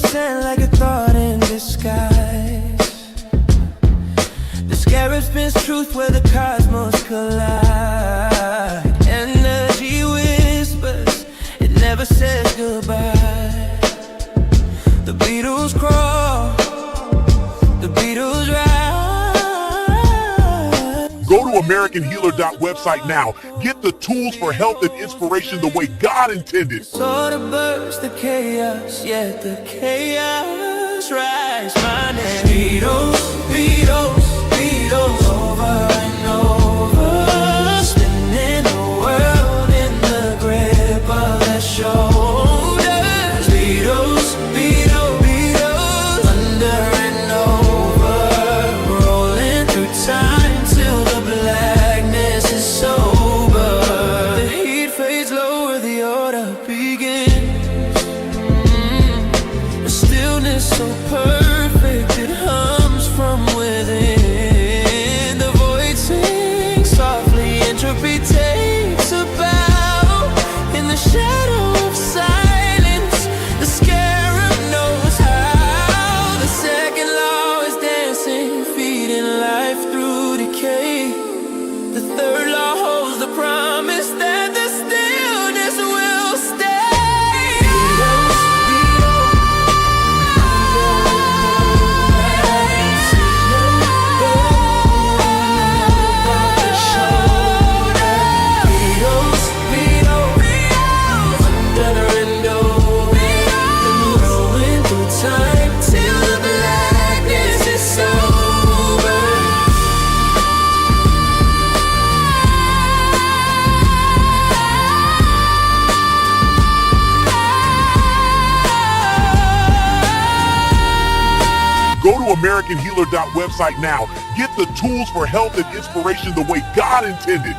innocent like a thought in disguise. The scarab spins truth where the cosmos collide. Energy whispers, it never says goodbye. The Beatles crawl, the Beatles rise. Go to AmericanHealer.website now. Get the tools for health and inspiration the way God intended. Sort of burst the chaos, yet the chaos rise. My name Beatles, Beatles, Beatles, over and over, spinning the world in the grip of their shoulders. Beatles, Beatles, Beatles, under and over, rolling through time till the blackness is sober. The heat fades lower, the order begins. The stillness so perfect, it hums from within. The void sings softly, entropy takes a bow. In the shadow of silence, the scarab knows how. The second law is dancing, feeding life through decay. The third law holds the promise that the stillness will stay. Beatles, Beatles, Beatles, under and over, rolling through time till the blackness is sober. Go to AmericanHealer.website now. Get the tools for health and inspiration the way God intended.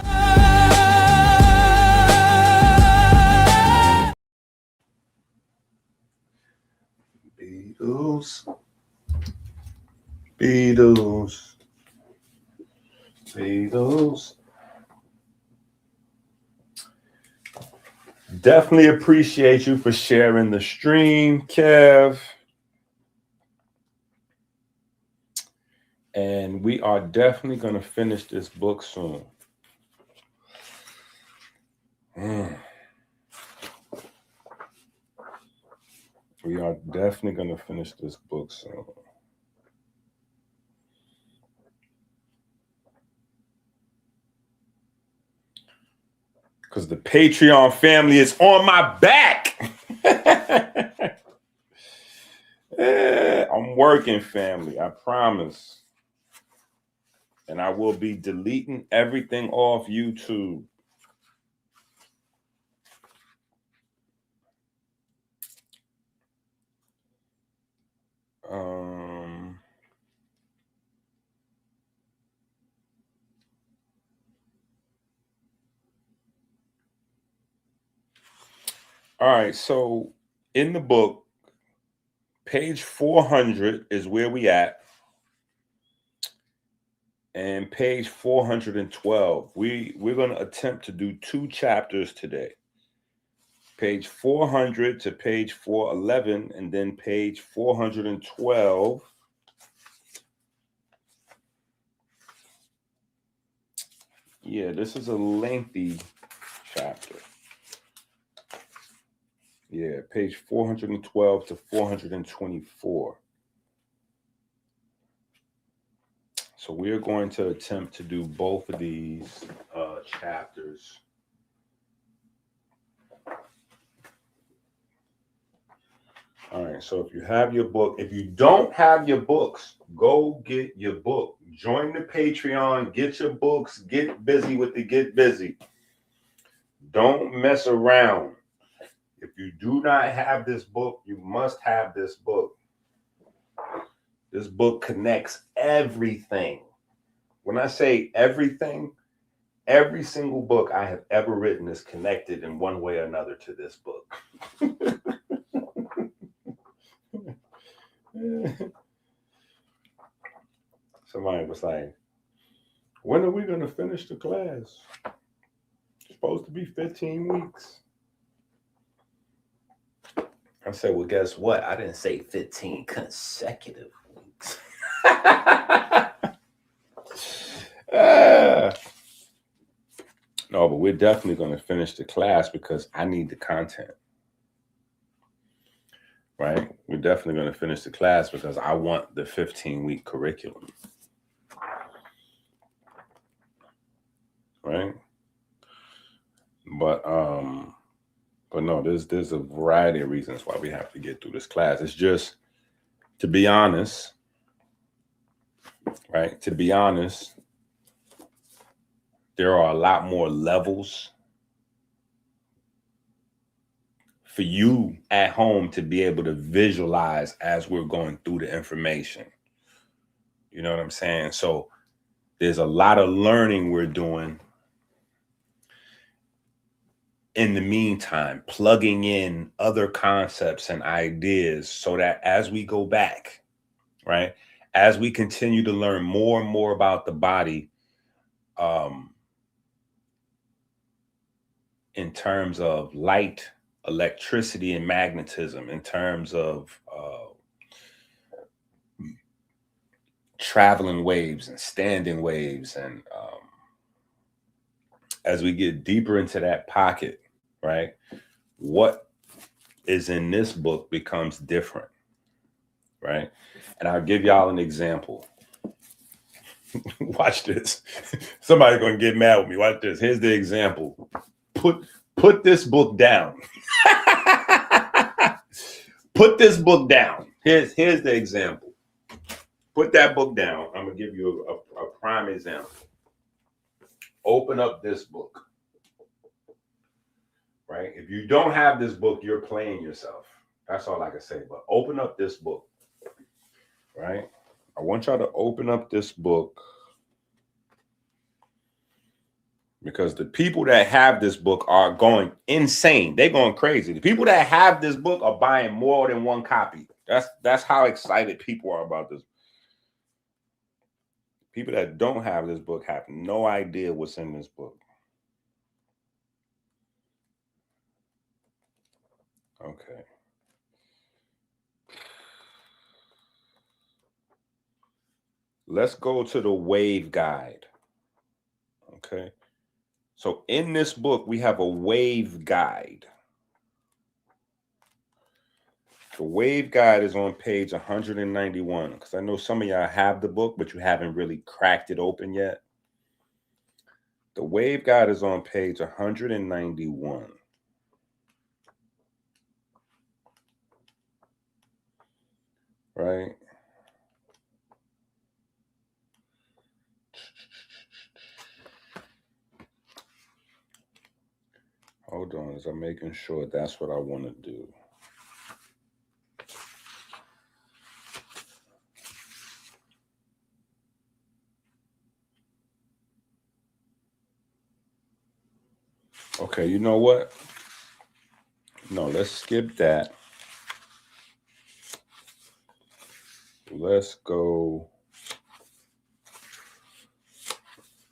Beatles, Beatles, Beatles. Definitely appreciate you for sharing the stream, Kev. And we are definitely going to finish this book soon. We are definitely going to finish this book soon. Because the Patreon family is on my back. I'm working, family. I promise. And I will be deleting everything off YouTube. All right, so in the book, page 400 is where we at. And page 412, we're going to attempt to do 2 chapters today. Page 400 to page 411, and then page 412. Yeah, this is a lengthy chapter. Yeah, page 412 to 424. So we are going to attempt to do both of these chapters. All right, so if you have your book, if you don't have your books, go get your book. Join the Patreon, get your books, get busy with the get busy. Don't mess around. If you do not have this book, you must have this book. This book connects everything. When I say everything, every single book I have ever written is connected in one way or another to this book. Somebody was like, when are we going to finish the class? It's supposed to be 15 weeks. I I said, well, guess what? I didn't say 15 consecutive weeks. No, but we're definitely going to finish the class because I need the content. Right? We're definitely going to finish the class because I want the 15-week curriculum. Right? But no, there's a variety of reasons why we have to get through this class. It's just, to be honest, right? To be honest, there are a lot more levels for you at home to be able to visualize as we're going through the information. You know what I'm saying? So there's a lot of learning we're doing in the meantime, plugging in other concepts and ideas so that as we go back, right, as we continue to learn more and more about the body, in terms of light, electricity, and magnetism, in terms of traveling waves and standing waves, and as we get deeper into that pocket, right, what is in this book becomes different, right? And I'll give y'all an example. Watch this. Somebody's gonna get mad with me. Watch this. Here's the example. Put this book down. Put this book down. Here's the example. Put that book down. I'm gonna give you a prime example. Open up this book. Right? If you don't have this book, you're playing yourself. That's all I can say. But open up this book. Right? I want y'all to open up this book because the people that have this book are going insane. They're going crazy. The people that have this book are buying more than one copy. That's how excited people are about this. People that don't have this book have no idea what's in this book. Okay. Let's go to the wave guide. Okay. So in this book, we have a wave guide. The wave guide is on page 191 because I know some of y'all have the book, but you haven't really cracked it open yet. The wave guide is on page 191. Right? Hold on, as I'm making sure that's what I want to do. Okay, you know what? No, let's skip that. Let's go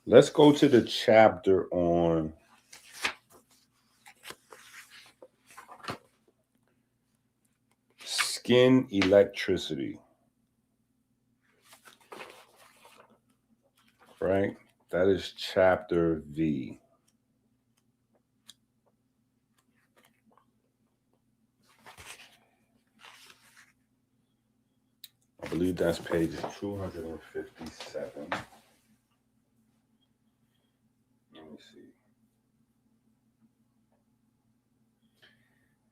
to the chapter on skin electricity. Right? That is chapter V. I believe that's page 257. Let me see.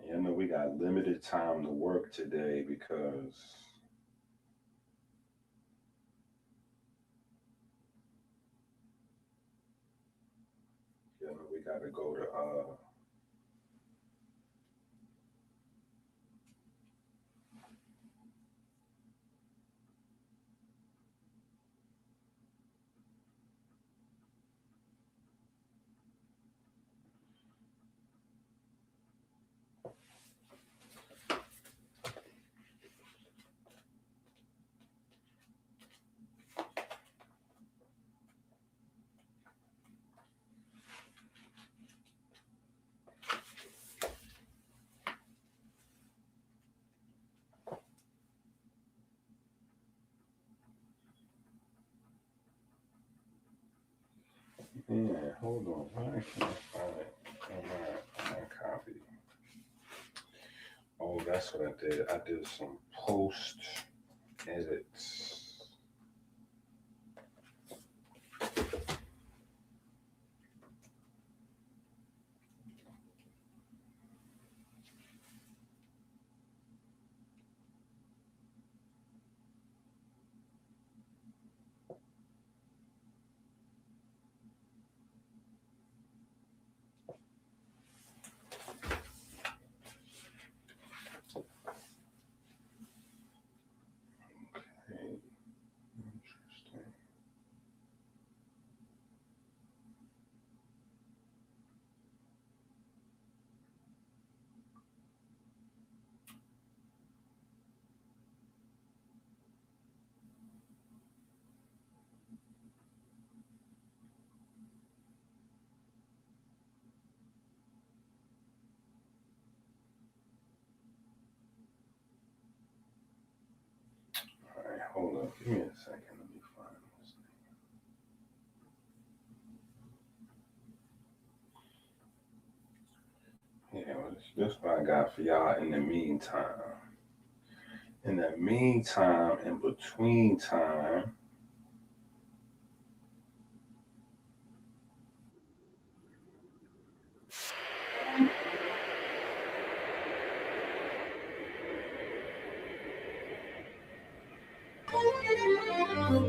And I know we got limited time to work today because we got to go to Yeah, hold on. Why can't I find it on my copy? Oh, that's what I did. I did some post edits. Interesting. All right, hold up. Give me a second. Let me find this thing. Yeah, well, this is what I got for y'all in the meantime. In the meantime, in between time,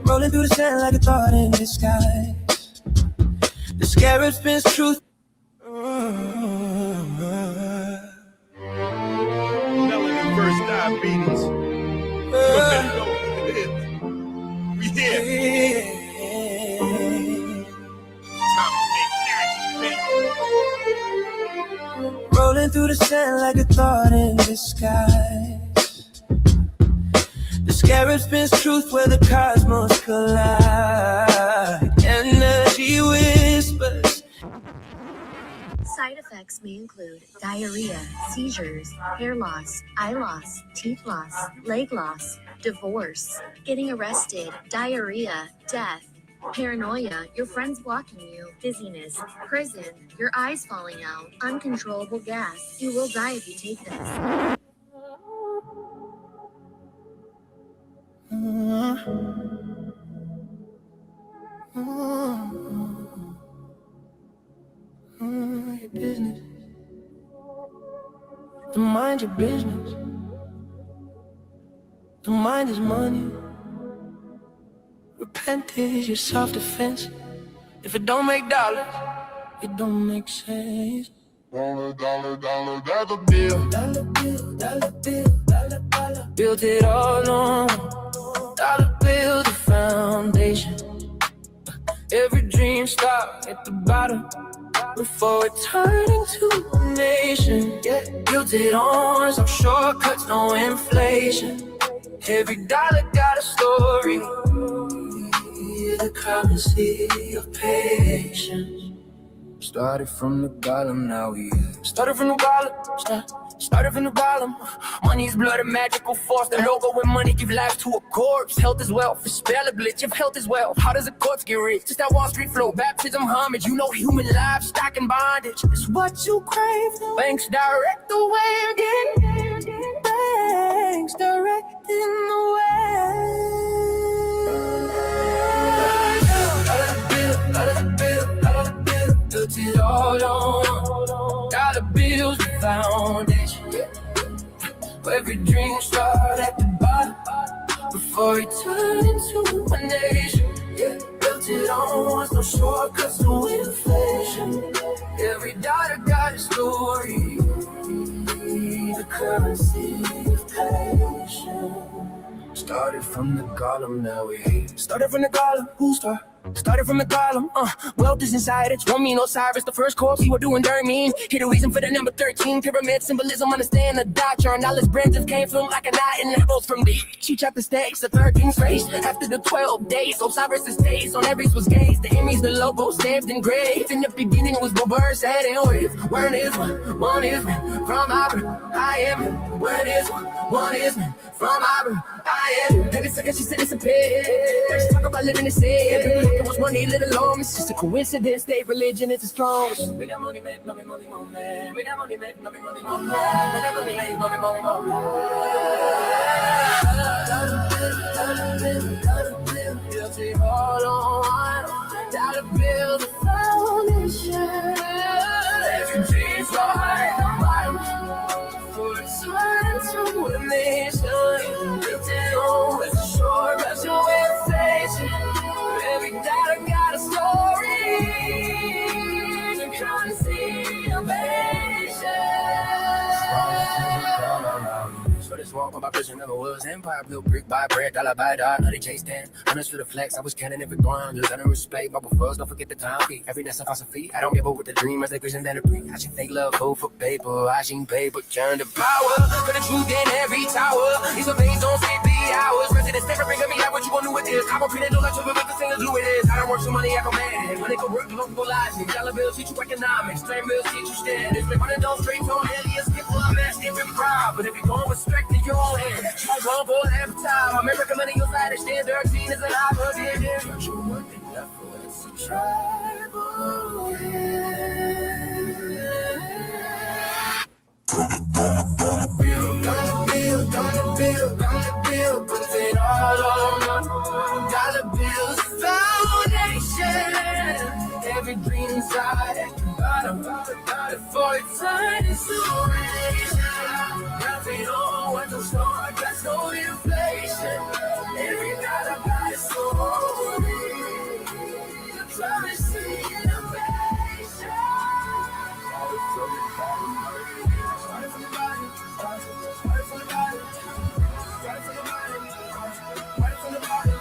Rolling through the sand like a thought in the sky. The scarab spins truth. Melanin first diabetes. We here. Rolling through the sand like a thought in the sky. The scarab spins truth where the cosmos collide. Energy whispers. Side effects may include diarrhea, seizures, hair loss, eye loss, teeth loss, leg loss, divorce, getting arrested, diarrhea, death, paranoia, your friends blocking you, dizziness, prison, your eyes falling out, uncontrollable gas. You will die if you take this. Your business. Don't mind your business. Don't mind his money. Repent is your self-defense. If it don't make dollars, it don't make sense. Dollar, dollar, dollar, dollar bill. Dollar bill, dollar bill, dollar, dollar. Built it all on dollar bill, the foundation. Every dream start at the bottom before it turned into a nation. Yeah, built it on some shortcuts, no inflation. Every dollar got a story. The currency of patience. Started from the bottom, now we started from the bottom. Started from the bottom. Money's blood, a magical force. The logo with money give life to a corpse. Health is wealth, a spell a glitch. If health is wealth, how does a corpse get rich? Just that Wall Street flow, baptism, homage. You know human lives, stock and bondage. It's what you crave. Banks direct the way again. Banks directing the way. Dollar bill, built it all on dollar bills, the foundation. Every dream start at the bottom before it turned into a nation. Built it on no shortcuts, no inflation. Every dollar got a story. The currency of patience. Started from the column, now we hate. Started from the column, who start? Started from the column, wealth is inside it. Don't mean Osiris, the first course you were doing dirt mean. Here the reason for the number 13, pyramid symbolism, understand the doctrine. All his branches came from like a knot in the both from the. She chopped the stakes, the 13th race. After the 12 days, Osiris' days on every was gaze. The enemies, the logo, stamped engraved. In the beginning was the birds, head and wave. One is one is man. From Abra, I am. One is one is man. From Abra, I am. Every second she said it's a pit. Let's talk about living in sin. it was money, little long. It's just a coincidence. State religion is the strongest. We got money, make money, money, money. We got money, make money, money, money. We got money, make money, money, money. Guilty heart on dollar bill, the foundation. Refugees right for a time to a nation. Lifted on with a short rush of inflation. Every dollar got a story. The currency of so this walk on my vision never was empire built brick by brick, dollar by dollar, nutty chase stand. Understood the flex, I was cannon every ground, just out of respect. Bubble fuzz, don't forget the time beat. Every nest of philosophy, I don't give up with the dream as they vision that a breathe. I should take love, hope for paper. I seen paper turn to power. For the truth in every tower. These are veins don't say be hours. Residents never bring me out what you gon' do with this. I'm gonna print it, don't let you with the singers do it is. I don't work so money, I can manage. When they go work, don't go logic. Dollar bills teach you economics. Train bills teach you standards. They running those straight on alias, get full of mass, get very proud. But if you're going with strength in your own hand, try going for every time. American money, you'll side and stand 13 is an opportunity. But you want it enough for it's a tribal bill, put it all on dollar bills, foundation. Every dream inside at the bottom, before it turns into nothing on what the start, that's no inflation. Every dollar got a story. The currency innovation. Started from the bottom. Started from the bottom. Started from the bottom. Started from the bottom. Started from the bottom.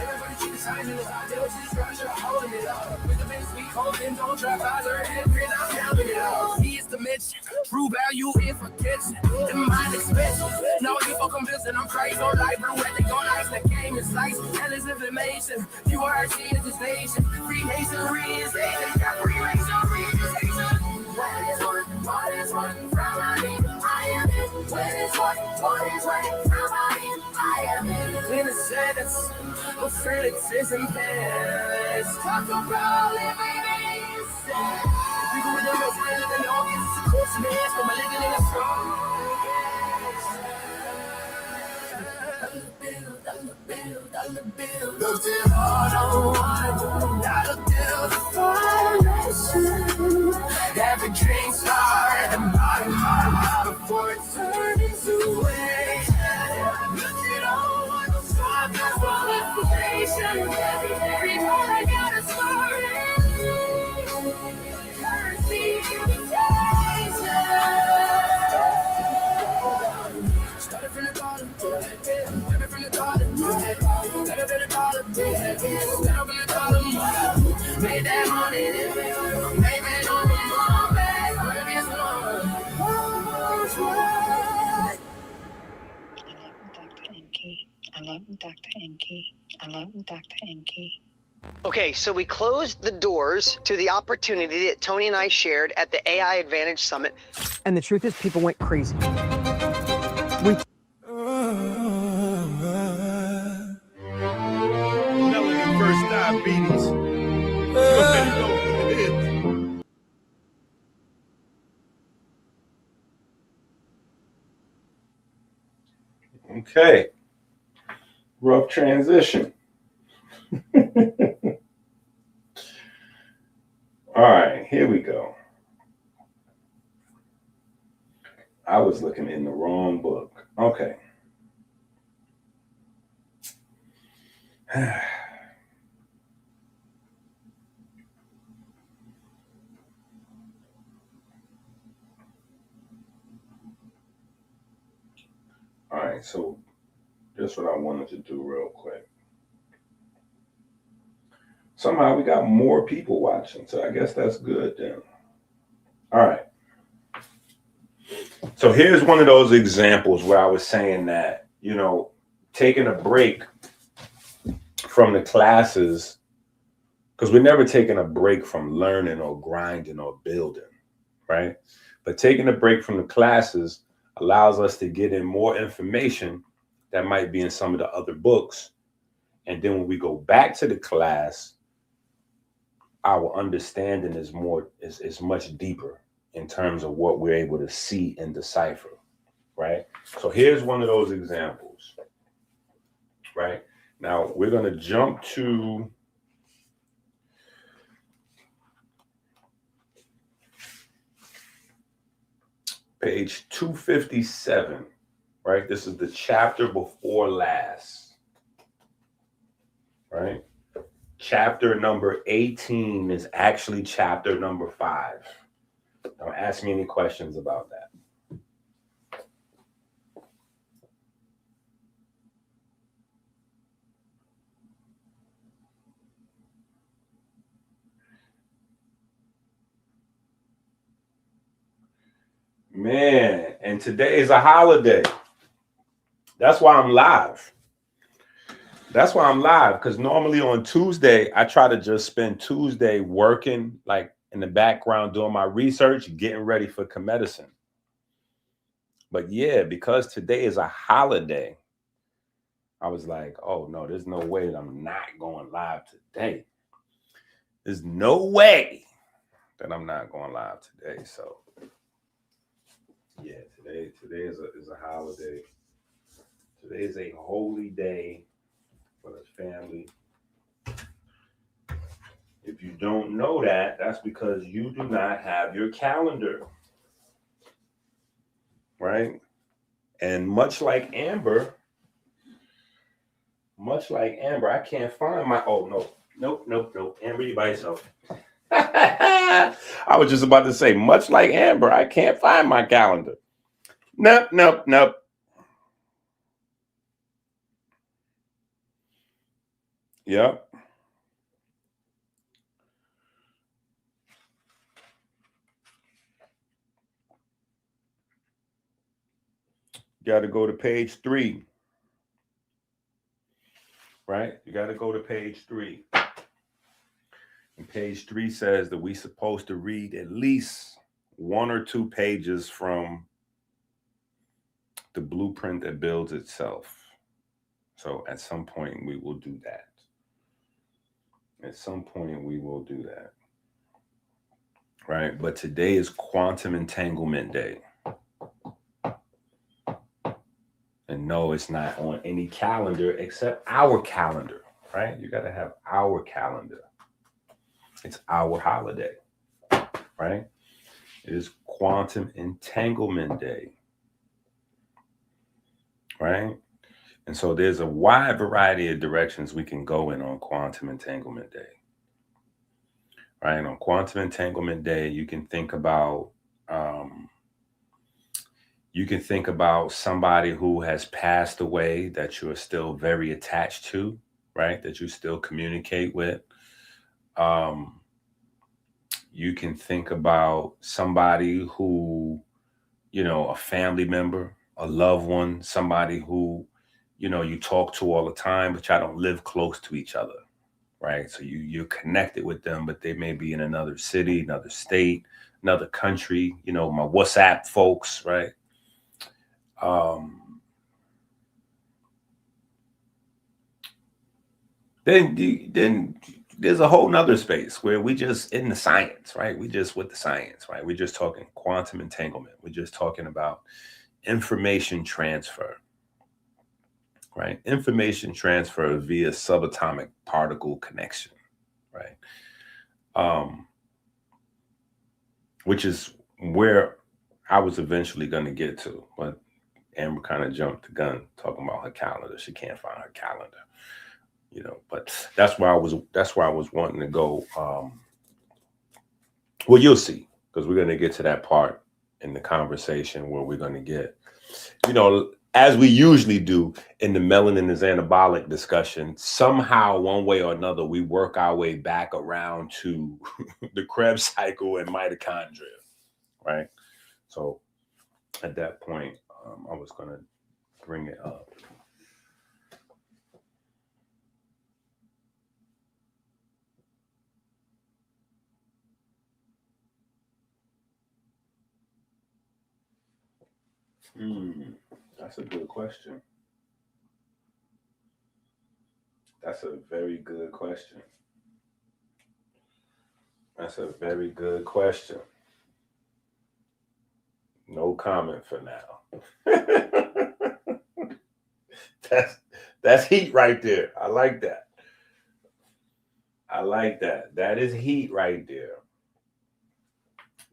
Everybody keep the signs in the side. They was just structure, holding it up. With the bins we holding, don't try bother. And print out, counting it up. He is the mission. True value if a kitchen. The mind is special. No, you fuck convincing. I'm crazy on life. Blue ethic on ice. The game is sliced. Hell is information. You are seen as a station. Freemasonry is Asian. Got Freemasonry is Asian. What is one from I am it. What is one from I am it. In a sentence, what sentence isn't there? Let's talk about living in sin. People with the most real and all these course man from a living in a strong. Dollar bill, looked it hard on dollar bill, the foundation. Every drink started and bottom before it turned into waste. Looked it on the side, that's all information. Every morning got a story. Currency invitation. Started from the bottom, started from the bottom, started from the bottom, made that money, made that on the back, I love Dr. Enke. I love Dr. Enke. Okay, so we closed the doors to the opportunity that Tony and I shared at the AI Advantage Summit. And the truth is, people went crazy. Melanin first diabetes. Okay. Rough transition. All right, here we go. I was looking in the wrong book. Okay. All right, so just what I wanted to do real quick. Somehow we got more people watching, so I guess that's good then. All right. So here's one of those examples where I was saying that, you know, taking a break from the classes, because we're never taking a break from learning or grinding or building, right? But taking a break from the classes allows us to get in more information that might be in some of the other books And then when we go back to the class, our understanding is much deeper in terms of what we're able to see and decipher, right? So here's one of those examples, right? Now we're going to jump to page 257, right? This is the chapter before last, right? Chapter number 18 is actually chapter number 5. Don't ask me any questions about that. Man, and today is a holiday. That's why I'm live. That's why I'm live, because normally on Tuesday, I try to just spend Tuesday working, like in the background, doing my research, getting ready for medicine. But yeah, because today is a holiday, I was like, oh no, there's no way that I'm not going live today. There's no way that I'm not going live today. So yeah, today is a holiday. Today is a holy day for the family. If you don't know that, that's because you do not have your calendar, right? And much like Amber, I can't find my, oh, nope. Amber, you by yourself. I was just about to say, much like Amber, I can't find my calendar. Nope. Yep. Got to go to page 3. Right? You got to go to page 3. And page 3 says that we're supposed to read at least 1 or 2 pages from the blueprint that builds itself. So at some point we will do that. Right? But today is Quantum Entanglement Day. And no, it's not on any calendar except our calendar, right? You got to have our calendar. It's our holiday, right? It is Quantum Entanglement Day, right? And so there's a wide variety of directions we can go in on Quantum Entanglement Day, right? On Quantum Entanglement Day, you can think about somebody who has passed away that you're still very attached to, right? That you still communicate with. You can think about somebody who, a family member, a loved one, somebody who, you talk to all the time, but y'all don't live close to each other, right? So you're connected with them, but they may be in another city, another state, another country, my WhatsApp folks, right? Then there's a whole nother space where we just in the science, right? We just with the science, right? We're just talking quantum entanglement. We're just talking about information transfer, right? Information transfer via subatomic particle connection, right? Which is where I was eventually going to get to, but Amber kind of jumped the gun talking about her calendar. She can't find her calendar, but that's where I was wanting to go. Well, you'll see, because we're going to get to that part in the conversation where we're going to get, as we usually do in the melanin is anabolic discussion, somehow, one way or another, we work our way back around to the Krebs cycle and mitochondria, right? So at that point, I was going to bring it up. That's a good question. That's a very good question. That's a very good question. No comment for now. That's heat right there. I like that. I like that. That is heat right there.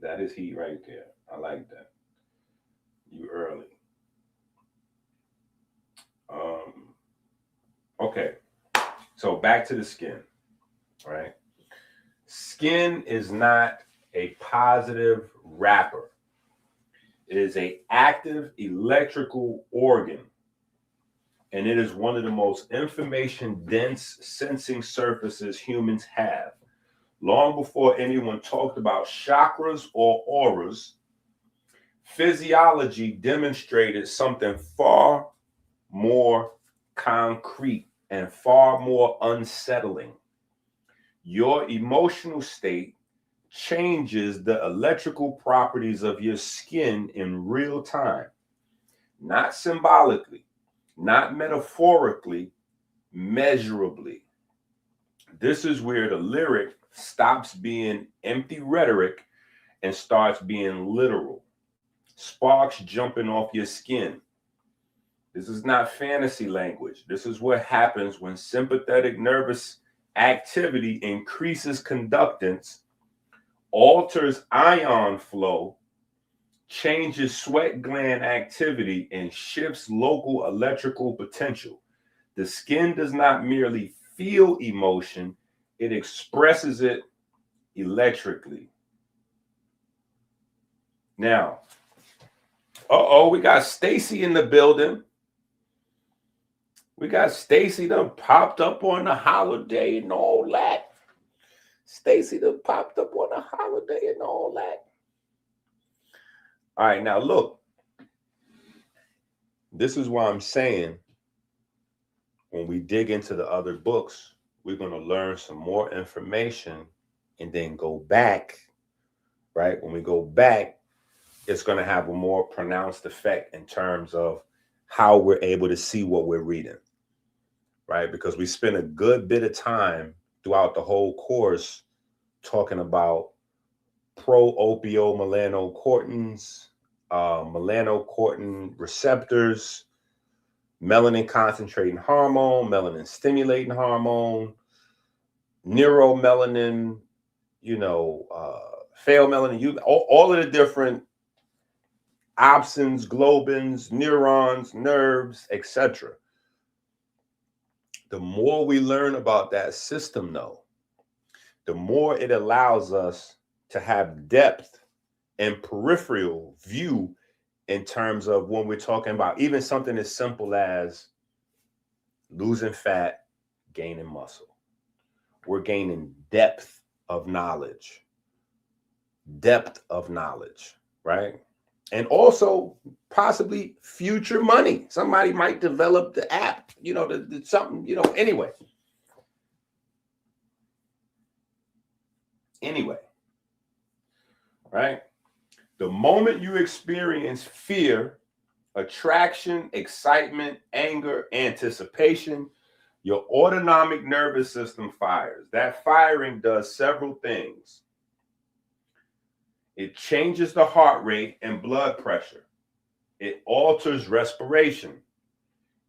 That is heat right there. I like that. You early. Okay. So back to the skin, right? Skin is not a positive wrapper. It is an active electrical organ, and it is one of the most information-dense sensing surfaces humans have. Long before anyone talked about chakras or auras, physiology demonstrated something far more concrete and far more unsettling. Your emotional state changes the electrical properties of your skin in real time, not symbolically, not metaphorically, measurably. This is where the lyric stops being empty rhetoric and starts being literal. Sparks jumping off your skin. This is not fantasy language. This is what happens when sympathetic nervous activity increases conductance, alters ion flow, changes sweat gland activity, and shifts local electrical potential. The skin does not merely feel emotion, it expresses it electrically. Now, we got Stacy in the building. We got Stacy done popped up on the holiday and all that. Stacy done popped up on the holiday and all that. All right, now look. This is why I'm saying when we dig into the other books, we're going to learn some more information and then go back, right? When we go back, it's going to have a more pronounced effect in terms of how we're able to see what we're reading, right? Because we spend a good bit of time throughout the whole course talking about pro-opiomelanocortins, melanocortin receptors, melanin concentrating hormone, melanin stimulating hormone, neuromelanin, pheomelanin, all of the different opsins, globins, neurons, nerves, etc. The more we learn about that system, though, the more it allows us to have depth and peripheral view in terms of when we're talking about even something as simple as losing fat, gaining muscle. We're gaining depth of knowledge, right? And also possibly future money. Somebody might develop the app, something, anyway. Right? The moment you experience fear, attraction, excitement, anger, anticipation, your autonomic nervous system fires. That firing does several things. It changes the heart rate and blood pressure. It alters respiration.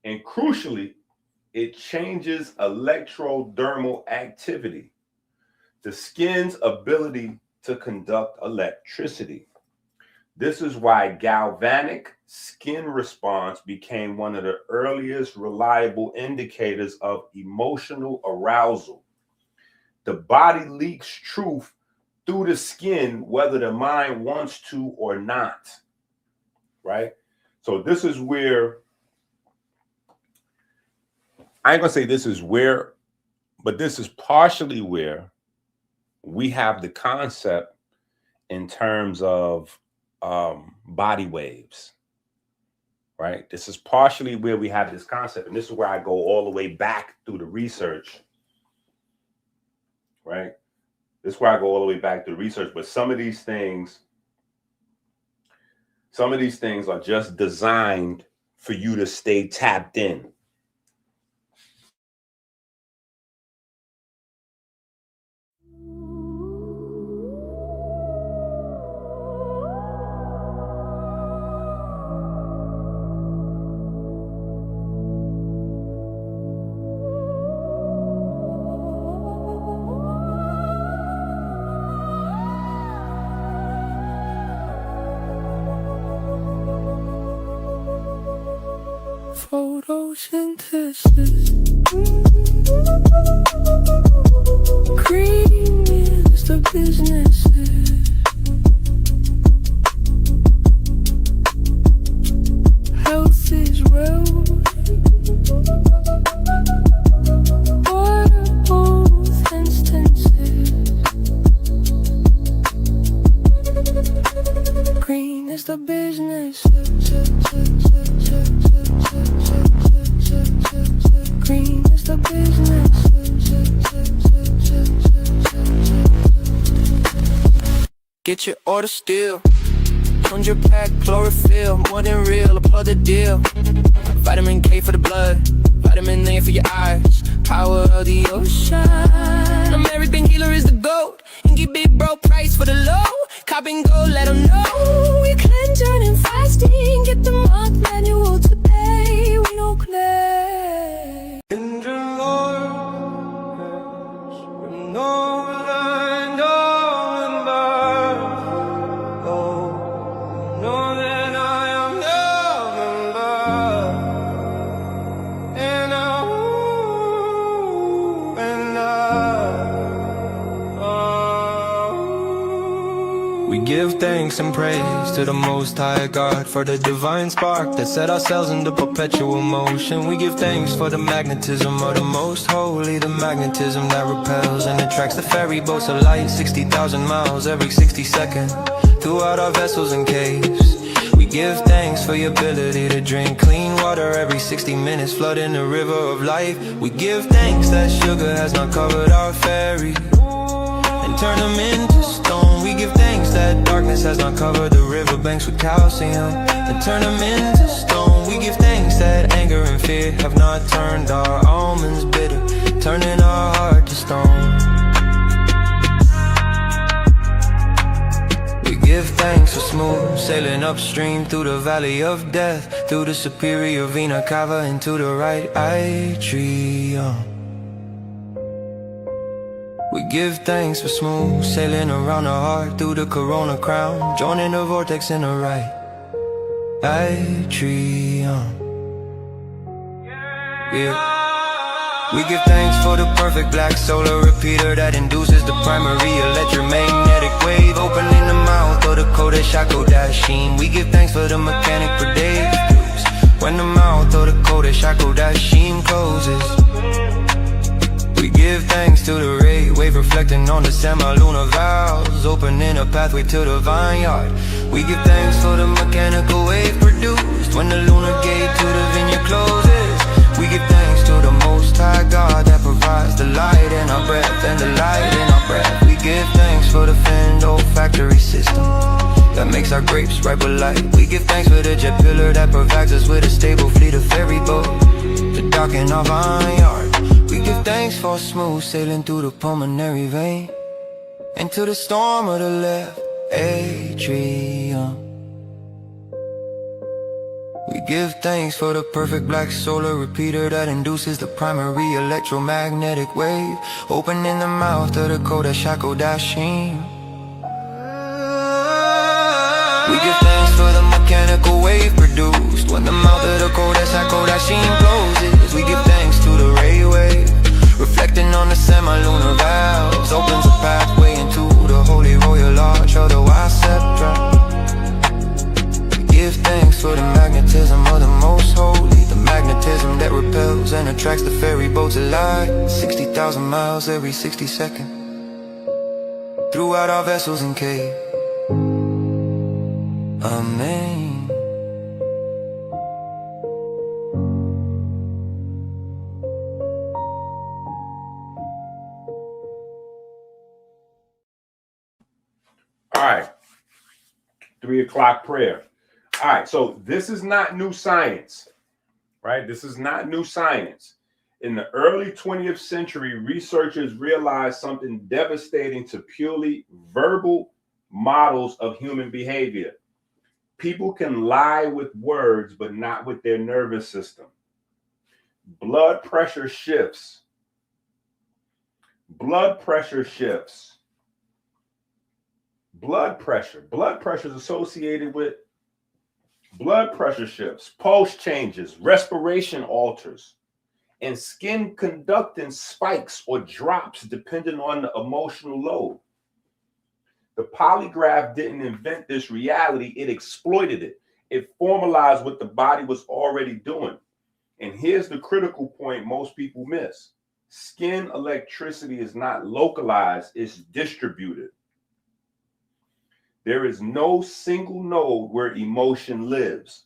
And crucially, it changes electrodermal activity, the skin's ability to conduct electricity. This is why galvanic skin response became one of the earliest reliable indicators of emotional arousal. The body leaks truth through the skin, whether the mind wants to or not, right? So this is where, I ain't gonna say this is where, but this is partially where we have the concept in terms of body waves, right? This is partially where we have this concept, and this is where I go all the way back through the research, right? This is where I go all the way back to the research, but some of these things are just designed for you to stay tapped in. photosynthesis. Green is the businesses. Health is wealth. Water both instances. Green is the business. Green is the business. Get your order still. 100-pack chlorophyll, more than real, applaud the deal. Vitamin K for the blood, vitamin A for your eyes. Power of the ocean. American healer is the GOAT. And give big bro price for the low. Cop and go, let them know. We cleanse and fasting. Get the month manual today. We don't claim. In the Lord, with no line, know that I am your member. And we give thanks and praise to the Most High God for the divine spark that set our cells into perpetual motion. We give thanks for the magnetism of the Most Holy, the magnetism that repels and attracts the ferry boats of light 60,000 miles every 60 seconds throughout our vessels and caves. We give thanks for your ability to drink clean water every 60 minutes, flooding the river of life. We give thanks that sugar has not covered our ferry and turn them into stone. We give thanks that darkness has not covered the riverbanks with calcium and turn them into stone. We give thanks that anger and fear have not turned our almonds bitter, turning our heart to stone. We give thanks for smooth sailing upstream through the valley of death, through the superior vena cava into the right atrium. We give thanks for smooth sailing around the heart through the corona crown, joining the vortex in the right atrium. Yeah. We give thanks for the perfect black solar repeater that induces the primary electromagnetic wave, opening the mouth of the Kodesh HaKodashim. We give thanks for the mechanic predictors when the mouth of the Kodesh HaKodashim closes. We give thanks to the ray wave reflecting on the semi-lunar valves, opening a pathway to the vineyard. We give thanks for the mechanical wave produced when the lunar gate to the vineyard closes. We give thanks to the Most High God that provides the light in our breath and the light in our breath. We give thanks for the finned olfactory system that makes our grapes ripe with light. We give thanks for the jet pillar that provides us with a stable fleet of ferry boats to dock in our vineyard. We give thanks for smooth sailing through the pulmonary vein into the storm of the left atrium. We give thanks for the perfect black solar repeater that induces the primary electromagnetic wave, opening the mouth of the Kodesh HaKodashim. We give thanks for the mechanical wave produced when the mouth of the Kodesh HaKodashim closes. We give thanks to the ray wave reflecting on the semi-lunar valves, opens a pathway into the holy royal arch of the Waceptra. Give thanks for the magnetism of the Most Holy, the magnetism that repels and attracts the ferry boats alive 60,000 miles every 60 seconds throughout our vessels and caves. Amen. All right, 3 o'clock prayer. All right, so this is not new science, right? This is not new science. In the early 20th century, researchers realized something devastating to purely verbal models of human behavior. People can lie with words, but not with their nervous system. Blood pressure shifts. Blood pressure shifts. Blood pressure. Blood pressure is associated with Blood pressure shifts, pulse changes, respiration alters, and skin conductance spikes or drops depending on the emotional load. The polygraph didn't invent this reality, it exploited it. It formalized what the body was already doing. And here's the critical point most people miss. Skin electricity is not localized, it's distributed. There is no single node where emotion lives.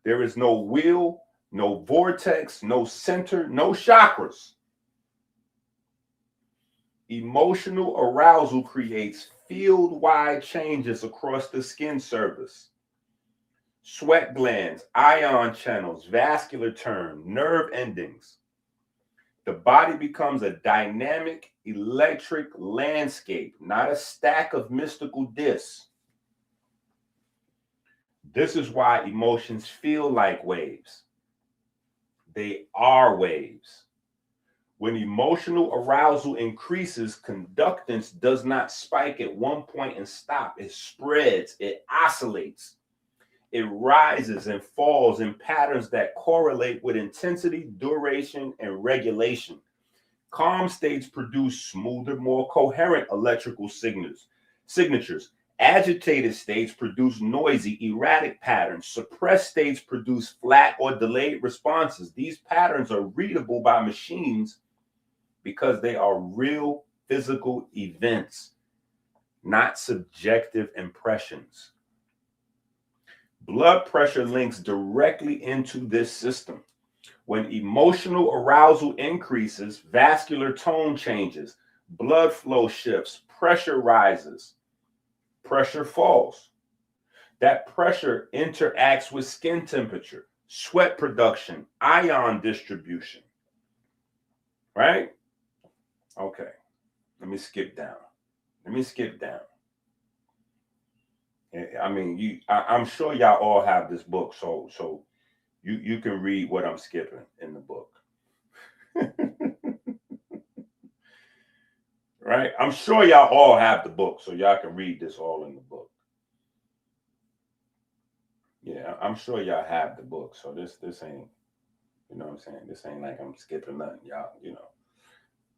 There is no wheel, no vortex, no center, no chakras. Emotional arousal creates field-wide changes across the skin surface. Sweat glands, ion channels, vascular turn, nerve endings. The body becomes a dynamic electric landscape, not a stack of mystical discs. This is why emotions feel like waves. They are waves. When emotional arousal increases, conductance does not spike at one point and stop. It spreads, it oscillates. It rises and falls in patterns that correlate with intensity, duration, and regulation. Calm states produce smoother, more coherent electrical signatures. Agitated states produce noisy, erratic patterns. Suppressed states produce flat or delayed responses. These patterns are readable by machines because they are real physical events, not subjective impressions. Blood pressure links directly into this system. When emotional arousal increases, vascular tone changes, blood flow shifts, pressure rises, pressure falls. That pressure interacts with skin temperature, sweat production, ion distribution. Right? Okay. Let me skip down. I mean, I'm sure y'all all have this book, so you can read what I'm skipping in the book. Right? I'm sure y'all all have the book, so y'all can read this all in the book. Yeah, I'm sure y'all have the book, so this ain't, you know what I'm saying? This ain't like I'm skipping nothing.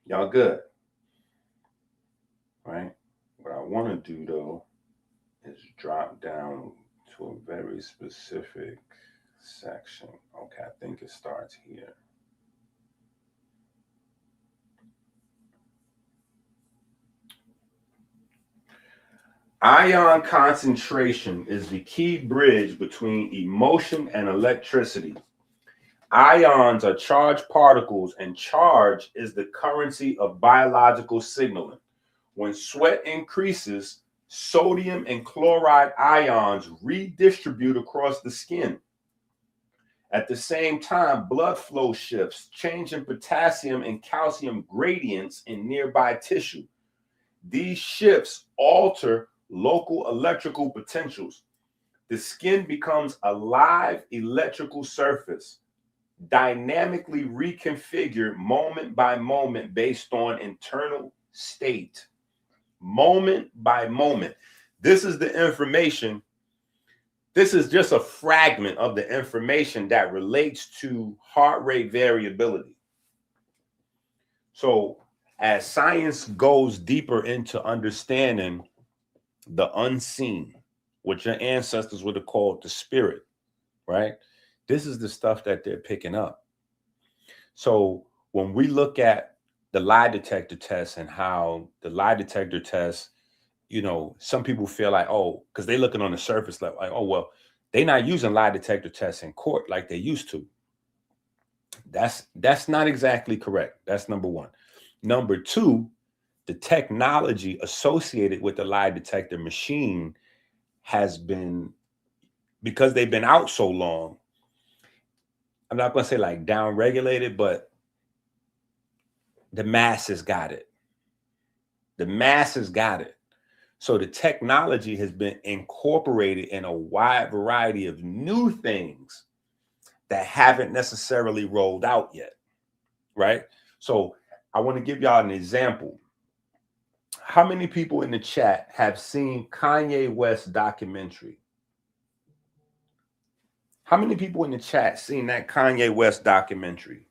Y'all good. Right? What I want to do though is drop down to a very specific section. Okay, I think it starts here. Ion concentration is the key bridge between emotion and electricity. Ions are charged particles, and charge is the currency of biological signaling. When sweat increases, sodium and chloride ions redistribute across the skin. At the same time, blood flow shifts, changing potassium and calcium gradients in nearby tissue. These shifts alter local electrical potentials. The skin becomes a live electrical surface, dynamically reconfigured moment by moment based on internal state. Moment by moment. This is the information. This is just a fragment of the information that relates to heart rate variability. So as science goes deeper into understanding the unseen, what your ancestors would have called the spirit, right? This is the stuff that they're picking up. So when we look at the lie detector test and how the lie detector test, some people feel like, oh, because they're looking on the surface like, oh, well, they're not using lie detector tests in court like they used to. That's not exactly correct. That's number one. Number two, the technology associated with the lie detector machine has been, because they've been out so long, I'm not going to say like down-regulated, but the masses got it. The masses got it. So the technology has been incorporated in a wide variety of new things that haven't necessarily rolled out yet, right? So I want to give y'all an example. How many people in the chat have seen Kanye West's documentary? How many people in the chat seen that Kanye West documentary?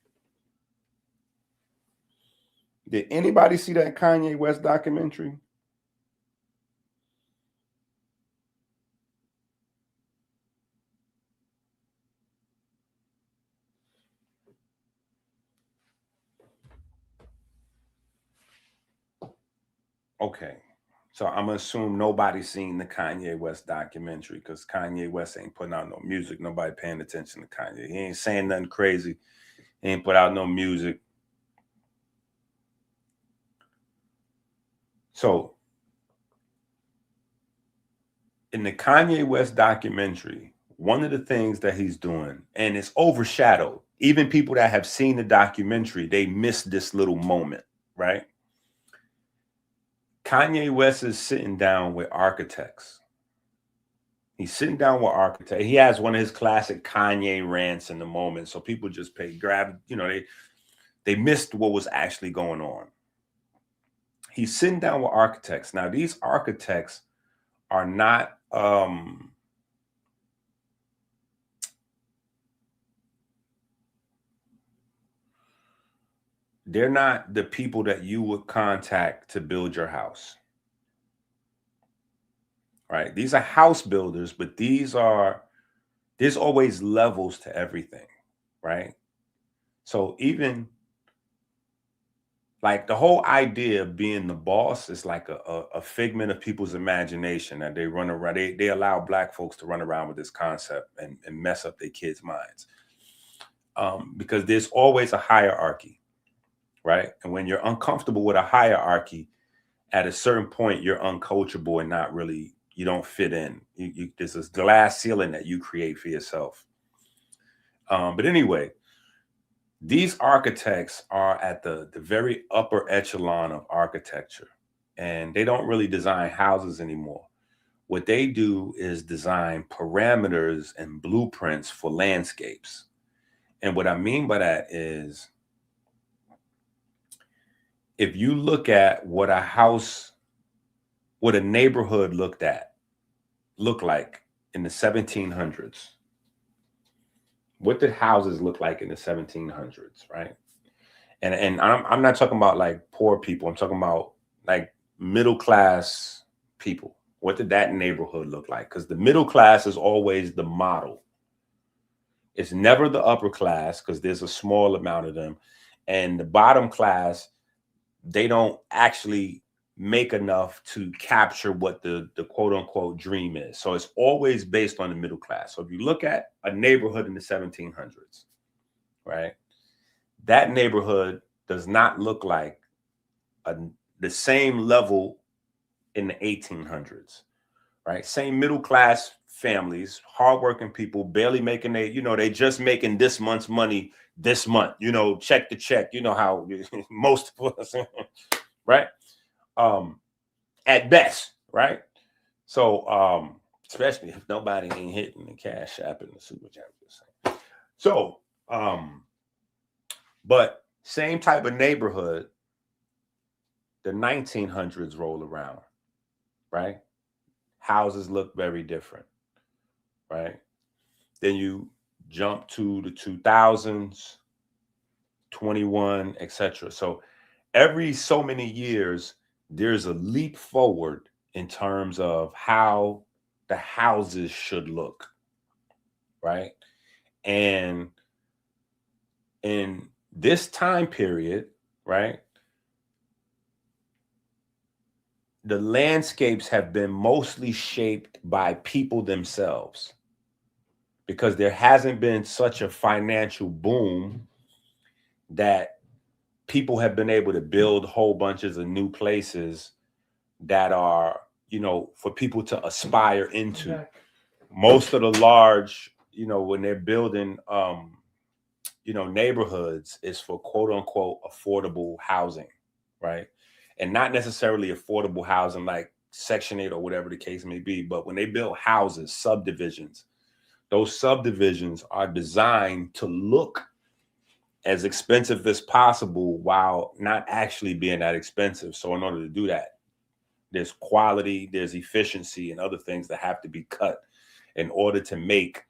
Did anybody see that Kanye West documentary? Okay. So I'm gonna assume nobody's seen the Kanye West documentary because Kanye West ain't putting out no music. Nobody paying attention to Kanye. He ain't saying nothing crazy. He ain't put out no music. So in the Kanye West documentary, one of the things that he's doing, and it's overshadowed, even people that have seen the documentary, they miss this little moment, right? Kanye West is sitting down with architects. He's sitting down with architects. He has one of his classic Kanye rants in the moment. So people just they missed what was actually going on. He's sitting down with architects. Now, these architects are not they're not the people that you would contact to build your house. Right? These are house builders, but there's always levels to everything, right? So even like the whole idea of being the boss is like a figment of people's imagination that they run around. They allow Black folks to run around with this concept and mess up their kids' minds. Because there's always a hierarchy, right? And when you're uncomfortable with a hierarchy, at a certain point, you're uncoachable and not really, you don't fit in. There's this glass ceiling that you create for yourself. But anyway, these architects are at the very upper echelon of architecture, and they don't really design houses anymore. What they do is design parameters and blueprints for landscapes. And what I mean by that is, if you look at what a neighborhood looked like in the 1700s, what did houses look like in the 1700s, right? And I'm not talking about like poor people. I'm talking about like middle class people. What did that neighborhood look like? Because the middle class is always the model. It's never the upper class because there's a small amount of them. And the bottom class, they don't actually make enough to capture what the quote unquote dream is. So it's always based on the middle class. So if you look at a neighborhood in the 1700s, right, that neighborhood does not look like the same level in the 1800s, right? Same middle class families, hardworking people, barely making they just making this month's money this month, check to check, how most of us, right? At best, right? So, especially if nobody ain't hitting the cash app in the super chat. So, but same type of neighborhood, the 1900s roll around, right? Houses look very different, right? Then you jump to the 2000s, 21, etc. So every so many years, there's a leap forward in terms of how the houses should look, right? And in this time period, right, the landscapes have been mostly shaped by people themselves because there hasn't been such a financial boom that people have been able to build whole bunches of new places that are, for people to aspire into. Most of the large, when they're building, neighborhoods is for quote unquote affordable housing, right? And not necessarily affordable housing like Section 8 or whatever the case may be, but when they build houses, subdivisions, those subdivisions are designed to look as expensive as possible while not actually being that expensive. So in order to do that, there's quality, there's efficiency, and other things that have to be cut in order to make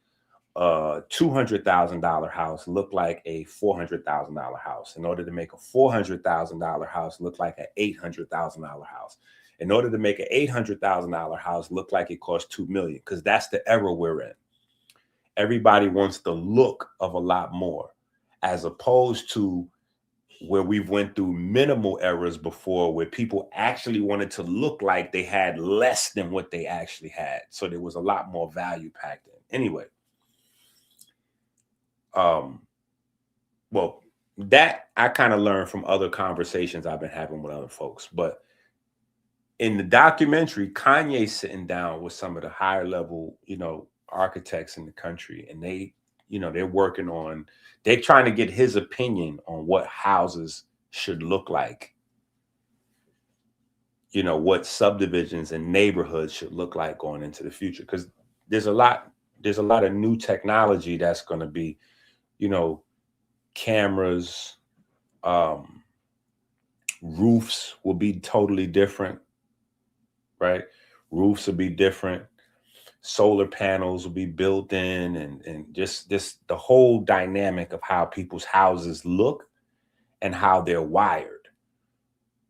a $200,000 house look like a $400,000 house. In order to make a $400,000 house look like an $800,000 house. In order to make an $800,000 house look like it costs $2 million, because that's the era we're in. Everybody wants the look of a lot more, as opposed to where we've went through minimal eras before, where people actually wanted to look like they had less than what they actually had. So there was a lot more value packed in. Anyway, well, that I kind of learned from other conversations I've been having with other folks. But in the documentary, Kanye's sitting down with some of the higher level, architects in the country, and they're working on, they're trying to get his opinion on what houses should look like, what subdivisions and neighborhoods should look like going into the future. Because there's a lot of new technology that's going to be, cameras, roofs will be totally different, right? Roofs will be different. Solar panels will be built in, and just the whole dynamic of how people's houses look and how they're wired,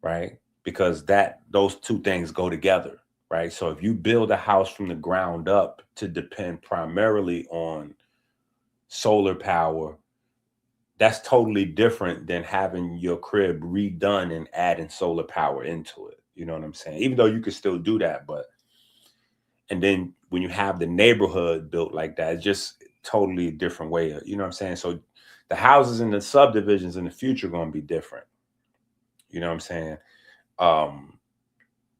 right? Because those two things go together, right? So if you build a house from the ground up to depend primarily on solar power, that's totally different than having your crib redone and adding solar power into it. You know what I'm saying? Even though you could still do that, and then when you have the neighborhood built like that, it's just totally a different way. You know what I'm saying? So the houses in the subdivisions in the future are going to be different. You know what I'm saying?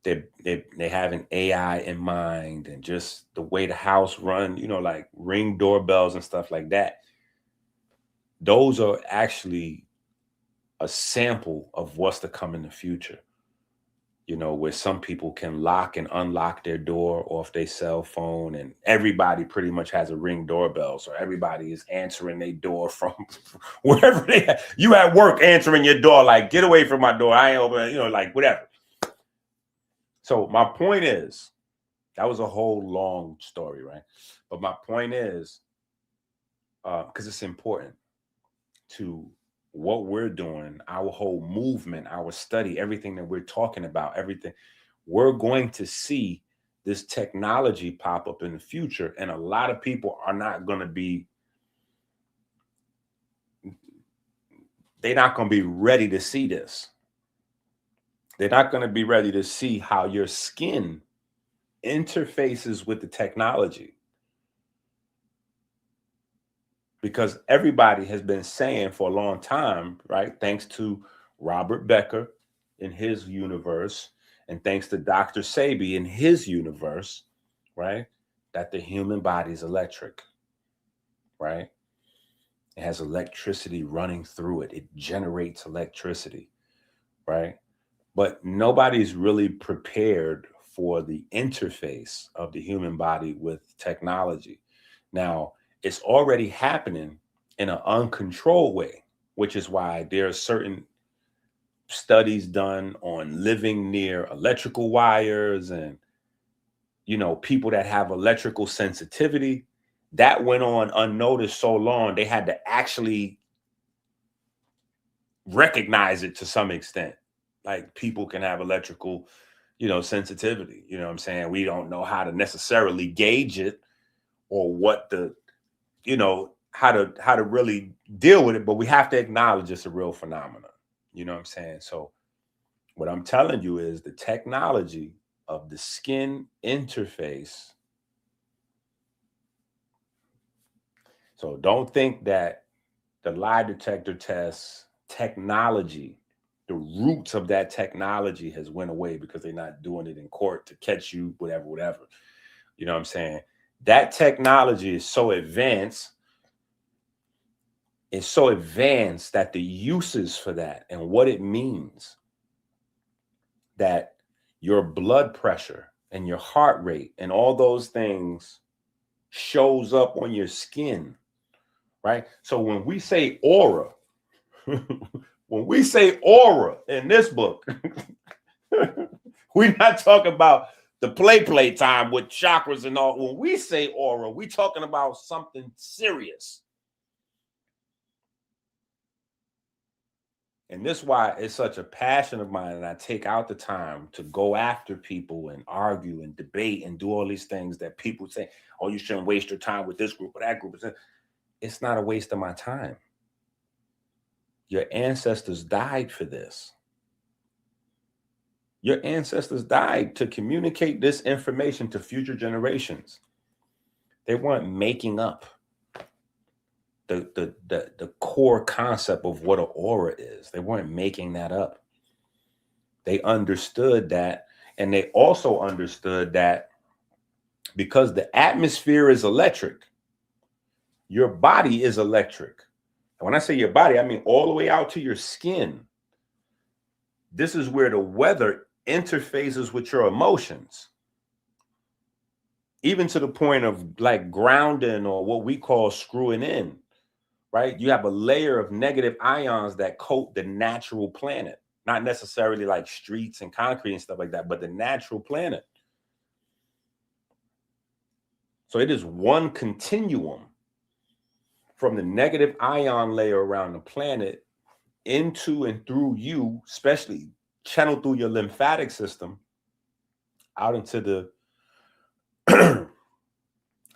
They have an AI in mind, and just the way the house run, like Ring doorbells and stuff like that. Those are actually a sample of what's to come in the future. Where some people can lock and unlock their door off their cell phone, and everybody pretty much has a Ring doorbell. So everybody is answering their door from wherever you at work, answering your door, like, get away from my door. I ain't open, like whatever. So my point is, that was a whole long story, right? But my point is, because it's important to what we're doing, our whole movement, our study, everything that we're talking about, everything, we're going to see this technology pop up in the future. And a lot of people are not going to be, they're not going to be ready to see this. They're not going to be ready to see how your skin interfaces with the technology. Because everybody has been saying for a long time, right? Thanks to Robert Becker in his universe, and thanks to Dr. Sebi in his universe, right? That the human body is electric, right? It has electricity running through it. It generates electricity, right? But nobody's really prepared for the interface of the human body with technology. Now, it's already happening in an uncontrolled way, which is why there are certain studies done on living near electrical wires and, people that have electrical sensitivity. That went on unnoticed so long, they had to actually recognize it to some extent. Like, people can have electrical, sensitivity. You know what I'm saying? We don't know how to necessarily gauge it or what the, how to really deal with it, but we have to acknowledge it's a real phenomenon. You know what I'm saying? So what I'm telling you is the technology of the skin interface. So don't think that the lie detector test technology, the roots of that technology has went away because they're not doing it in court to catch you, whatever. You know what I'm saying? That technology is so advanced. It's so advanced that the uses for that and what it means, that your blood pressure and your heart rate and all those things shows up on your skin, right? So when we say aura, when we say aura in this book, we're not talking about the play time with chakras and all. When we say aura, we talking about something serious. And this is why it's such a passion of mine, and I take out the time to go after people and argue and debate and do all these things that people say, oh, you shouldn't waste your time with this group or that group. It's not a waste of my time. Your ancestors died for this. Your ancestors died to communicate this information to future generations. They weren't making up the core concept of what an aura is. They weren't making that up. They understood that, and they also understood that because the atmosphere is electric, your body is electric. And when I say your body, I mean all the way out to your skin. This is where the weather interfaces with your emotions, even to the point of like grounding or what we call screwing in. Right? You have a layer of negative ions that coat the natural planet, not necessarily like streets and concrete and stuff like that, but the natural planet. So it is one continuum from the negative ion layer around the planet into and through you, especially channeled through your lymphatic system out into the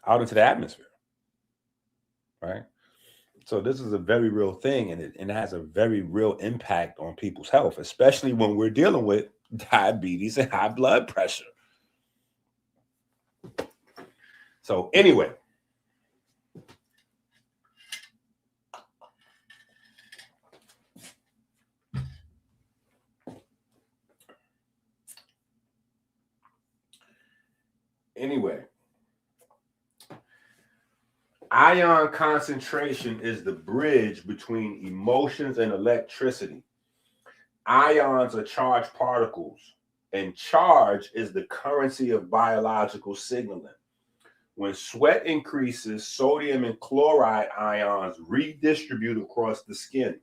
out into the atmosphere. Right? So this is a very real thing, and it has a very real impact on people's health, especially when we're dealing with diabetes and high blood pressure. So anyway, ion concentration is the bridge between emotions and electricity. Ions are charged particles, and charge is the currency of biological signaling. When sweat increases, sodium and chloride ions redistribute across the skin.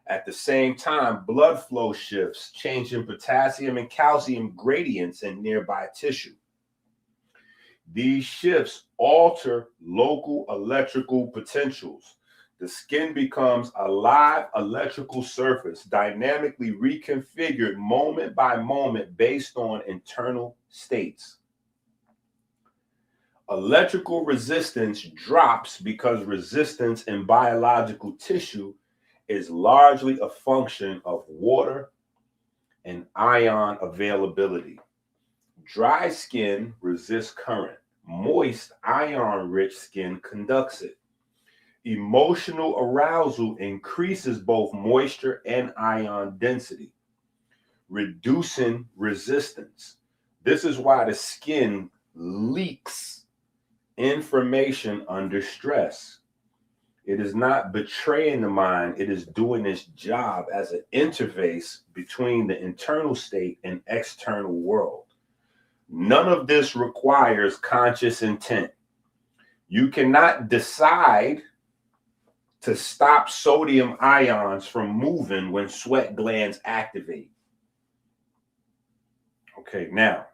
At the same time, blood flow shifts, changing potassium and calcium gradients in nearby tissue. These shifts alter local electrical potentials. The skin becomes a live electrical surface, dynamically reconfigured moment by moment based on internal states. Electrical resistance drops because resistance in biological tissue is largely a function of water and ion availability. Dry skin resists current. Moist, ion-rich skin conducts it. Emotional arousal increases both moisture and ion density, reducing resistance. This is why the skin leaks information under stress. It is not betraying the mind. It is doing its job as an interface between the internal state and external world. None of this requires conscious intent. You cannot decide to stop sodium ions from moving when sweat glands activate. Okay, now,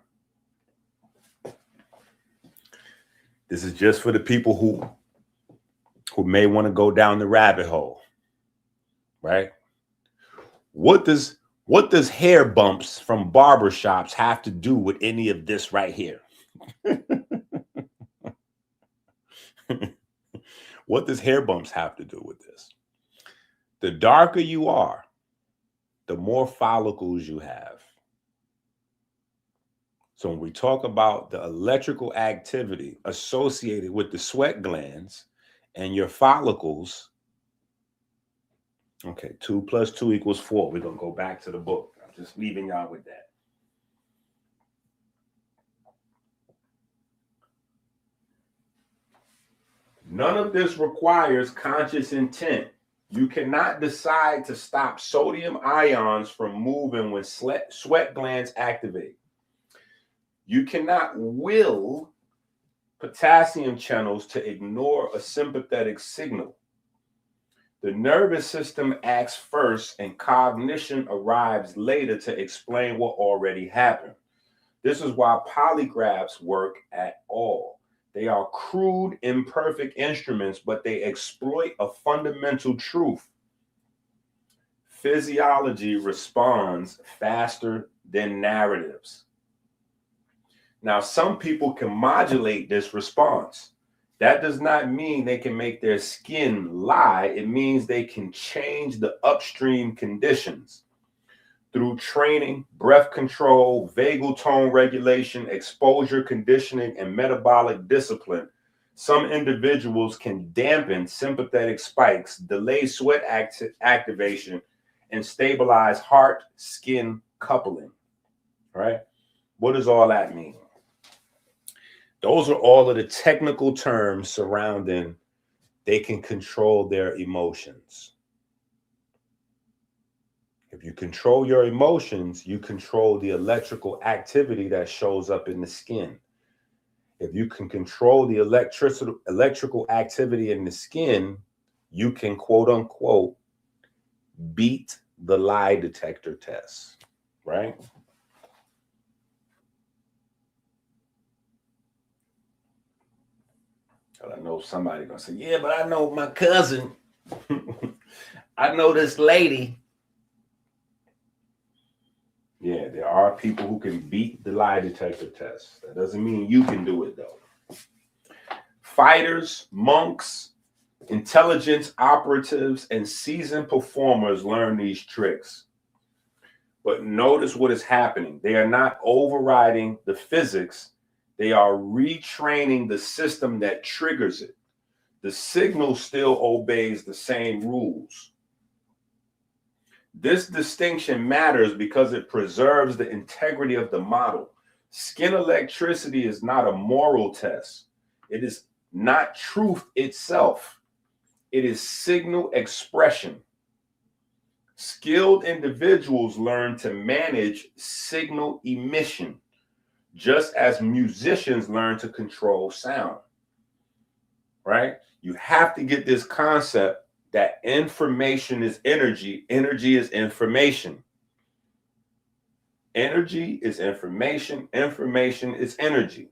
this is just for the people who may want to go down the rabbit hole, right? What does hair bumps from barbershops have to do with any of this right here? What does hair bumps have to do with this? The darker you are, the more follicles you have. So when we talk about the electrical activity associated with the sweat glands and your follicles, okay, 2 + 2 = 4. We're going to go back to the book. I'm just leaving y'all with that. None of this requires conscious intent. You cannot decide to stop sodium ions from moving when sweat glands activate. You cannot will potassium channels to ignore a sympathetic signal. The nervous system acts first and cognition arrives later to explain what already happened. This is why polygraphs work at all. They are crude, imperfect instruments, but they exploit a fundamental truth. Physiology responds faster than narratives. Now, some people can modulate this response. That does not mean they can make their skin lie. It means they can change the upstream conditions through training, breath control, vagal tone regulation, exposure conditioning, and metabolic discipline. Some individuals can dampen sympathetic spikes, delay sweat activation, and stabilize heart-skin coupling. Right? What does all that mean? Those are all of the technical terms surrounding they can control their emotions. If you control your emotions, you control the electrical activity that shows up in the skin. If you can control the electrical activity in the skin, you can, quote unquote, beat the lie detector test, right? I know somebody gonna say, yeah, but I know my cousin. I know this lady. Yeah, there are people who can beat the lie detector test. That doesn't mean you can do it, though. Fighters, monks, intelligence operatives, and seasoned performers learn these tricks. But notice what is happening. They are not overriding the physics. They are retraining the system that triggers it. The signal still obeys the same rules. This distinction matters because it preserves the integrity of the model. Skin electricity is not a moral test. It is not truth itself. It is signal expression. Skilled individuals learn to manage signal emission, just as musicians learn to control sound, right? You have to get this concept that information is energy. Energy is information. Energy is information. Information is energy.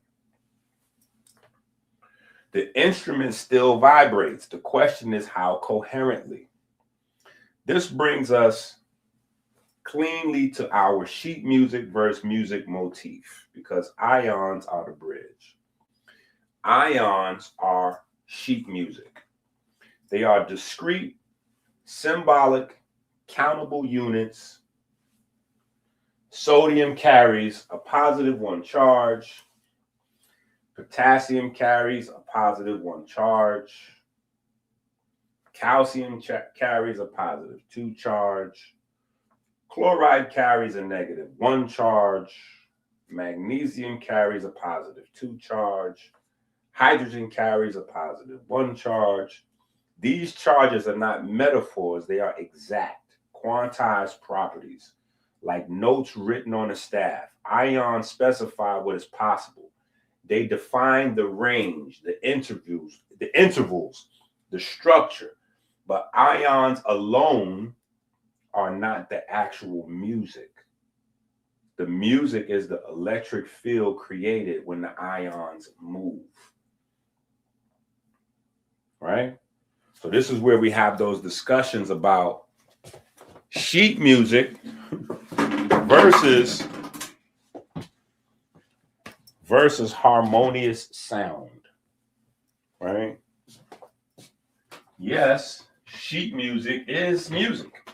The instrument still vibrates. The question is how coherently. This brings us cleanly to our sheet music versus music motif, because ions are the bridge. Ions are sheet music. They are discrete, symbolic, countable units. Sodium carries a +1 charge. Potassium carries a +1 charge. Calcium carries a +2 charge. Chloride carries a -1 charge. Magnesium carries a +2 charge. Hydrogen carries a +1 charge. These charges are not metaphors, they are exact, quantized properties, like notes written on a staff. Ions specify what is possible. They define the range, the intervals, the structure, but ions alone are not the actual music. The music is the electric field created when the ions move. Right? So this is where we have those discussions about sheet music versus harmonious sound, right? Yes, sheet music is music,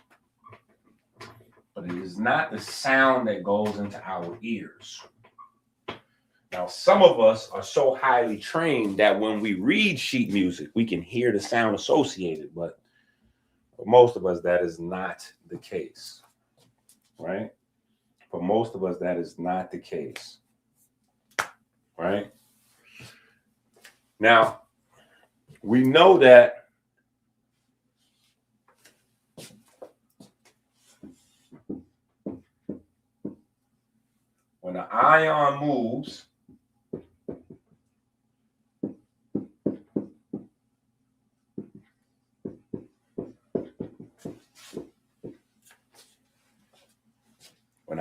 but it is not the sound that goes into our ears. Now, some of us are so highly trained that when we read sheet music, we can hear the sound associated, but for most of us, that is not the case, right? For most of us, that is not the case, right? Now, we know that when an ion moves,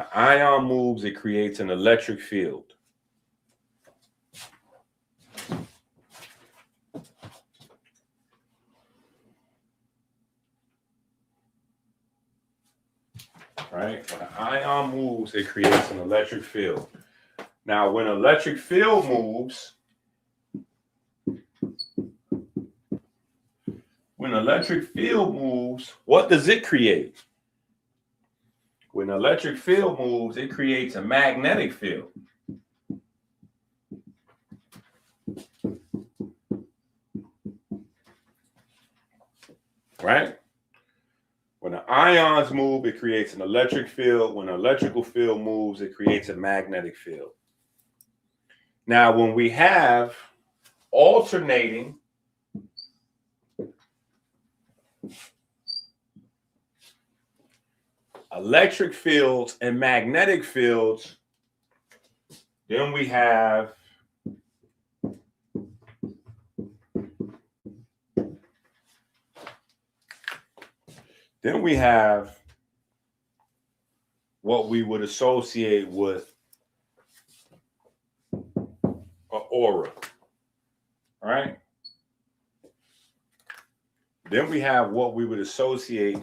When an ion moves, it creates an electric field. Right? When an ion moves, it creates an electric field. Now, when an electric field moves, what does it create? When an electric field moves, it creates a magnetic field. Right? When the ions move, it creates an electric field. When an electrical field moves, it creates a magnetic field. Now, when we have alternating electric fields and magnetic fields, then we have what we would associate with an aura. All right. Then we have what we would associate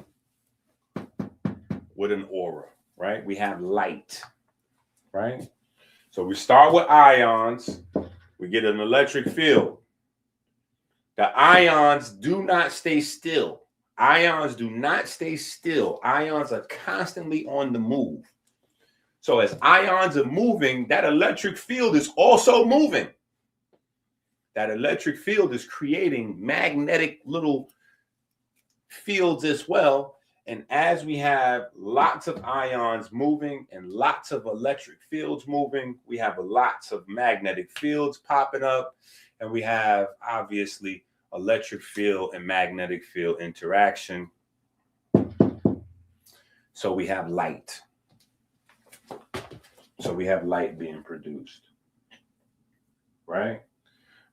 with an aura, right? We have light, right? So we start with ions, we get an electric field. The ions do not stay still. Ions do not stay still. Ions are constantly on the move. So as ions are moving, that electric field is also moving. That electric field is creating magnetic little fields as well. And as we have lots of ions moving and lots of electric fields moving, we have lots of magnetic fields popping up, and we have obviously electric field and magnetic field interaction. So we have light. So we have light being produced, right?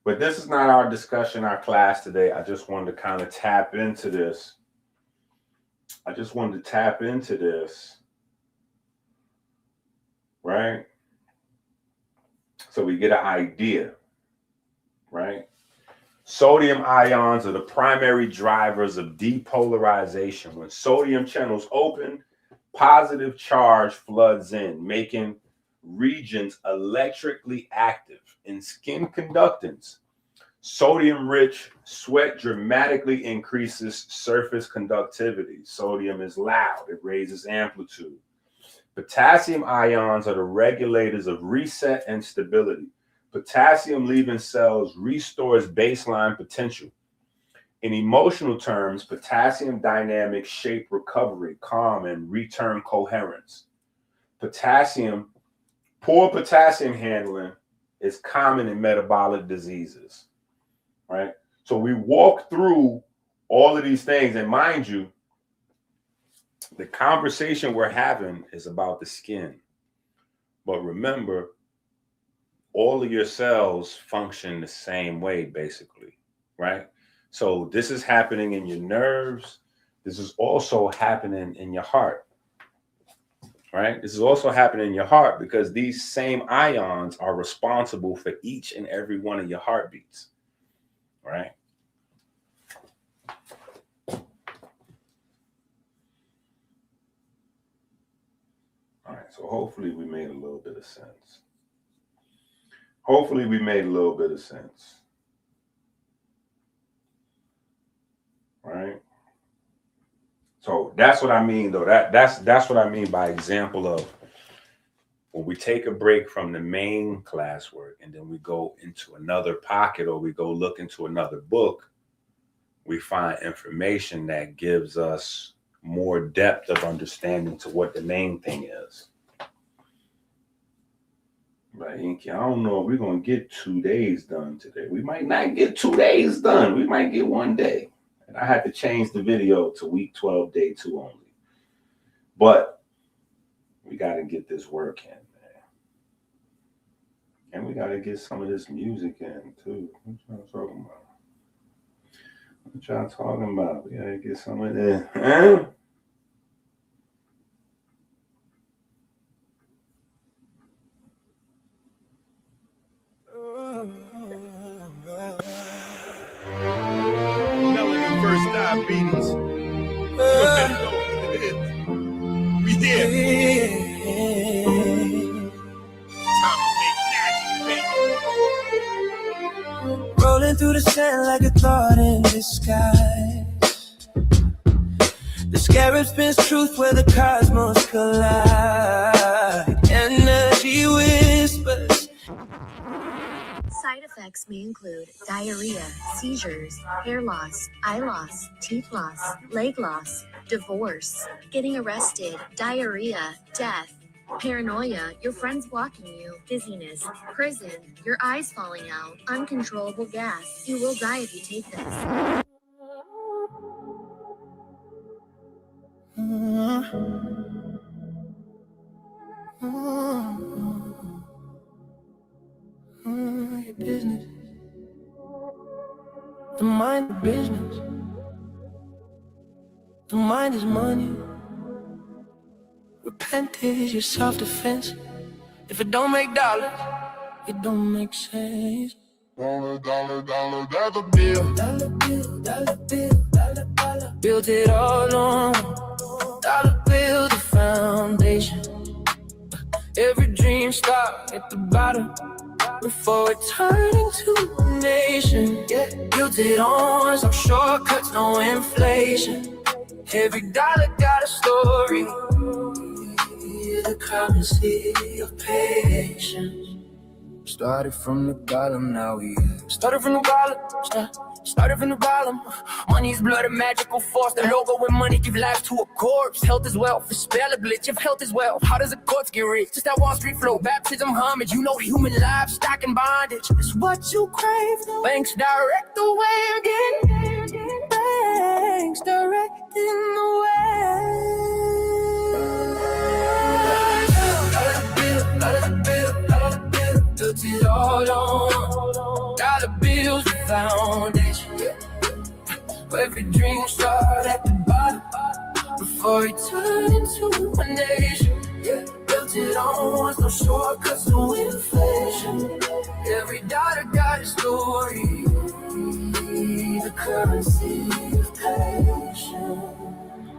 But this is not our discussion, our class today. I just wanted to kind of tap into this. Right? So we get an idea, right? Sodium ions are the primary drivers of depolarization. When sodium channels open, positive charge floods in, making regions electrically active. In skin conductance, sodium-rich sweat dramatically increases surface conductivity. Sodium is loud. It raises amplitude. Potassium ions are the regulators of reset and stability. Potassium leaving cells restores baseline potential. In emotional terms, potassium dynamics shape recovery, calm, and return coherence. Poor potassium handling is common in metabolic diseases, right? So we walk through all of these things, and mind you, the conversation we're having is about the skin. But remember, all of your cells function the same way, basically, right? So this is happening in your nerves. This is also happening in your heart, right? This is also happening in your heart because these same ions are responsible for each and every one of your heartbeats, right? All right, so hopefully we made a little bit of sense. Right? So that's what I mean, though. That's what I mean by example of when we take a break from the main classwork and then we go into another pocket or we go look into another book, we find information that gives us more depth of understanding to what the main thing is. Right, Inky, I don't know if we're going to get 2 days done today. We might not get 2 days done. We might get 1 day. And I had to change the video to week 12, day 2 only. But we got to get this work in, man. And we got to get some of this music in, too. What y'all talking about? We got to get some of that. Huh? there. Rolling through the sand like a thought in the sky. The scarab spins truth where the cosmos collide. Energy whispers. Side effects may include diarrhea, seizures, hair loss, eye loss, teeth loss, leg loss, divorce, getting arrested, diarrhea, death, paranoia, your friends blocking you, dizziness, prison, your eyes falling out, uncontrollable gas. You will die if you take this. Your business. The mind of business. The mind is money. Repent is your self-defense. If it don't make dollars, it don't make sense. Dollar, dollar, dollar, dollar bill. Dollar bill, dollar bill, dollar, dollar. Built it all on dollar bill, the foundation. Every dream start at the bottom before it turned into a nation. Yeah, built it on some shortcuts, no inflation. Every dollar got a story. The currency of patience. Started from the bottom, now we started from the bottom. Started from the bottom. Money's blood, a magical force. The logo with money give life to a corpse. Health is wealth, a spell a glitch. If health is wealth, how does a corpse get rich? Just that Wall Street flow, baptism, homage. You know human lives, stock and bondage. It's what you crave. Banks direct the way again. Banks directing the way. Dollar bill, built it all on dollar bills, the foundation. Every dream started at the bottom before it turned into a nation. Built it on, no shortcuts, no inflation. Every dollar got a story, the currency of patience.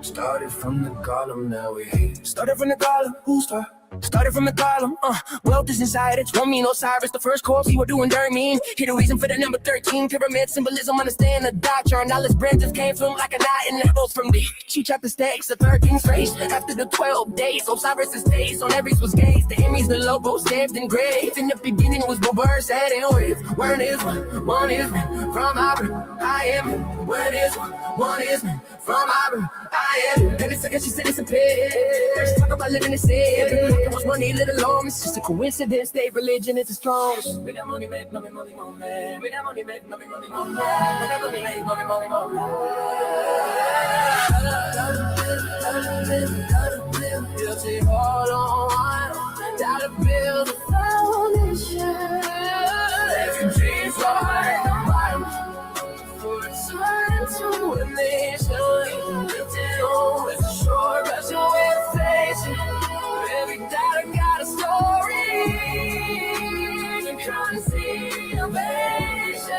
Started from the column, now we hate. Started from the column, who start? Started from the column, wealth is inside, it's Roman Osiris, the first corpse we were doing dirt mean. Here the reason for the number 13, pyramid symbolism, understand the doctrine. All his branches came from like a knot in the hills from the. She chopped the stakes, the 13th race. After the 12 days, Osiris' days, on every was gaze. The Emmys, the logo, stamped engraved. In the beginning was the birds, sad and wave. Word is one is man, from Abra, I am. Word is one is man, from Abra, I am. Every second she said it's a pit. Let's talk about living in sin. It was money, little long. It's just a coincidence. State religion is the strongest. We got money, make money, money, money, man. We got money, make money, money, money, man. We got money, make money, money, money, man. Dollar bill, built it all on dollar bill, the foundation. Every dream started at the bottom before it turned into a nation. Built it on with a short rush of inflation. Every dollar got a story, the currency of patience.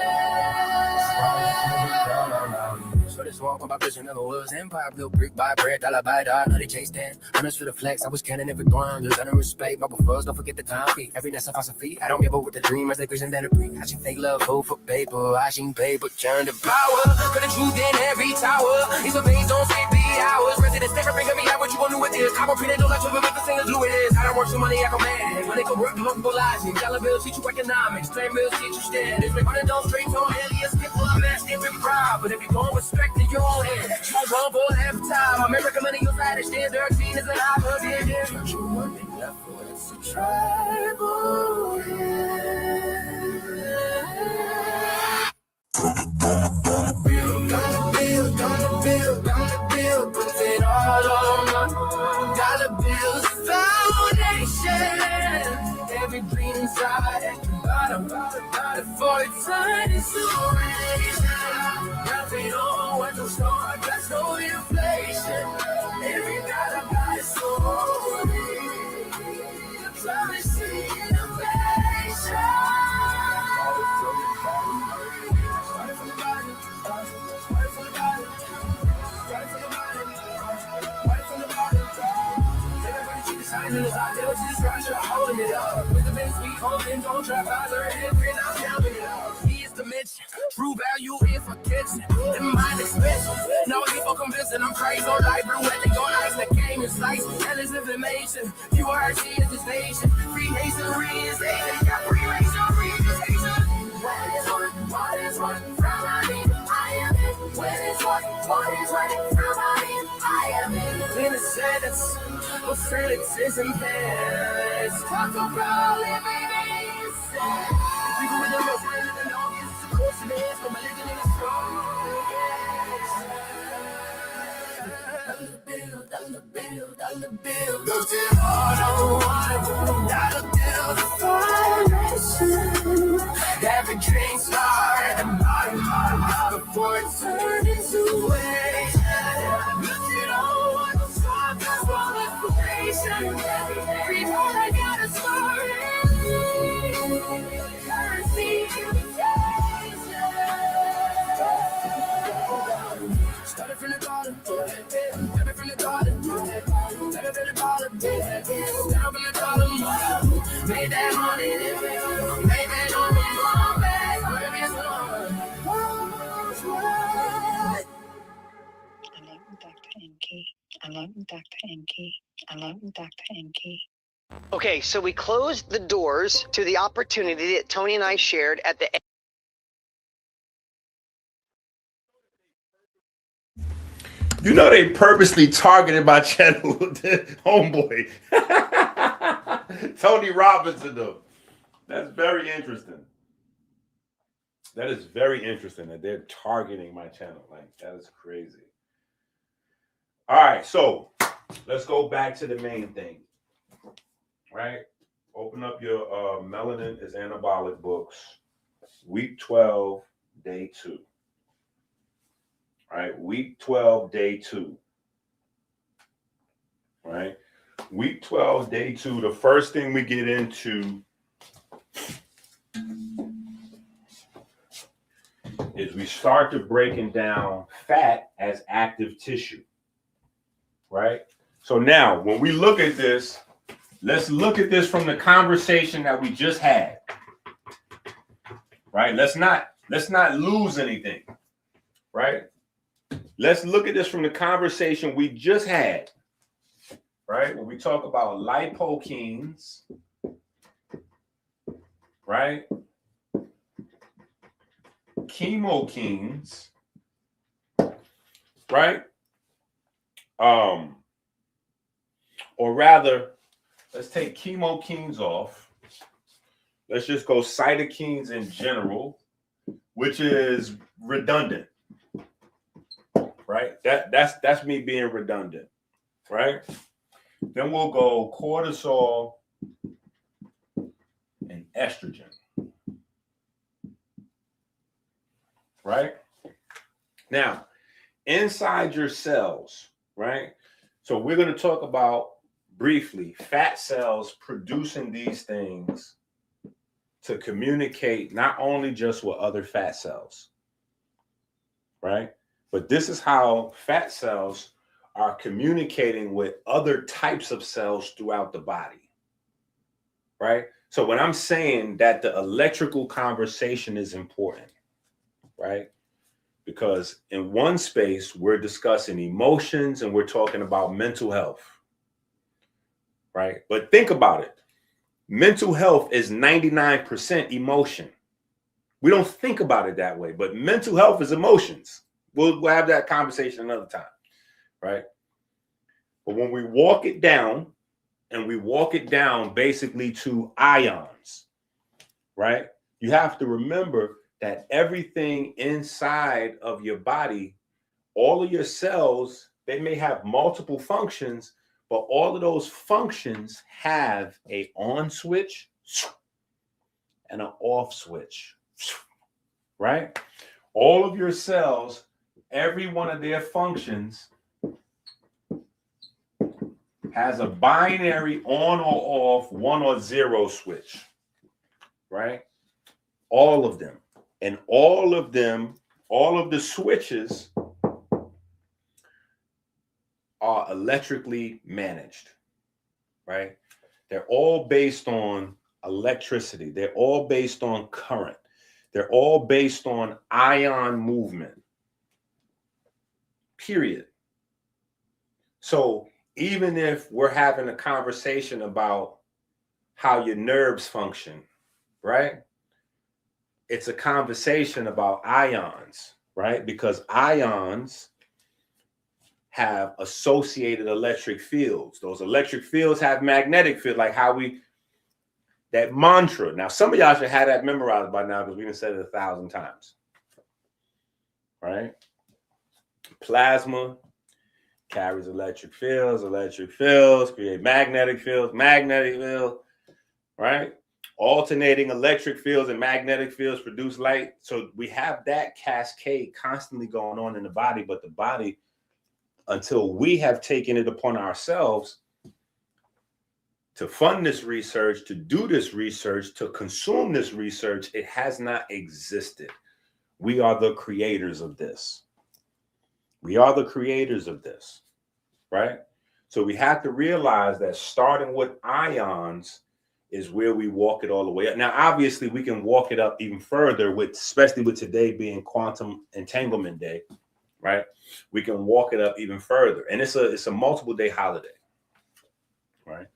So this walk on my vision never was empire, built brick by brick, dollar by dollar, no they chase dance. Honest for the flex, I was cannon every grind, just under respect, my befores, don't forget the time feet. Every nest of philosophy, I don't give up with the dream, as they vision that a breathe. I seen fake love, hope for paper, I seen paper turn to power. For the truth in every tower, these are based on sleepy hours. Residents never bring me out what you gon' do with this. I won't pretend to let you make the singers do it is. I don't work some money, I go mad. When they go work, multiple logic. Dollar bills teach you economics, plain bills teach you standards. Make money don't straight to aliens, people are massive and proud. But if you don't respect it, you won't hear. You won't go half time. American money, you side is stand 13 is an opportunity. You want me left for it's a tribal. Dollar bill, put it all on dollar bills, foundation. Every dream inside at the bottom, before it turned into a nation. Nothing on what to start, that's no inflation. Every dollar got a story, the currency of patience. rising as I deal with this structure, holding it up. With the been sweet, hoping, don't trap, I learn and print, I'm counting it up. He is the Mitch, true value is for kitchen. And mine expensive. No, he for convincing, I'm crazy on life, blue, and they gon' ice the game and slice. Hell is information, you are seeing the station. Free nation, reinstatement, got free nation, reinstatement. What is what, from my name, I am it. What is what from my name, I am it. In a sentence, what sentence is in Paris? Talk about living in sense. People with the most friends in the longest, of course it is, but my living in a strong. Dollar bill. Look at all dollar bill. Formation. Every drink started and bottom before it turned into waste. Look at all what suckers for inflation. Everyone got a story. Currency started from the garden, started from the garden, started from the bottom, started from the bottom, made that money, made that money, back, Hello, Dr. Enki. Hello, Dr. Enki. Hello, Dr. Enki. Okay, so we closed the doors to the opportunity that Tony and I shared at the You know they purposely targeted my channel, homeboy. Tony Robinson, though. That's very interesting. That is very interesting that they're targeting my channel. Like, that is crazy. All right, so let's go back to the main thing. Right? Open up your Melanin is Anabolic books, week 12, day 2. All right, week 12, day 2. All right, week 12, day 2. The first thing we get into is we start to breaking down fat as active tissue. Right? So now, when we look at this, let's look at this from the conversation that we just had. Right? Let's not lose anything. Right? Let's look at this from the conversation we just had, right? When we talk about lipokines, right? Chemokines, right? Or rather, let's take chemokines off. Let's just go cytokines in general, which is redundant. Right? That's me being redundant, right? Then we'll go cortisol and estrogen, right? Now, inside your cells, right? So we're going to talk about briefly fat cells producing these things to communicate not only just with other fat cells, right? But this is how fat cells are communicating with other types of cells throughout the body, right? So when I'm saying that the electrical conversation is important, right? Because in one space, we're discussing emotions and we're talking about mental health, right? But think about it. Mental health is 99% emotion. We don't think about it that way, but mental health is emotions. We'll have that conversation another time, right? But when we walk it down, and we walk it down basically to ions, right? You have to remember that everything inside of your body, all of your cells, they may have multiple functions, but all of those functions have a on switch and an off switch, right? All of your cells, every one of their functions has a binary on or off, 1 or 0 switch, right? All of them. And all of them, all of the switches are electrically managed, right? They're all based on electricity. They're all based on current. They're all based on ion movement, period. So even if we're having a conversation about how your nerves function, right? It's a conversation about ions, right? Because ions have associated electric fields. Those electric fields have magnetic field, like how that mantra. Now, some of y'all should have that memorized by now because we done said it 1,000 times, right? Plasma carries electric fields create magnetic fields, right? Alternating electric fields and magnetic fields produce light. So we have that cascade constantly going on in the body, but the body, until we have taken it upon ourselves to fund this research, to do this research, to consume this research, it has not existed. We are the creators of this. We are the creators of this, right? So we have to realize that starting with ions is where we walk it all the way up. Now, obviously, we can walk it up even further, especially with today being Quantum Entanglement Day, right? We can walk it up even further. And it's a multiple day holiday, right?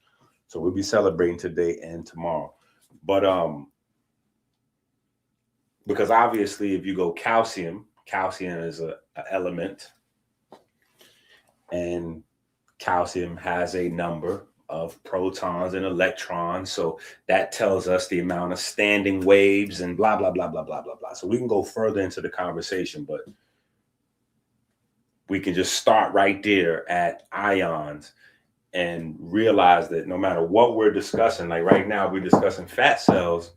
So we'll be celebrating today and tomorrow. But because obviously if you go calcium is an element, and calcium has a number of protons and electrons. So that tells us the amount of standing waves and blah, blah, blah, blah, blah, blah, blah. So we can go further into the conversation, but we can just start right there at ions and realize that no matter what we're discussing, like right now, we're discussing fat cells,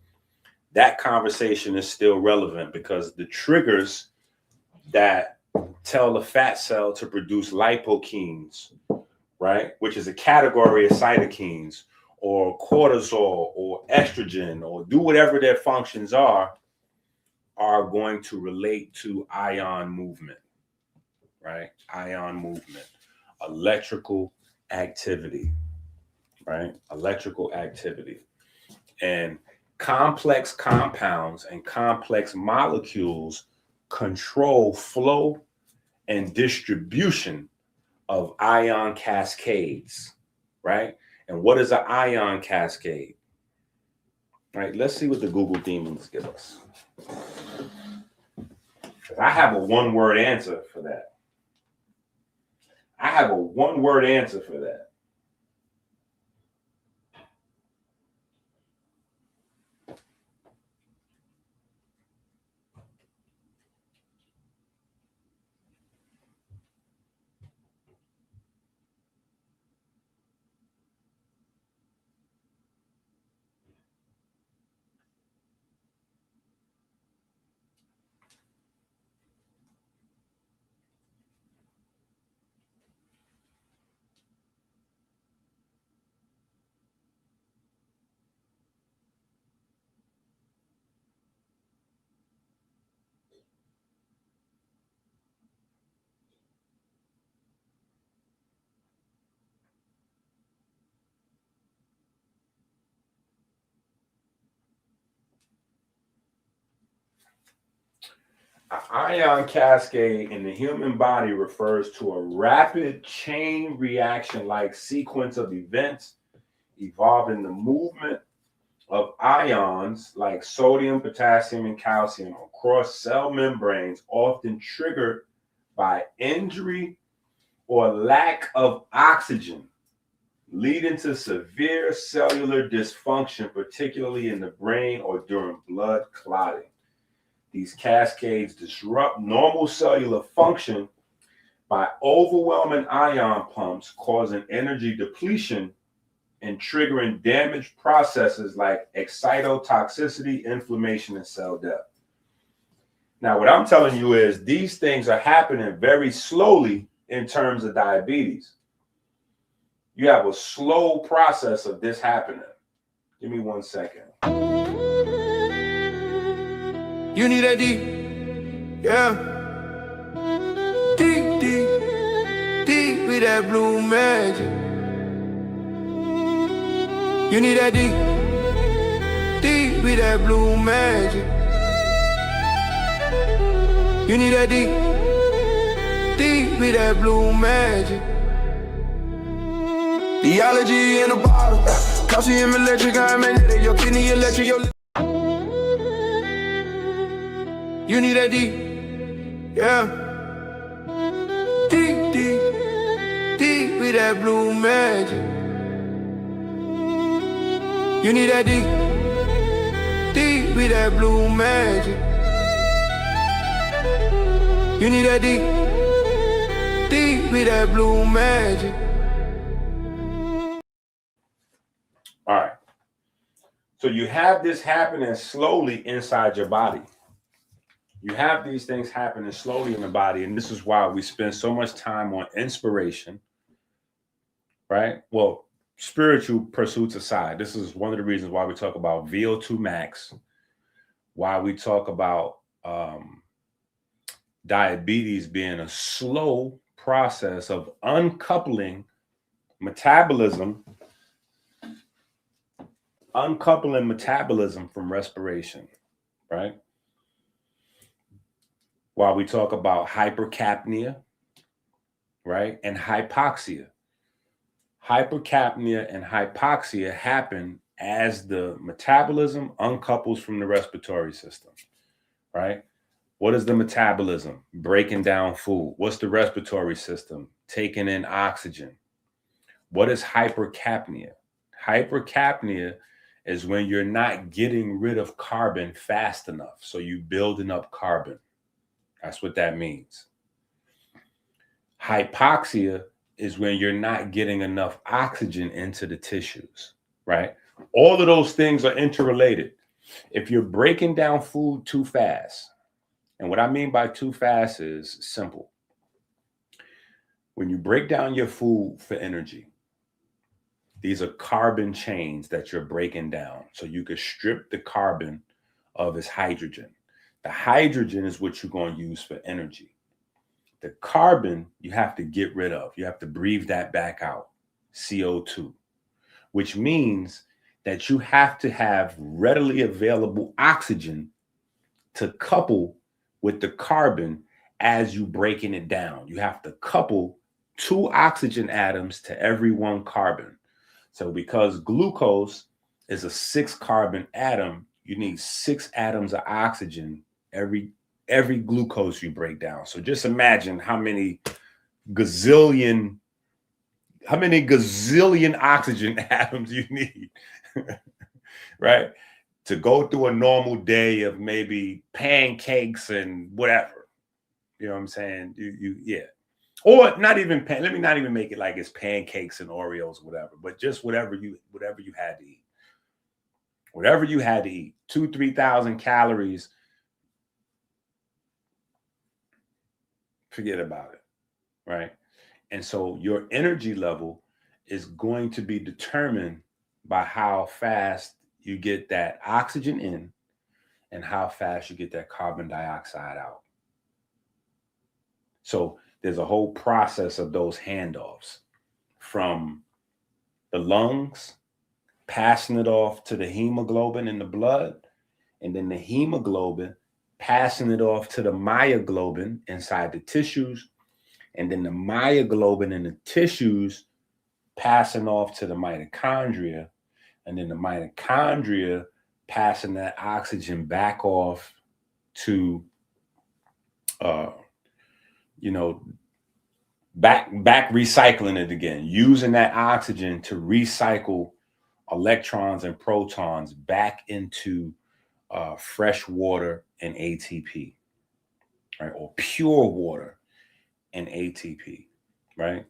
that conversation is still relevant because the triggers that tell the fat cell to produce lipokines, right, which is a category of cytokines or cortisol or estrogen or do whatever their functions are going to relate to ion movement, right? Ion movement, electrical activity, right? Electrical activity. And complex compounds and complex molecules control flow and distribution of ion cascades, right? And what is an ion cascade? Right, let's see what the Google demons give us. I have a one-word answer for that. An ion cascade in the human body refers to a rapid chain reaction-like sequence of events involving the movement of ions like sodium, potassium, and calcium across cell membranes, often triggered by injury or lack of oxygen, leading to severe cellular dysfunction, particularly in the brain or during blood clotting. These cascades disrupt normal cellular function by overwhelming ion pumps, causing energy depletion and triggering damage processes like excitotoxicity, inflammation, and cell death. Now, what I'm telling you is these things are happening very slowly in terms of diabetes. You have a slow process of this happening. Give me 1 second. You need a D, yeah. Deep, deep, deep with that blue magic. You need that deep, deep with that blue magic. You need that deep, deep with that blue magic. Theology in a bottle, calcium electric, I'm magnetic, your kidney electric, your. You need that deep, yeah. Deep, deep, deep with that blue magic. You need that deep, deep with that blue magic. You need that deep, deep with that blue magic. All right. So you have this happening slowly inside your body. You have these things happening slowly in the body, and this is why we spend so much time on inspiration, right? Well, spiritual pursuits aside, this is one of the reasons why we talk about VO2 max, why we talk about diabetes being a slow process of uncoupling metabolism from respiration, right? While we talk about hypercapnia, right, and hypoxia. Hypercapnia and hypoxia happen as the metabolism uncouples from the respiratory system, right? What is the metabolism? Breaking down food. What's the respiratory system? Taking in oxygen. What is hypercapnia? Hypercapnia is when you're not getting rid of carbon fast enough. So you're building up carbon. That's what that means. Hypoxia is when you're not getting enough oxygen into the tissues, right? All of those things are interrelated. If you're breaking down food too fast, and what I mean by too fast is simple. When you break down your food for energy, these are carbon chains that you're breaking down. So you could strip the carbon of its hydrogen. The hydrogen is what you're going to use for energy. The carbon you have to get rid of. You have to breathe that back out, CO2, which means that you have to have readily available oxygen to couple with the carbon as you breaking it down. You have to couple 2 oxygen atoms to every 1 carbon. So because glucose is a 6 carbon atom, you need 6 atoms of oxygen every glucose you break down. So just imagine how many gazillion oxygen atoms you need, right? To go through a normal day of maybe pancakes and whatever. You know what I'm saying? Yeah. Or not even let me not even make it like it's pancakes and Oreos, whatever, but just whatever you had to eat. Whatever you had to eat, 2,000-3,000 calories. Forget about it, right? And so your energy level is going to be determined by how fast you get that oxygen in and how fast you get that carbon dioxide out. So there's a whole process of those handoffs from the lungs, passing it off to the hemoglobin in the blood, and then the hemoglobin passing it off to the myoglobin inside the tissues, and then the myoglobin in the tissues passing off to the mitochondria, and then the mitochondria passing that oxygen back off to back recycling it again, using that oxygen to recycle electrons and protons back into fresh water and ATP, right? Or pure water and ATP, right?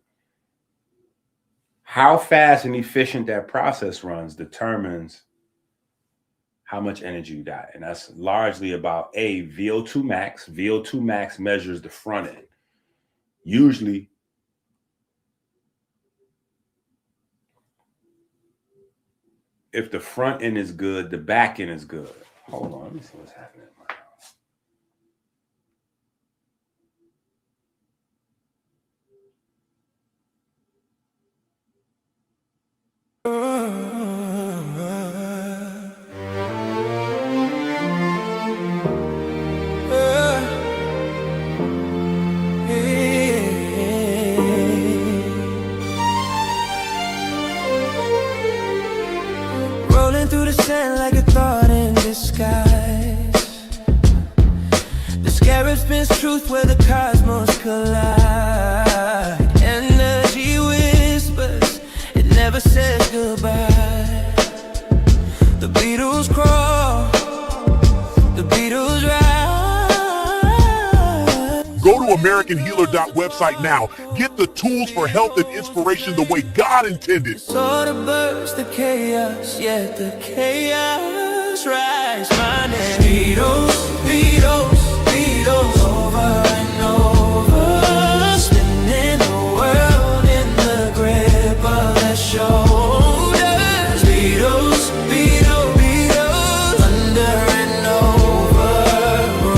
How fast and efficient that process runs determines how much energy you got. And that's largely about VO2 max. VO2 max measures the front end. Usually, if the front end is good, the back end is good. Hold on, let me see what's happening in my house. through the sand like a thought in disguise. The scarab spins truth where the cosmos collide. Energy whispers, it never says goodbye. The Beatles crawl, the Beatles rise. Go to AmericanHealer.website now. Get the tools for health and inspiration the way God intended. Sort of burst the chaos, yet the chaos rise. My name Beatles, Beatles, Beatles, over and over, spinning the world in the grip of their shoulders. Beatles, Beatles, Beatles, under and over,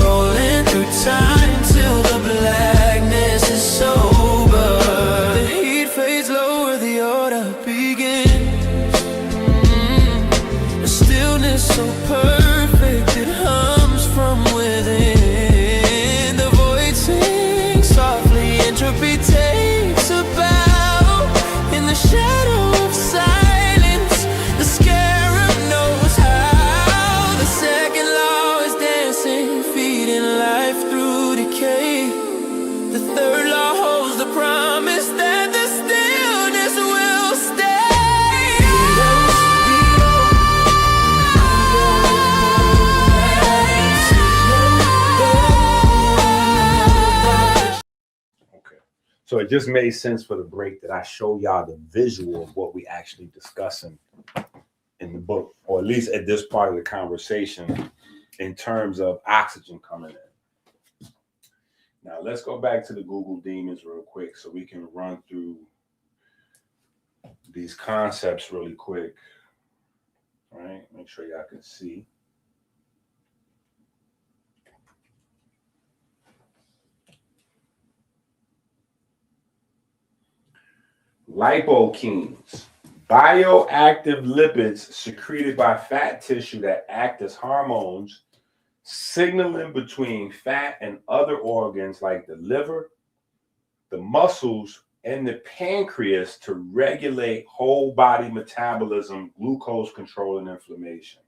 rolling through time till the blackness is sober. The heat fades lower, the order begins. The stillness so perfect, it hums from within. The void sings softly, entropy takes a bow. In the shadow of silence, the scarab knows how. The second law is dancing, feeding life through decay. The third law holds the promise that the stillness will stay. Okay. So it just made sense for the break that I show y'all the visual of what we actually discussing in the book, or at least at this part of the conversation in terms of oxygen coming in. Now let's go back to the Google Demons real quick so we can run through these concepts really quick. All right, make sure y'all can see. Lipokines, bioactive lipids secreted by fat tissue that act as hormones, signaling between fat and other organs like the liver, the muscles, and the pancreas to regulate whole body metabolism, glucose control, and inflammation.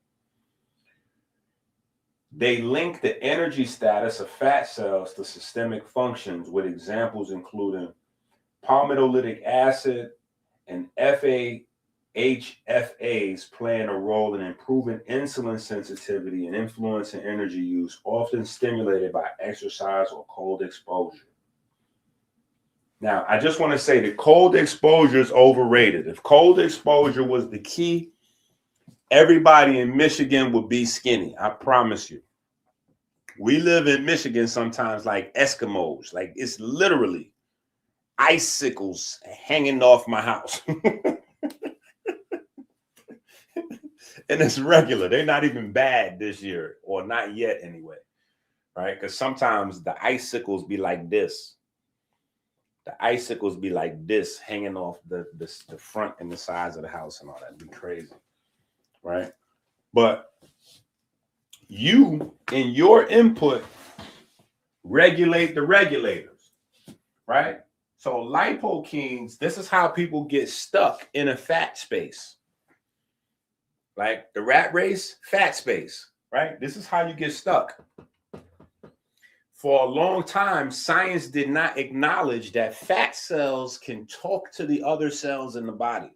They link the energy status of fat cells to systemic functions, with examples including palmitolytic acid and FAHFAs playing a role in improving insulin sensitivity and influencing energy use, often stimulated by exercise or cold exposure. Now, I just want to say that cold exposure is overrated. If cold exposure was the key, everybody in Michigan would be skinny. I promise you. We live in Michigan sometimes like Eskimos. Like, it's literally icicles hanging off my house. And it's regular. They're not even bad this year, or not yet anyway, right? Because sometimes the icicles be like this. The icicles be like this, hanging off the front and the sides of the house and all that. It'd be crazy, right? But you, in your input, regulate the regulators, right? So lipokines, this is how people get stuck in a fat space. Like the rat race, fat space, right? This is how you get stuck. For a long time, science did not acknowledge that fat cells can talk to the other cells in the body.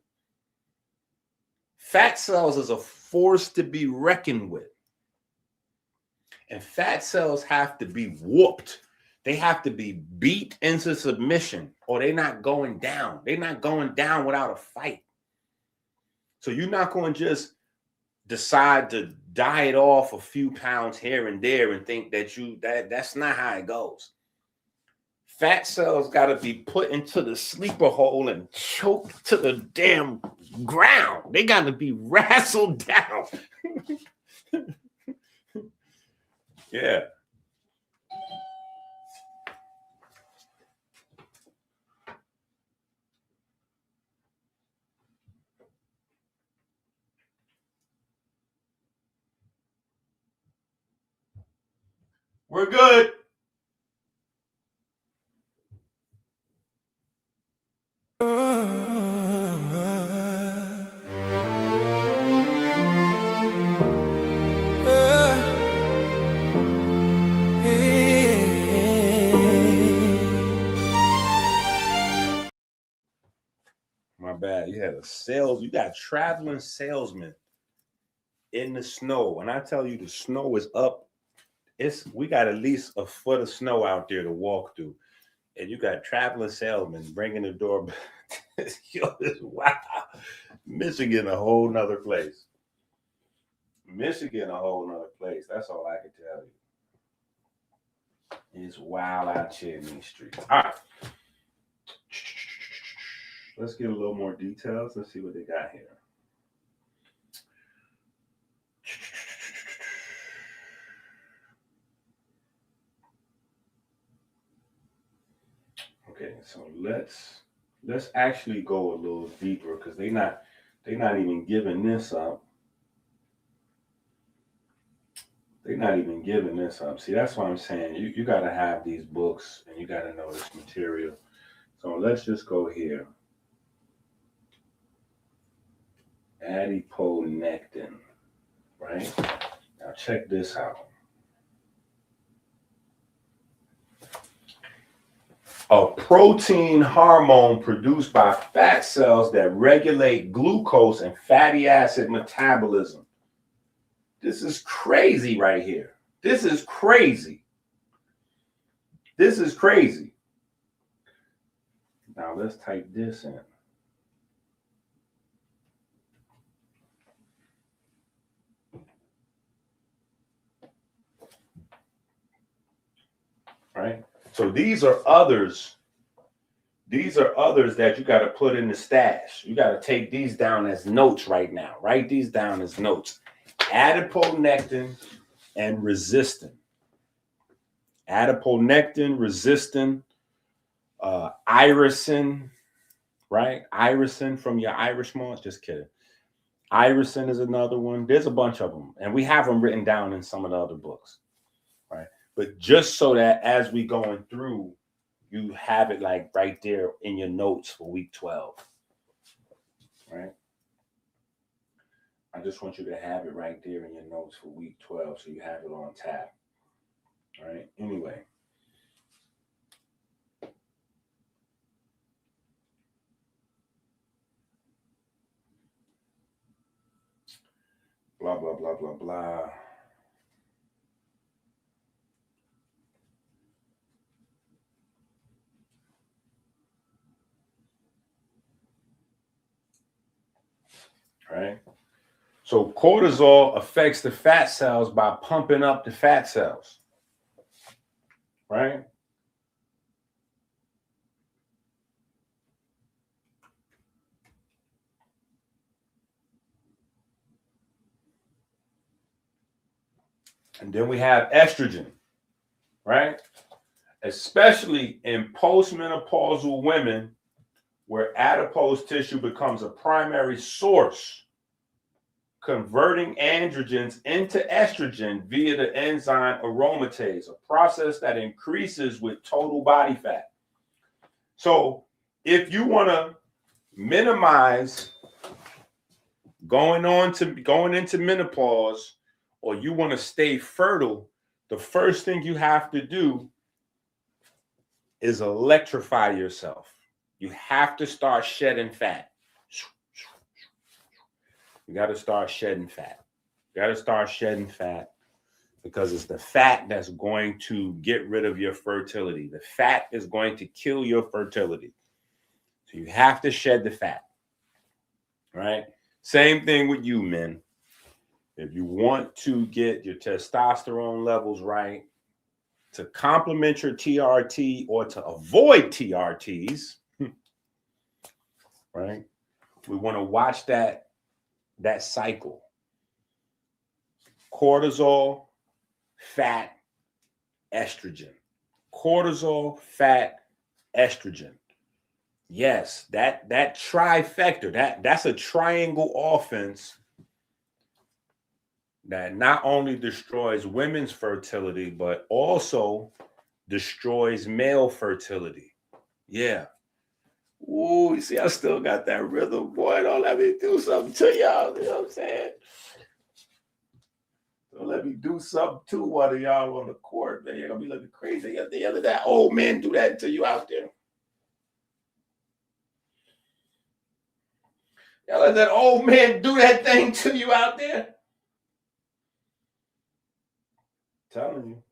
Fat cells is a force to be reckoned with. And fat cells have to be whooped. They have to be beat into submission, or they're not going down. They're not going down without a fight. So you're not going to just decide to diet off a few pounds here and there and think that that's not how it goes. Fat cells got to be put into the sleeper hole and choked to the damn ground. They got to be wrestled down. Yeah. We're good. My bad. You had you got traveling salesmen in the snow. When I tell you the snow is up, we got at least a foot of snow out there to walk through. And you got traveling salesmen bringing the door. Yo, wow. Michigan, a whole nother place. Michigan, a whole nother place. That's all I can tell you. It's wild out here in these streets. All right. Let's get a little more details. Let's see what they got here. Okay, so let's actually go a little deeper because they're not even giving this up. They're not even giving this up. See, that's what I'm saying. You got to have these books and you got to know this material. So let's just go here. Adiponectin, right? Now check this out. A protein hormone produced by fat cells that regulate glucose and fatty acid metabolism. This is crazy right here. This is crazy. This is crazy. Now let's type this in. Right? So these are others. These are others that you got to put in the stash. You got to take these down as notes right now. Write these down as notes. Adiponectin and resistin. Adiponectin, resistin, irisin, right? Irisin from your Irish moss. Just kidding. Irisin is another one. There's a bunch of them. And we have them written down in some of the other books. Right? But just so that as we going through, you have it like right there in your notes for week 12. Right? I just want you to have it right there in your notes for week 12 so you have it on tap. All right? Anyway. Blah, blah, blah, blah, blah. Right? So cortisol affects the fat cells by pumping up the fat cells. Right? And then we have estrogen, right? Especially in postmenopausal women where adipose tissue becomes a primary source, converting androgens into estrogen via the enzyme aromatase, a process that increases with total body fat. So if you want to minimize going into menopause, or you want to stay fertile, the first thing you have to do is electrify yourself. You have to start shedding fat. You got to start shedding fat. You got to start shedding fat because it's the fat that's going to get rid of your fertility. The fat is going to kill your fertility. So you have to shed the fat. Right? Same thing with you, men. If you want to get your testosterone levels right, to complement your TRT or to avoid TRTs, right? We want to watch that cycle. Cortisol, fat, estrogen. Cortisol, fat, estrogen. Yes, that trifecta, that's a triangle offense that not only destroys women's fertility, but also destroys male fertility. Yeah. Ooh, you see, I still got that rhythm, boy. Don't let me do something to y'all. You know what I'm saying? Don't let me do something to one of y'all on the court, man. You're going to be looking crazy at the end of that. Old man do that to you out there. Y'all let that old man do that thing to you out there. Telling you.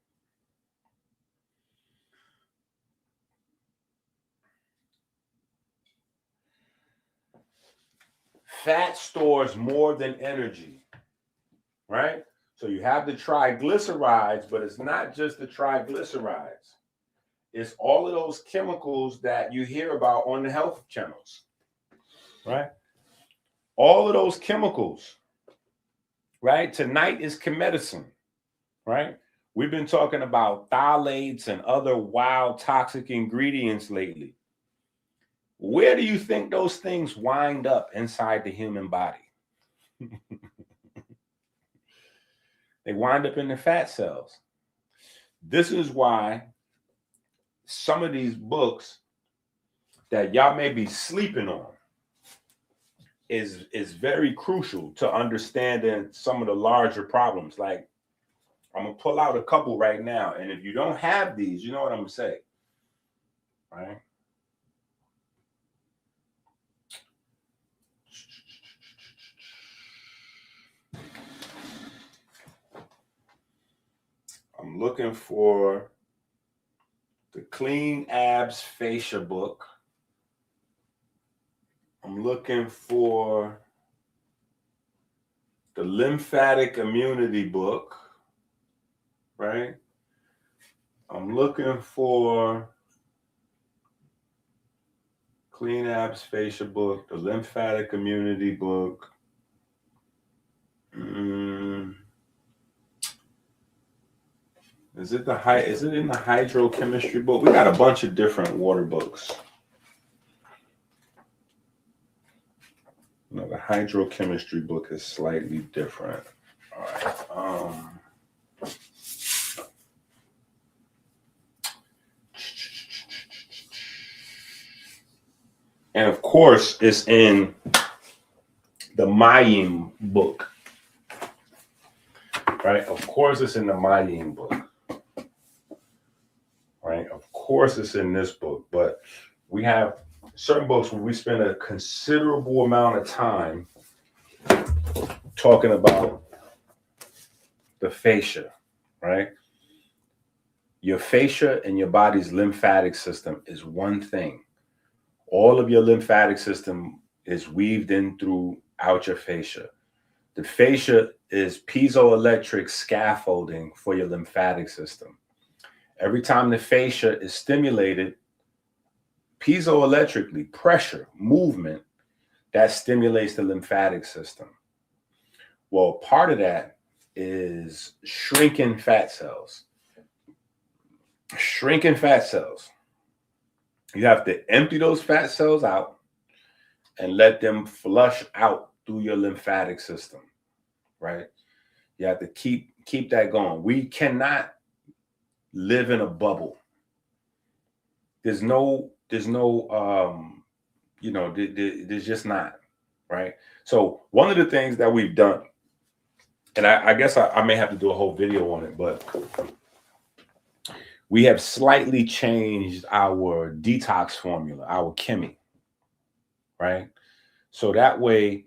Fat stores more than energy, right? So you have the triglycerides, but it's not just the triglycerides. It's all of those chemicals that you hear about on the health channels, right? All of those chemicals, right? Tonight is medicine, right? We've been talking about phthalates and other wild toxic ingredients lately. Where do you think those things wind up inside the human body? They wind up in the fat cells. This is why some of these books that y'all may be sleeping on is very crucial to understanding some of the larger problems. Like, I'm gonna pull out a couple right now, and if you don't have these, you know what I'm gonna say, right? I'm looking for the Clean Abs Fascia book. I'm looking for the Lymphatic Immunity book, right? I'm looking for Clean Abs Fascia book, the Lymphatic Immunity book. Is it in the hydrochemistry book? We got a bunch of different water books. No, the hydrochemistry book is slightly different. All right. And of course, it's in the Mayim book. Right? Of course, it's in the Mayim book. Right? Of course, it's in this book. But we have certain books where we spend a considerable amount of time talking about the fascia, right? Your fascia and your body's lymphatic system is one thing. All of your lymphatic system is weaved in throughout your fascia. The fascia is piezoelectric scaffolding for your lymphatic system. Every time the fascia is stimulated piezoelectrically, pressure, movement, that stimulates the lymphatic system. Well, part of that is shrinking fat cells. Shrinking fat cells. You have to empty those fat cells out and let them flush out through your lymphatic system, right? You have to keep that going. We cannot live in a bubble. There's just not, right? So one of the things that we've done, and I guess I may have to do a whole video on it, but we have slightly changed our detox formula, our chemi, right? So that way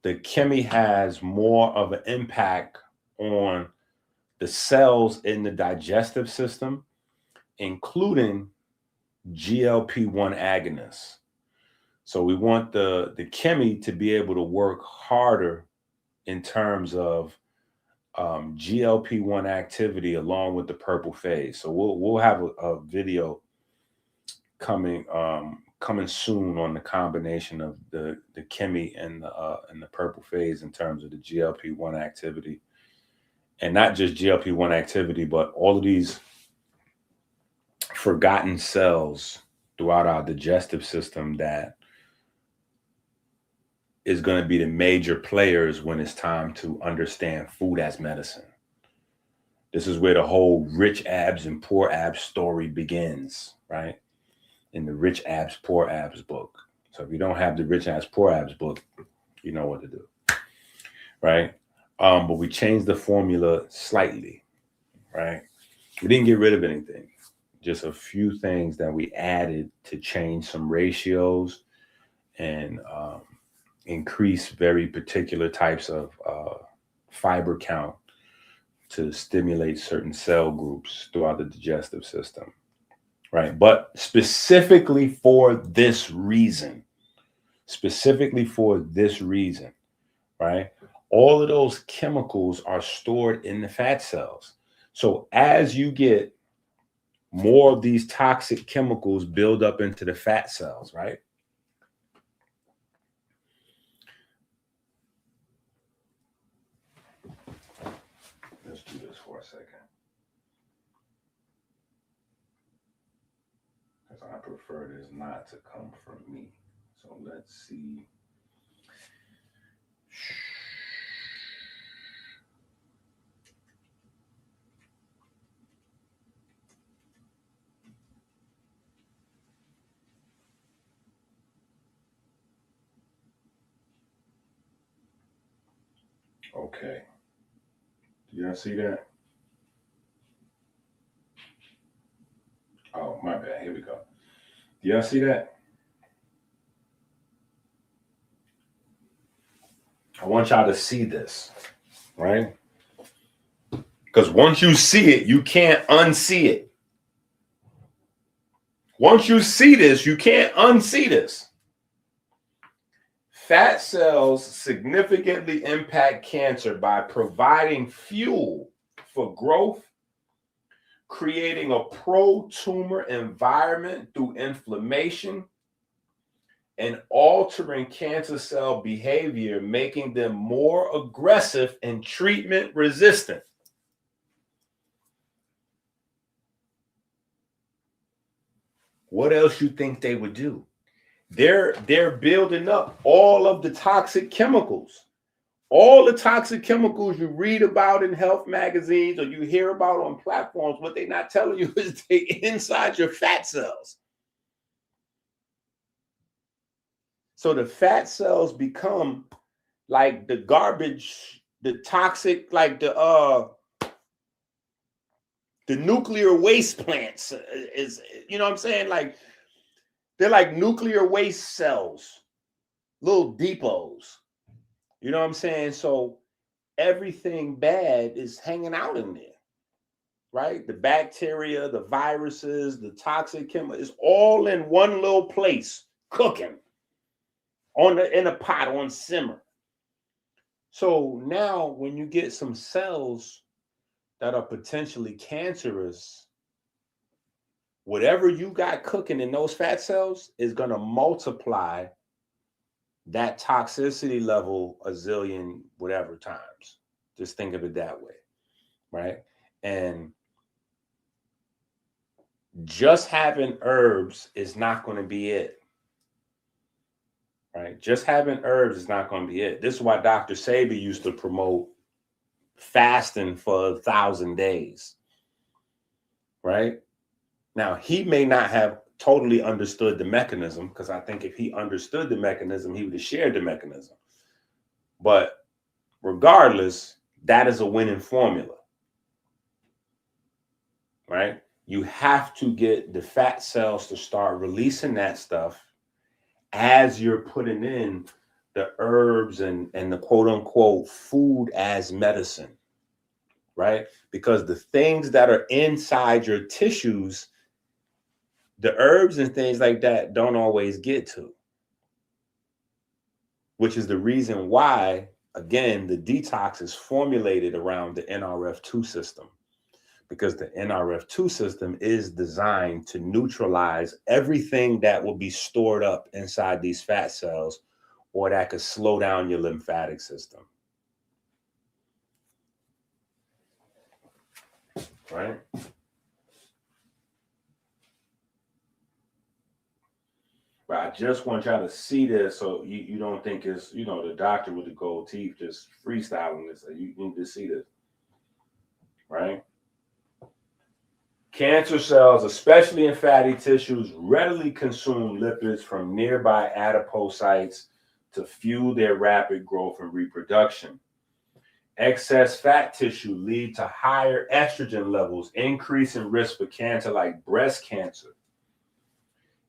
the chemi has more of an impact on the cells in the digestive system, including GLP-1 agonists. So we want the chemi to be able to work harder in terms of GLP-1 activity along with the purple phase. So we'll have a video coming soon on the combination of the chemi and the purple phase in terms of the GLP-1 activity, and not just GLP-1 activity, but all of these forgotten cells throughout our digestive system that is going to be the major players when it's time to understand food as medicine. This is where the whole rich abs and poor abs story begins, right? In the Rich Abs, Poor Abs book. So if you don't have the Rich Abs, Poor Abs book, you know what to do, right? But we changed the formula slightly, right? We didn't get rid of anything. Just a few things that we added to change some ratios and increase very particular types of fiber count to stimulate certain cell groups throughout the digestive system, right? But specifically for this reason, right? All of those chemicals are stored in the fat cells. So as you get more of these toxic chemicals build up into the fat cells, right? Let's do this for a second. Because I prefer this not to come from me. So let's see. Okay. Do y'all see that? Oh, my bad. Here we go. Do y'all see that? I want y'all to see this, right? Because once you see it, you can't unsee it. Once you see this, you can't unsee this. Fat cells significantly impact cancer by providing fuel for growth, creating a pro-tumor environment through inflammation, and altering cancer cell behavior, making them more aggressive and treatment resistant. What else you think they would do? They're building up all of the toxic chemicals. All the toxic chemicals you read about in health magazines or you hear about on platforms, what they're not telling you is they inside your fat cells. So the fat cells become like the garbage, the toxic, like the nuclear waste plants is, you know what I'm saying? Like they're like nuclear waste cells, little depots. You know what I'm saying? So everything bad is hanging out in there, right? The bacteria, the viruses, the toxic chemicals, is all in one little place, cooking in a pot on simmer. So now when you get some cells that are potentially cancerous, whatever you got cooking in those fat cells is going to multiply that toxicity level a zillion whatever times. Just think of it that way, right? And just having herbs is not going to be it, right? Just having herbs is not going to be it. This is why Dr. Sebi used to promote fasting for 1,000 days, right? Now, he may not have totally understood the mechanism, because I think if he understood the mechanism, he would have shared the mechanism. But regardless, that is a winning formula, right? You have to get the fat cells to start releasing that stuff as you're putting in the herbs and the quote unquote food as medicine, right? Because the things that are inside your tissues, the herbs and things like that don't always get to, which is the reason why, again, the detox is formulated around the NRF2 system, because the NRF2 system is designed to neutralize everything that will be stored up inside these fat cells or that could slow down your lymphatic system, right? But I just want y'all to see this so you don't think it's, the doctor with the gold teeth just freestyling this. You need to see this, right? Cancer cells, especially in fatty tissues, readily consume lipids from nearby adipocytes to fuel their rapid growth and reproduction. Excess fat tissue leads to higher estrogen levels, increasing risk for cancer like breast cancer.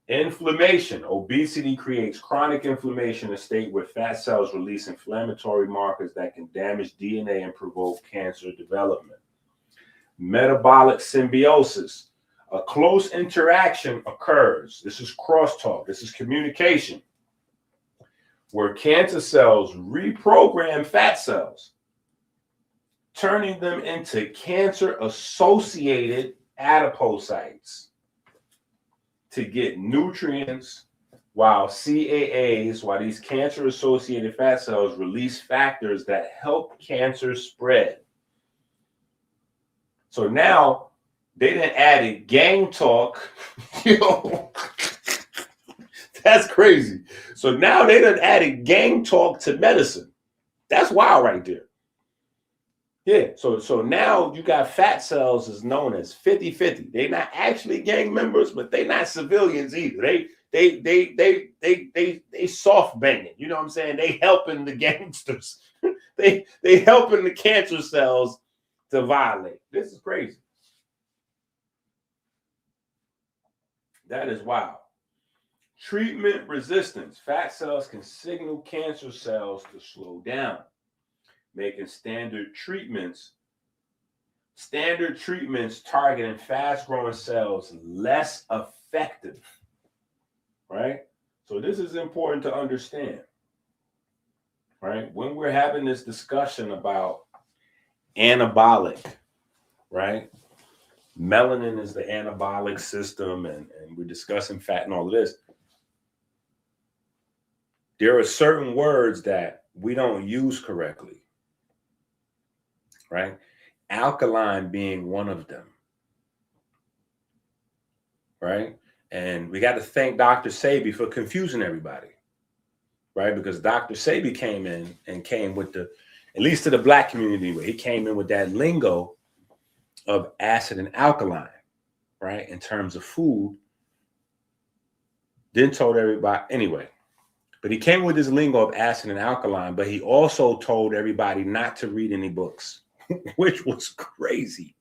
Inflammation. Obesity creates chronic inflammation, a state where fat cells release inflammatory markers that can damage DNA and provoke cancer development. Metabolic symbiosis. A close interaction occurs. This is crosstalk. This is communication, where cancer cells reprogram fat cells, turning them into cancer-associated adipocytes to get nutrients, while these cancer-associated fat cells release factors that help cancer spread. So now they done added gang talk. That's crazy. So now they done added gang talk to medicine. That's wild right there. Yeah, so now you got fat cells is known as 50-50. They're not actually gang members, but they're not civilians either. They soft banging. You know what I'm saying? They helping the gangsters. they helping the cancer cells to violate. This is crazy. That is wild. Treatment resistance. Fat cells can signal cancer cells to slow down, making standard treatments targeting fast-growing cells less effective, right? So this is important to understand, right? When we're having this discussion about anabolic, right? Melanin is the anabolic system, and we're discussing fat and all of this. There are certain words that we don't use correctly, right? Alkaline being one of them, right? And we got to thank Dr. Sebi for confusing everybody, right? Because Dr. Sebi came in and came with at least to the Black community, where he came in with that lingo of acid and alkaline, right? In terms of food, then told everybody, anyway, but he came with this lingo of acid and alkaline, but he also told everybody not to read any books, which was crazy.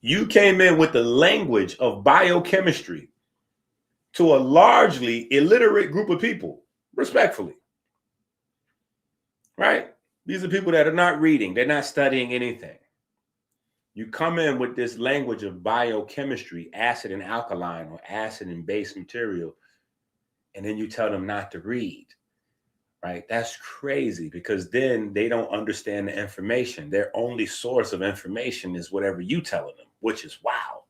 You came in with the language of biochemistry to a largely illiterate group of people, respectfully, right? These are people that are not reading. They're not studying anything. You come in with this language of biochemistry, acid and alkaline, or acid and base material, and then you tell them not to read, right? That's crazy, because then they don't understand the information. Their only source of information is whatever you telling them, which is wild,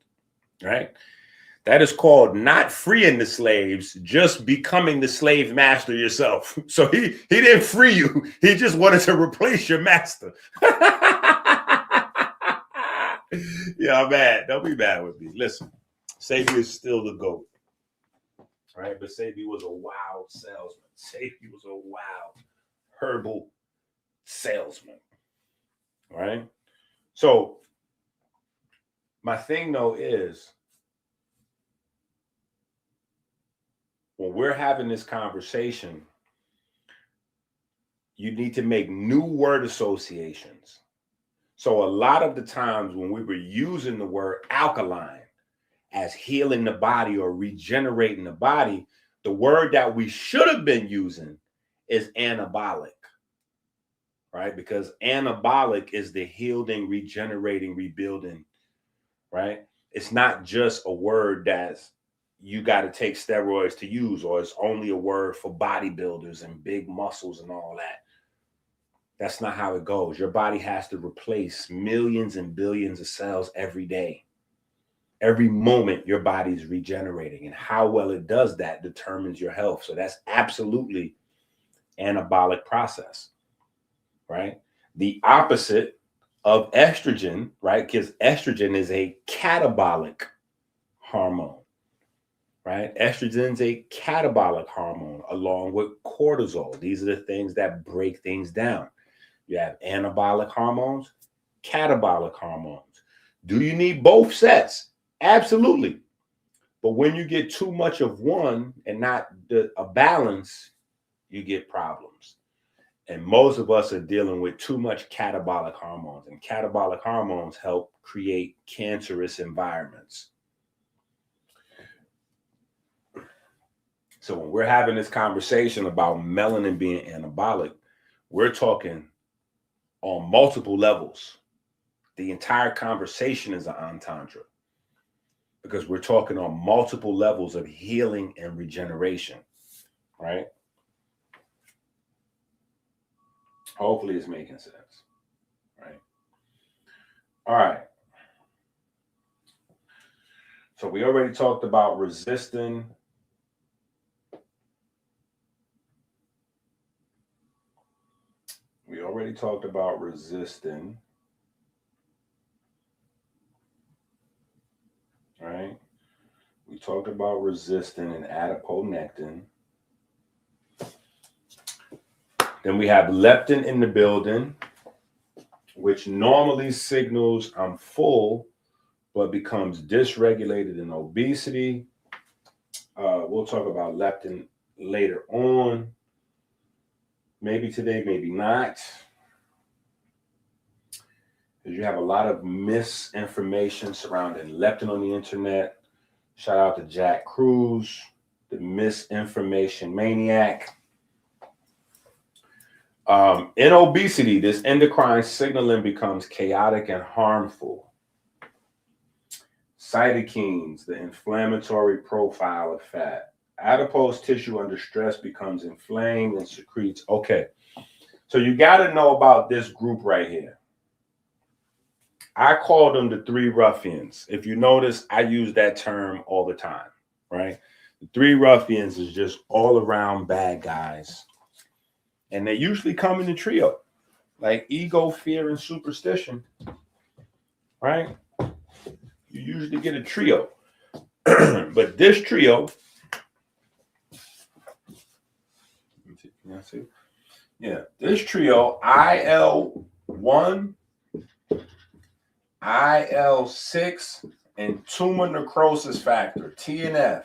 right? That is called not freeing the slaves, just becoming the slave master yourself. So he didn't free you. He just wanted to replace your master. Yeah, I'm mad. Don't be mad with me. Listen, Sebi is still the GOAT, right? But Sebi was a wild salesman. Sebi was a wild herbal salesman, right? So my thing, though, is when we're having this conversation, you need to make new word associations. So a lot of the times when we were using the word alkaline as healing the body or regenerating the body, the word that we should have been using is anabolic, right? Because anabolic is the healing, regenerating, rebuilding, right? It's not just a word that's you got to take steroids to use, or it's only a word for bodybuilders and big muscles and all that. That's not how it goes. Your body has to replace millions and billions of cells every day. Every moment your body's regenerating, and how well it does that determines your health. So that's absolutely anabolic process, right? The opposite of estrogen, right? Because estrogen is a catabolic hormone, right? Estrogen's a catabolic hormone along with cortisol. These are the things that break things down. You have anabolic hormones, catabolic hormones. Do you need both sets? Absolutely. But when you get too much of one and not a balance, you get problems. And most of us are dealing with too much catabolic hormones, and catabolic hormones help create cancerous environments. So when we're having this conversation about melanin being anabolic, we're talking on multiple levels. The entire conversation is an entendre because we're talking on multiple levels of healing and regeneration, right? Hopefully it's making sense, right? All right. So we already talked about resisting. We already talked about resisting, right? We talked about resistin and adiponectin. Then we have leptin in the building, which normally signals I'm full, but becomes dysregulated in obesity. We'll talk about leptin later on. Maybe today, maybe not. Because you have a lot of misinformation surrounding leptin on the internet. Shout out to Jack Cruz, the misinformation maniac. In obesity, this endocrine signaling becomes chaotic and harmful. Cytokines, the inflammatory profile of fat. Adipose tissue under stress becomes inflamed and secretes. Okay, so you got to know about this group right here. I call them the three ruffians. If you notice, I use that term all the time, right? The three ruffians is just all around bad guys. And they usually come in a trio, like ego, fear, and superstition, right? You usually get a trio. But this trio, can I see? Yeah, this trio, IL-1, IL-6, and tumor necrosis factor, TNF.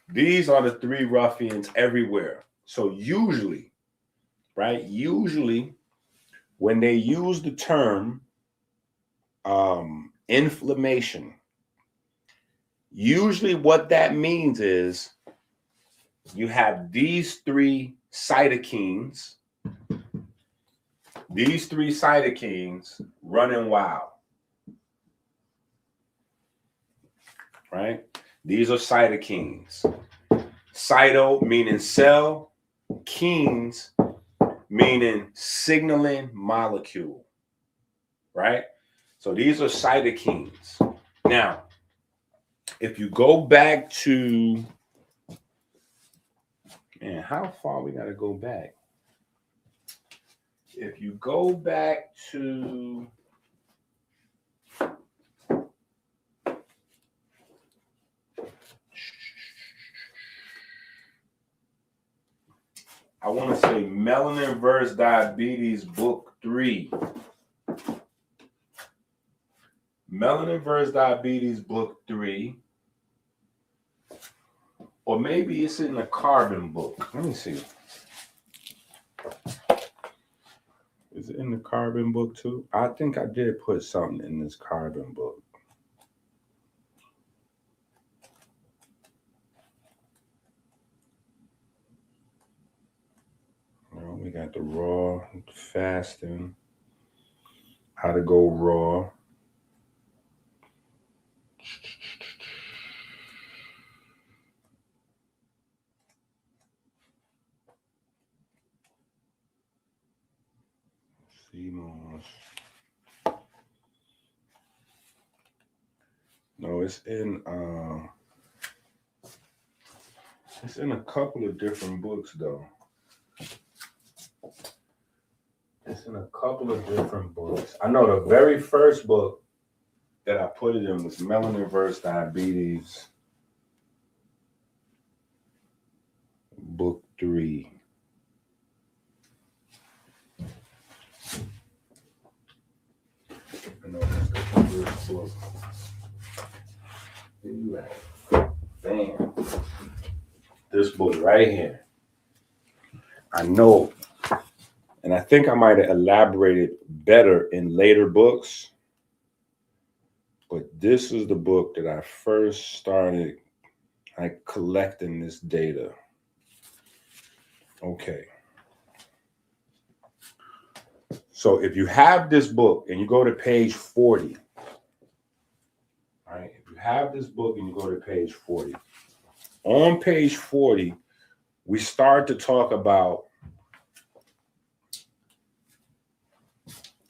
These are the three ruffians everywhere. So usually, right? Usually, when they use the term inflammation, usually what that means is you have these three cytokines running wild, right? These are cytokines. Cyto meaning cell, kines meaning signaling molecule, right? So these are cytokines. Now, if you go back to, man, how far we got to go back? If you go back to, I want to say Melanin vs. Diabetes, Book 3. Melanin vs. Diabetes, Book 3. Or maybe it's in the carbon book. Let me see. Is it in the carbon book too? I think I did put something in this carbon book. Well, we got the raw fasting, how to go raw. No, it's in a couple of different books though. It's in a couple of different books. I know the very first book that I put it in was Melanin vs. Diabetes, Book 3. I know that's the first book. Where you at? Bam. This book right here. I know, and I think I might have elaborated better in later books, but this is the book that I first started collecting this data. Okay. So if you have this book and you go to page 40, all right, if you have this book and you go to page 40, on page 40, we start to talk about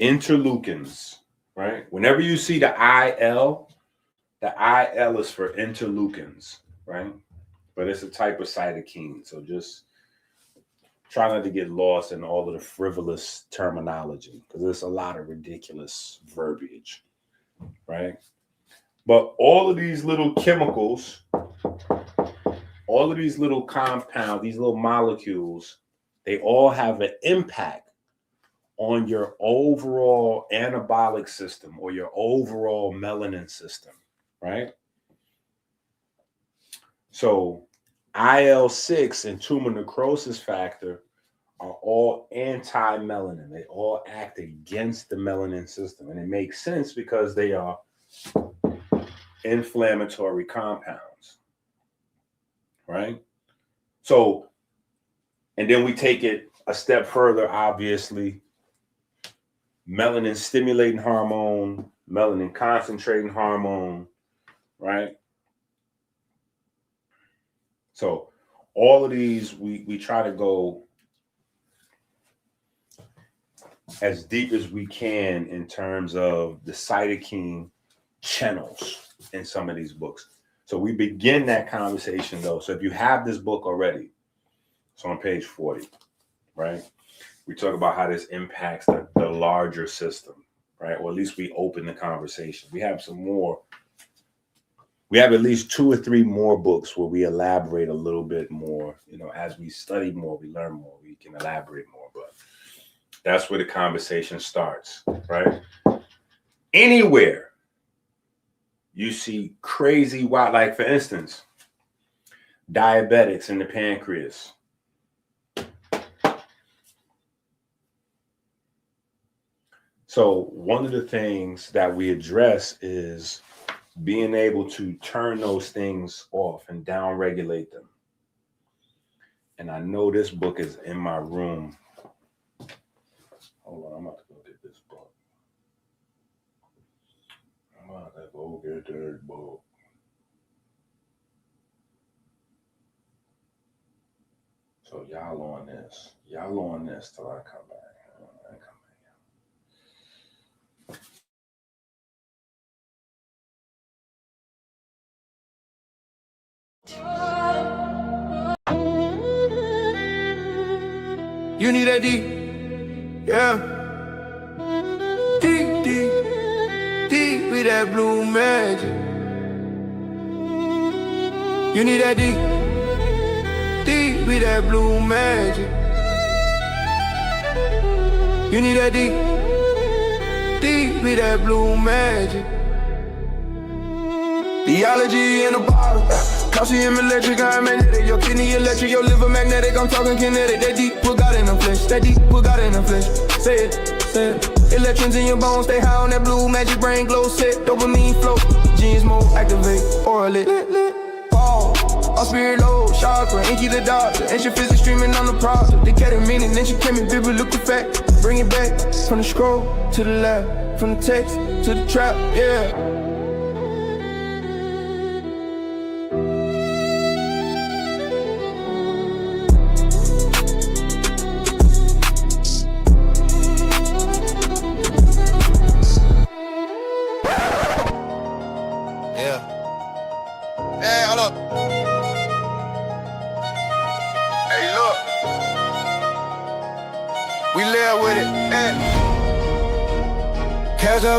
interleukins, right? Whenever you see the IL is for interleukins, right? But it's a type of cytokine. So just try not to get lost in all of the frivolous terminology because there's a lot of ridiculous verbiage, right? But all of these little chemicals, all of these little compounds, these little molecules, they all have an impact on your overall anabolic system or your overall melanin system, right? So IL-6 and tumor necrosis factor are all anti-melanin. They all act against the melanin system. And it makes sense because they are inflammatory compounds, right? So, and then we take it a step further, obviously. Melanin stimulating hormone, melanin concentrating hormone, right? So all of these, we try to go as deep as we can in terms of the cytokine channels in some of these books. So we begin that conversation though. So if you have this book already, it's on page 40, right? We talk about how this impacts the larger system, right? Or at least we open the conversation. We have some more. We have at least 2 or 3 more books where we elaborate a little bit more. You know, as we study more, we learn more, we can elaborate more. But that's where the conversation starts, right? Anywhere you see crazy wild, like for instance, diabetics in the pancreas. So one of the things that we address is being able to turn those things off and down-regulate them. And I know this book is in my room. Hold on, I'm about to go get this book. I'm about to go get this book. So y'all on this. Y'all on this till I come back. You need that D, yeah. D with that blue magic. You need that D with that blue magic. You need that D with that blue magic. Theology in a bottle. Calcium electric, I'm magnetic. Your kidney electric, your liver magnetic. I'm talking kinetic. That deep, put God in the flesh. That deep, put God in the flesh. Say it. Electrons in your bones, stay high on that blue magic. Brain glow set, dopamine flow. Genes mode, activate, oral it. Fall, all spirit low, chakra, Inky the doctor. Ancient physics streaming on the product. The ketamine and ancient chemistry, biblical fact. Bring it back from the scroll to the lab, from the text to the trap, yeah.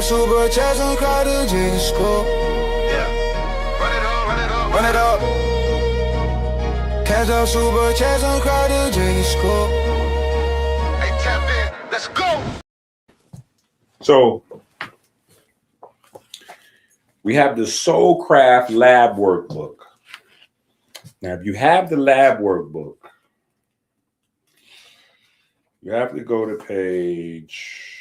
Super chest and cry to Jesus school. Yeah, run it up. Cash out super chest and cry to Jesus school. Hey, tap in, let's go. So we have the Soulcraft lab workbook. Now, if you have the lab workbook, you have to go to page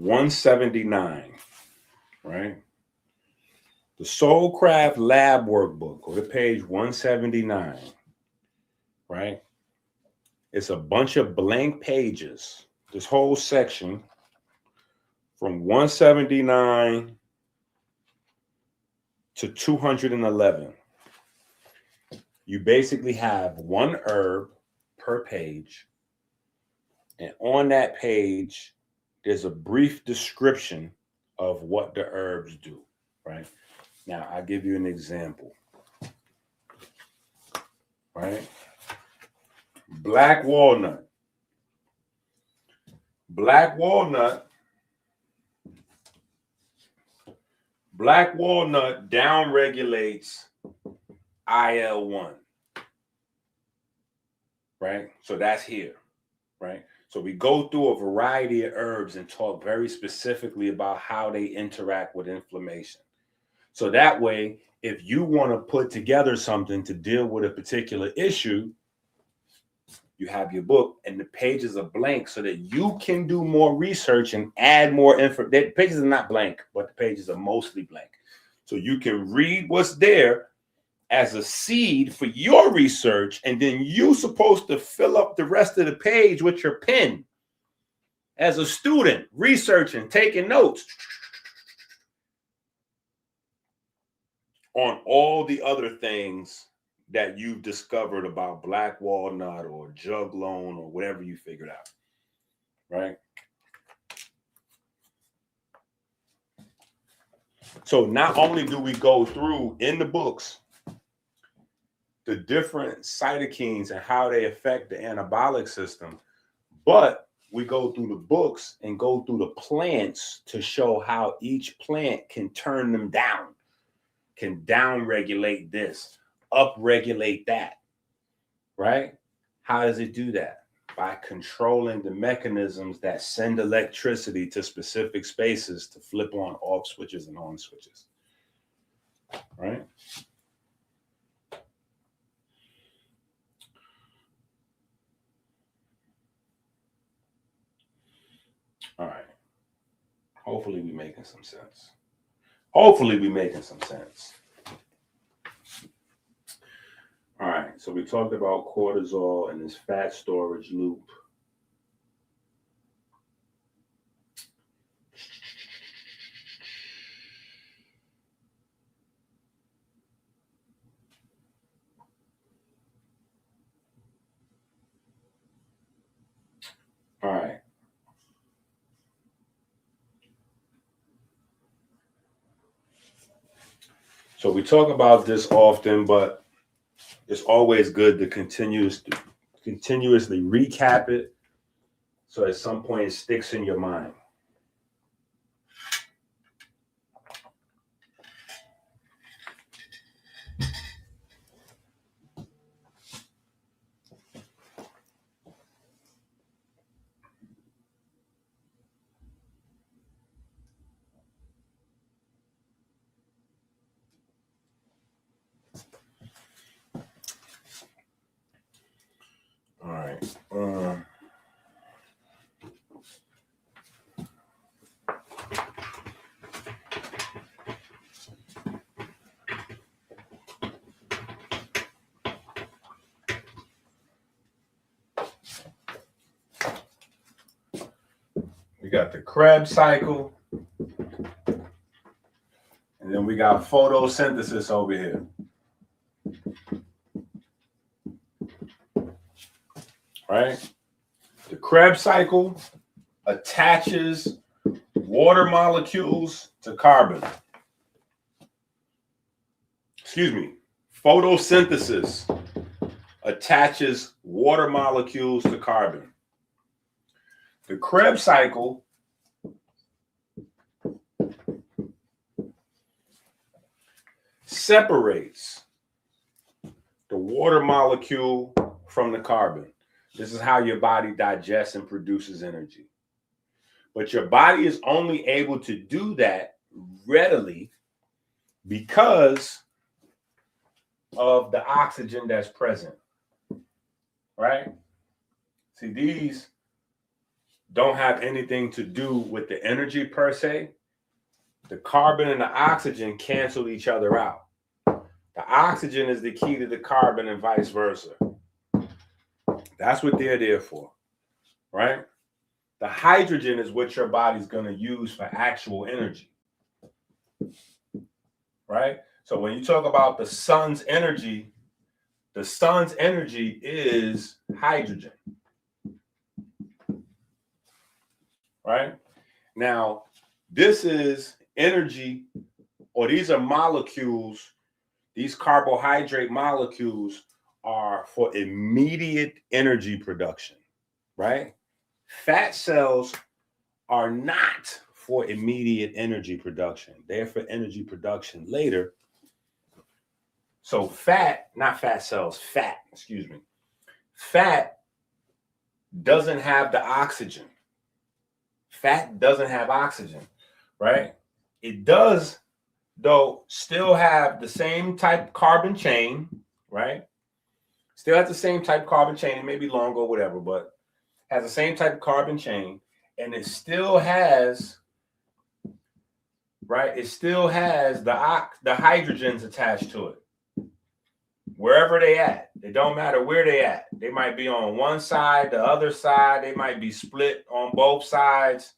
179, right? The Soulcraft Lab Workbook, go to page 179, right? It's a bunch of blank pages. This whole section from 179 to 211. You basically have one herb per page. And on that page, there's a brief description of what the herbs do, right? Now, I'll give you an example, right? Black walnut. Black walnut downregulates IL-1, right? So that's here, right? So we go through a variety of herbs and talk very specifically about how they interact with inflammation. So that way, if you want to put together something to deal with a particular issue, you have your book and the pages are blank so that you can do more research and add more info. The pages are not blank, but the pages are mostly blank. So you can read what's there as a seed for your research, and then you're supposed to fill up the rest of the page with your pen as a student, researching, taking notes on all the other things that you've discovered about black walnut or juglone or whatever you figured out, right? So not only do we go through in the books the different cytokines and how they affect the anabolic system, but we go through the books and go through the plants to show how each plant can turn them down, can down-regulate this, up-regulate that, right? How does it do that? By controlling the mechanisms that send electricity to specific spaces to flip on off switches and on switches, right? All right. Hopefully we're making some sense. Hopefully we're making some sense. All right. So we talked about cortisol and this fat storage loop. All right. So we talk about this often, but it's always good to continuously recap it so at some point it sticks in your mind. All right. We got the Krebs cycle, and then we got photosynthesis over here. Right? The Krebs cycle attaches water molecules to carbon. Excuse me. Photosynthesis attaches water molecules to carbon. The Krebs cycle separates the water molecule from the carbon. This is how your body digests and produces energy. But your body is only able to do that readily because of the oxygen that's present, right? See, don't have anything to do with the energy per se. The carbon and the oxygen cancel each other out. The oxygen is the key to the carbon and vice versa. That's what they're there for, right? The hydrogen is what your body's going to use for actual energy, right? So when you talk about the sun's energy is hydrogen, right? Now, this is energy, or these are molecules. These carbohydrate molecules are for immediate energy production, right? Fat cells are not for immediate energy production. They're for energy production later. So fat doesn't have the oxygen. Fat doesn't have oxygen, right? It does, though, still have the same type carbon chain, right? Still has the same type carbon chain. It may be longer or whatever, but has the same type of carbon chain, and it still has, right? It still has the hydrogens attached to it. Wherever they at, it don't matter where they at. They might be on one side, the other side. They might be split on both sides,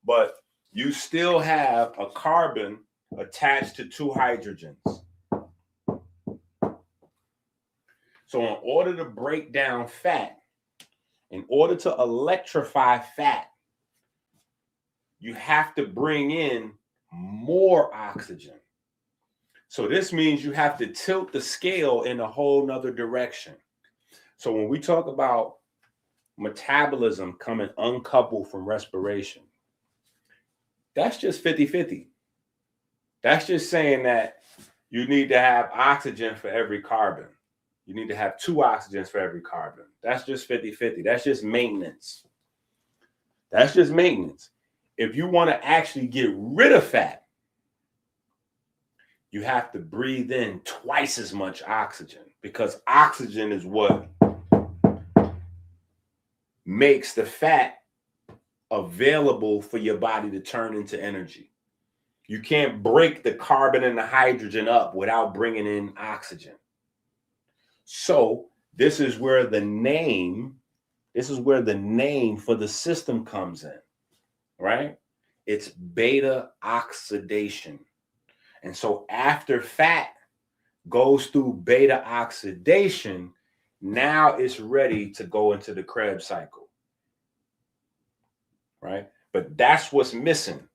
but you still have a carbon attached to two hydrogens. So in order to break down fat, in order to electrify fat, you have to bring in more oxygen. So this means you have to tilt the scale in a whole nother direction. So when we talk about metabolism coming uncoupled from respiration, that's just 50-50. That's just saying that you need to have oxygen for every carbon. You need to have two oxygens for every carbon. That's just 50-50. That's just maintenance. That's just maintenance. If you want to actually get rid of fat, you have to breathe in twice as much oxygen, because oxygen is what makes the fat available for your body to turn into energy. You can't break the carbon and the hydrogen up without bringing in oxygen. So this is where the name for the system comes in, right? It's beta oxidation. And so after fat goes through beta oxidation, now it's ready to go into the Krebs cycle, right? But that's what's missing.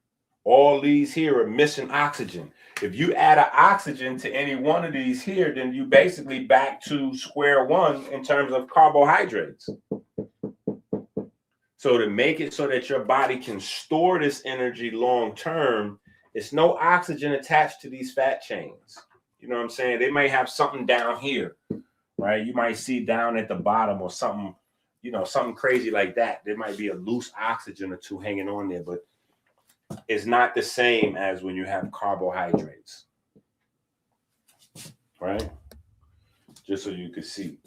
All these here are missing oxygen. If you add an oxygen to any one of these here, then you basically back to square one in terms of carbohydrates. So to make it so that your body can store this energy long term, it's no oxygen attached to these fat chains. You know what I'm saying? They may have something down here, right? You might see down at the bottom or something, you know, something crazy like that. There might be a loose oxygen or two hanging on there, but it's not the same as when you have carbohydrates, right? Just so you can see,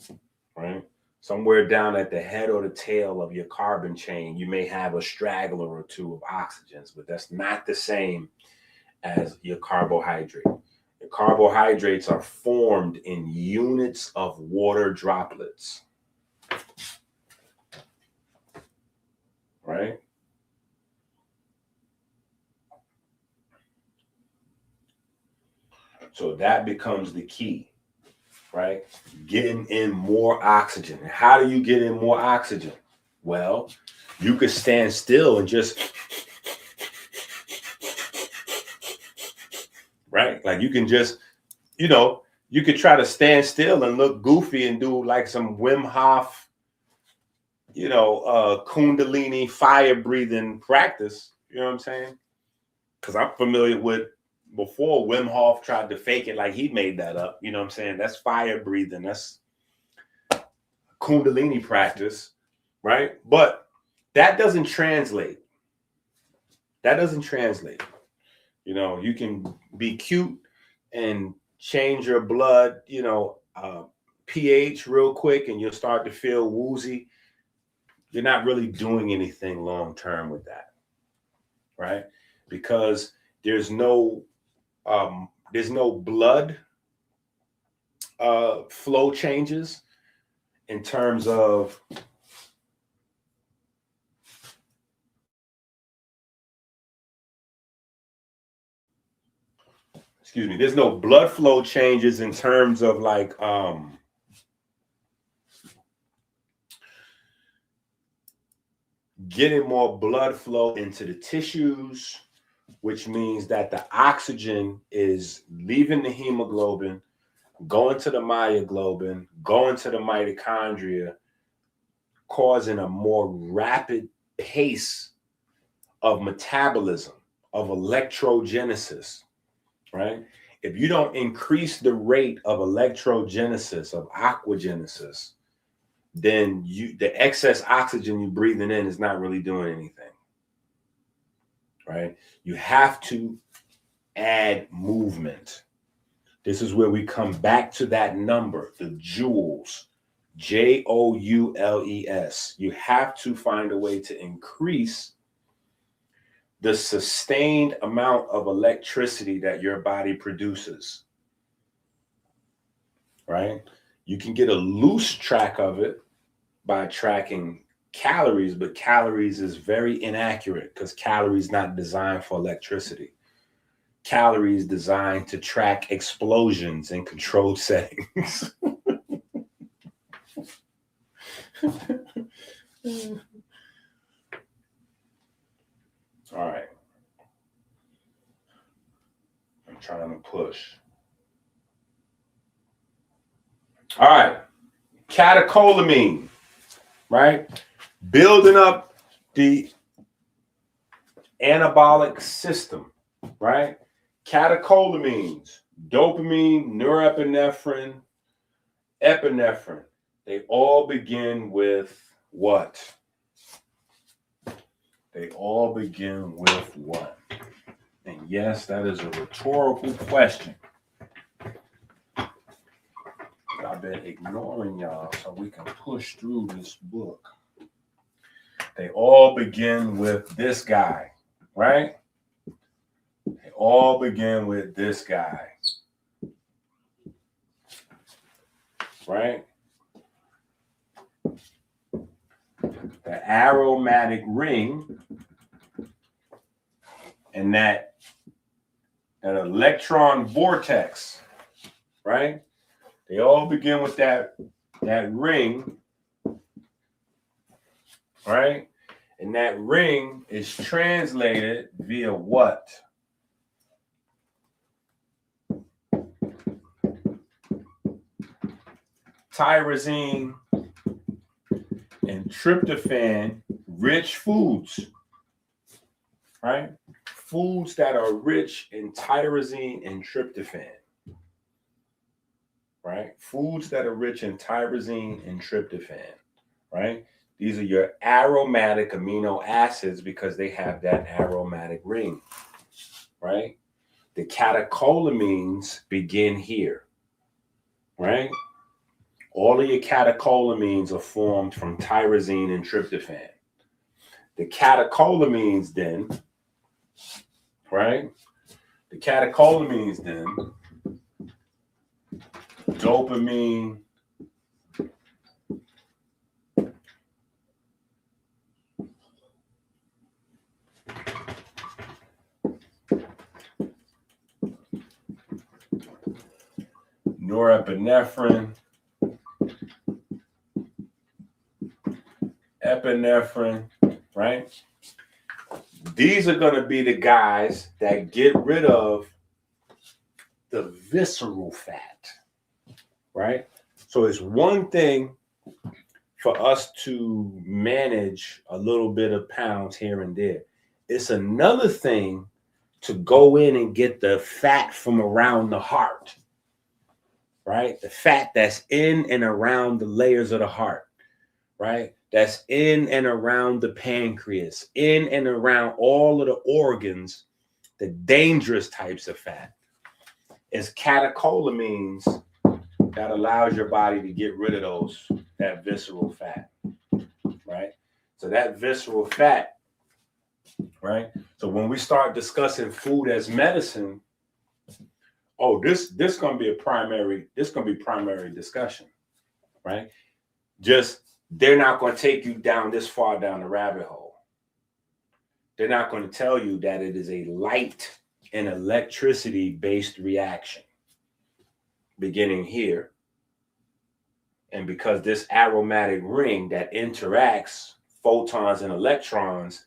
right? Somewhere down at the head or the tail of your carbon chain, you may have a straggler or two of oxygens, but that's not the same as your carbohydrate. Your carbohydrates are formed in units of water droplets, right? So that becomes the key, right? Getting in more oxygen. And how do you get in more oxygen? Well, you could stand still and just, right? Like you can just, you know, you could try to stand still and look goofy and do like some Wim Hof, you know, Kundalini fire breathing practice. You know what I'm saying? Because I'm familiar with, before Wim Hof tried to fake it like he made that up. You know what I'm saying? That's fire breathing. That's Kundalini practice, right? But that doesn't translate. That doesn't translate. You know, you can be cute and change your blood, you know, pH real quick, and you'll start to feel woozy. you're not really doing anything long term with that, right? Because there's no blood flow changes in terms of there's no blood flow changes in terms of like getting more blood flow into the tissues, which means that the oxygen is leaving the hemoglobin, going to the myoglobin, going to the mitochondria, causing a more rapid pace of metabolism, of electrogenesis, right? If you don't increase the rate of electrogenesis, of aquagenesis, then the excess oxygen you're breathing in is not really doing anything, right? You have to add movement. This is where we come back to that number, the joules, Joules. You have to find a way to increase the sustained amount of electricity that your body produces, right? You can get a loose track of it by tracking calories, but calories is very inaccurate because calories not designed for electricity. Calories designed to track explosions in controlled settings. All right. I'm trying to push. All right. Catecholamine, right? Building up the anabolic system, right? Catecholamines, dopamine, norepinephrine, epinephrine. They all begin with what? They all begin with what? And yes, that is a rhetorical question. I've been ignoring y'all so we can push through this book. They all begin with this guy, right? They all begin with this guy, right? The aromatic ring and that electron vortex, right? They all begin with that ring, right? And that ring is translated via what? Tyrosine and tryptophan rich foods, right? Foods that are rich in tyrosine and tryptophan, right? Foods that are rich in tyrosine and tryptophan, right? These are your aromatic amino acids because they have that aromatic ring, right? The catecholamines begin here, right? All of your catecholamines are formed from tyrosine and tryptophan. The catecholamines then, right? The catecholamines then, dopamine, norepinephrine, epinephrine, right? These are going to be the guys that get rid of the visceral fat, right? So it's one thing for us to manage a little bit of pounds here and there. It's another thing to go in and get the fat from around the heart, right? The fat that's in and around the layers of the heart, right? That's in and around the pancreas, in and around all of the organs, the dangerous types of fat. It's catecholamines that allows your body to get rid of that visceral fat, right? So that visceral fat, right? So when we start discussing food as medicine, oh, this gonna be primary discussion, right? Just they're not going to take you down this far down the rabbit hole. They're not going to tell you that it is a light and electricity based reaction beginning here. And because this aromatic ring that interacts photons and electrons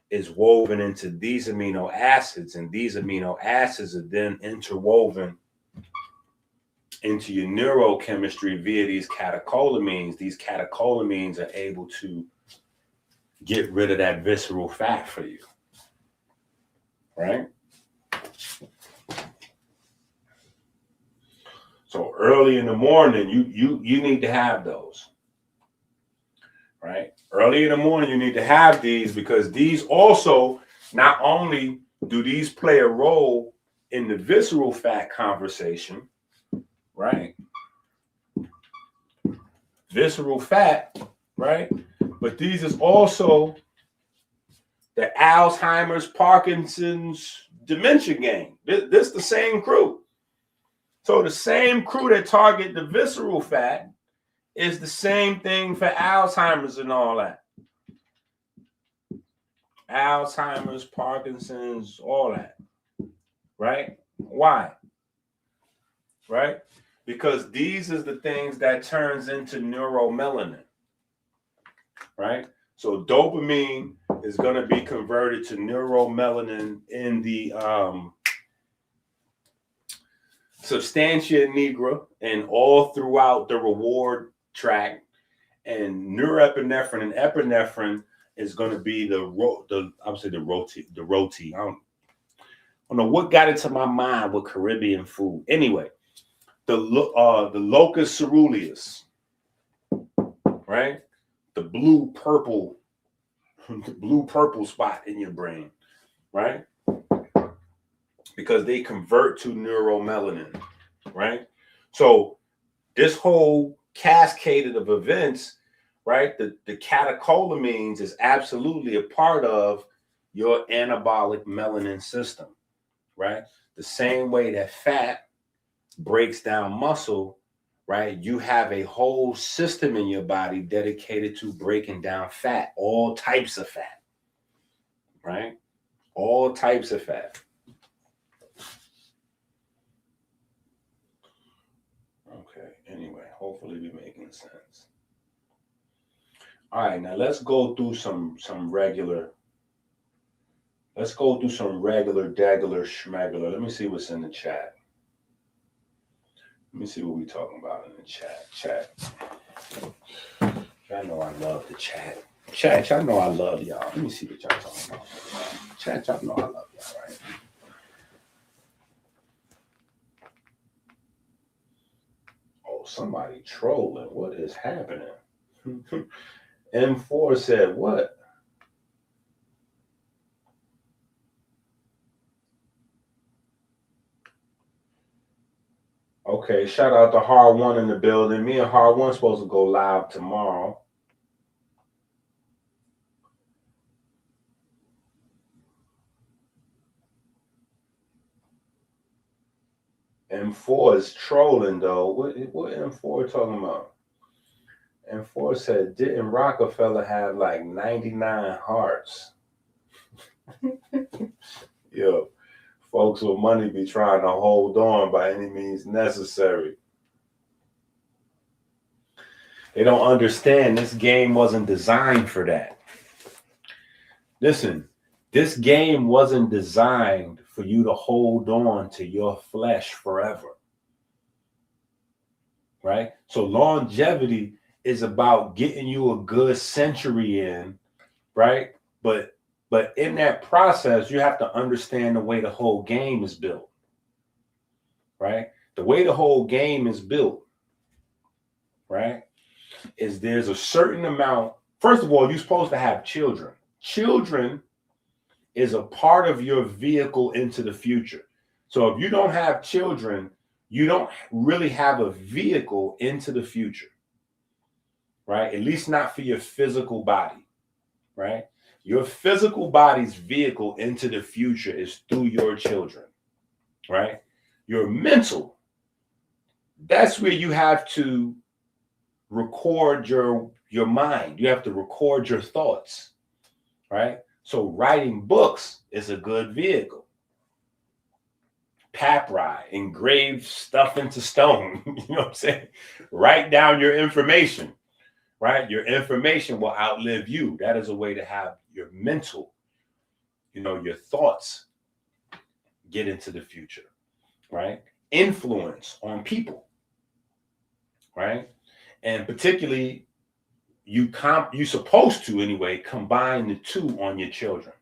is woven into these amino acids, and these amino acids are then interwoven into your neurochemistry via these catecholamines. These catecholamines are able to get rid of that visceral fat for you, right? So early in the morning, you need to have those, right? Early in the morning, you need to have these, because these also, not only do these play a role in the visceral fat conversation, right? Visceral fat, right? But these is also the Alzheimer's, Parkinson's, dementia game. This the same crew. So the same crew that target the visceral fat is the same thing for Alzheimer's and all that. Alzheimer's, Parkinson's, all that, right? Why? Right? Because these is the things that turns into neuromelanin, right? So dopamine is going to be converted to neuromelanin in the substantia nigra and all throughout the reward tract, and norepinephrine and epinephrine is going to be the roti. I don't know what got into my mind with Caribbean food. Anyway, the locus ceruleus, right? The blue purple spot in your brain, right? Because they convert to neuromelanin, right? So this whole cascade of events, right? The catecholamines is absolutely a part of your anabolic melanin system, right? The same way that fat breaks down muscle, right? You have a whole system in your body dedicated to breaking down fat, all types of fat, right? All types of fat. Okay, anyway, hopefully we're making sense. All right, now let's go through some regular degular schmegular. Let me see what's in the chat. Let me see what we're talking about in the chat. Y'all know I love the chat. Chat, y'all know I love y'all. Let me see what y'all talking about. Chat, y'all know I love y'all, right? Oh, somebody trolling. What is happening? M4 said what? Okay, shout out to Hard One in the building. Me and Hard One supposed to go live tomorrow. M4 is trolling though. What M4 talking about? M4 said, didn't Rockefeller have like 99 hearts? Yo, folks with money be trying to hold on by any means necessary. They don't understand this game wasn't designed for that. Listen, this game wasn't designed for you to hold on to your flesh forever. Right? So longevity is about getting you a good century in, right? But in that process, you have to understand the way the whole game is built, right? The way the whole game is built, right, is there's a certain amount. First of all, you're supposed to have children. Children is a part of your vehicle into the future. So if you don't have children, you don't really have a vehicle into the future, right? At least not for your physical body, right? Your physical body's vehicle into the future is through your children, right? Your mental, that's where you have to record your mind. You have to record your thoughts, right? So writing books is a good vehicle. Papyri, engrave stuff into stone. You know what I'm saying? Write down your information, right? Your information will outlive you. That is a way to have your mental, your thoughts get into the future, right? Influence on people, right? And particularly, you're supposed to anyway combine the two on your children,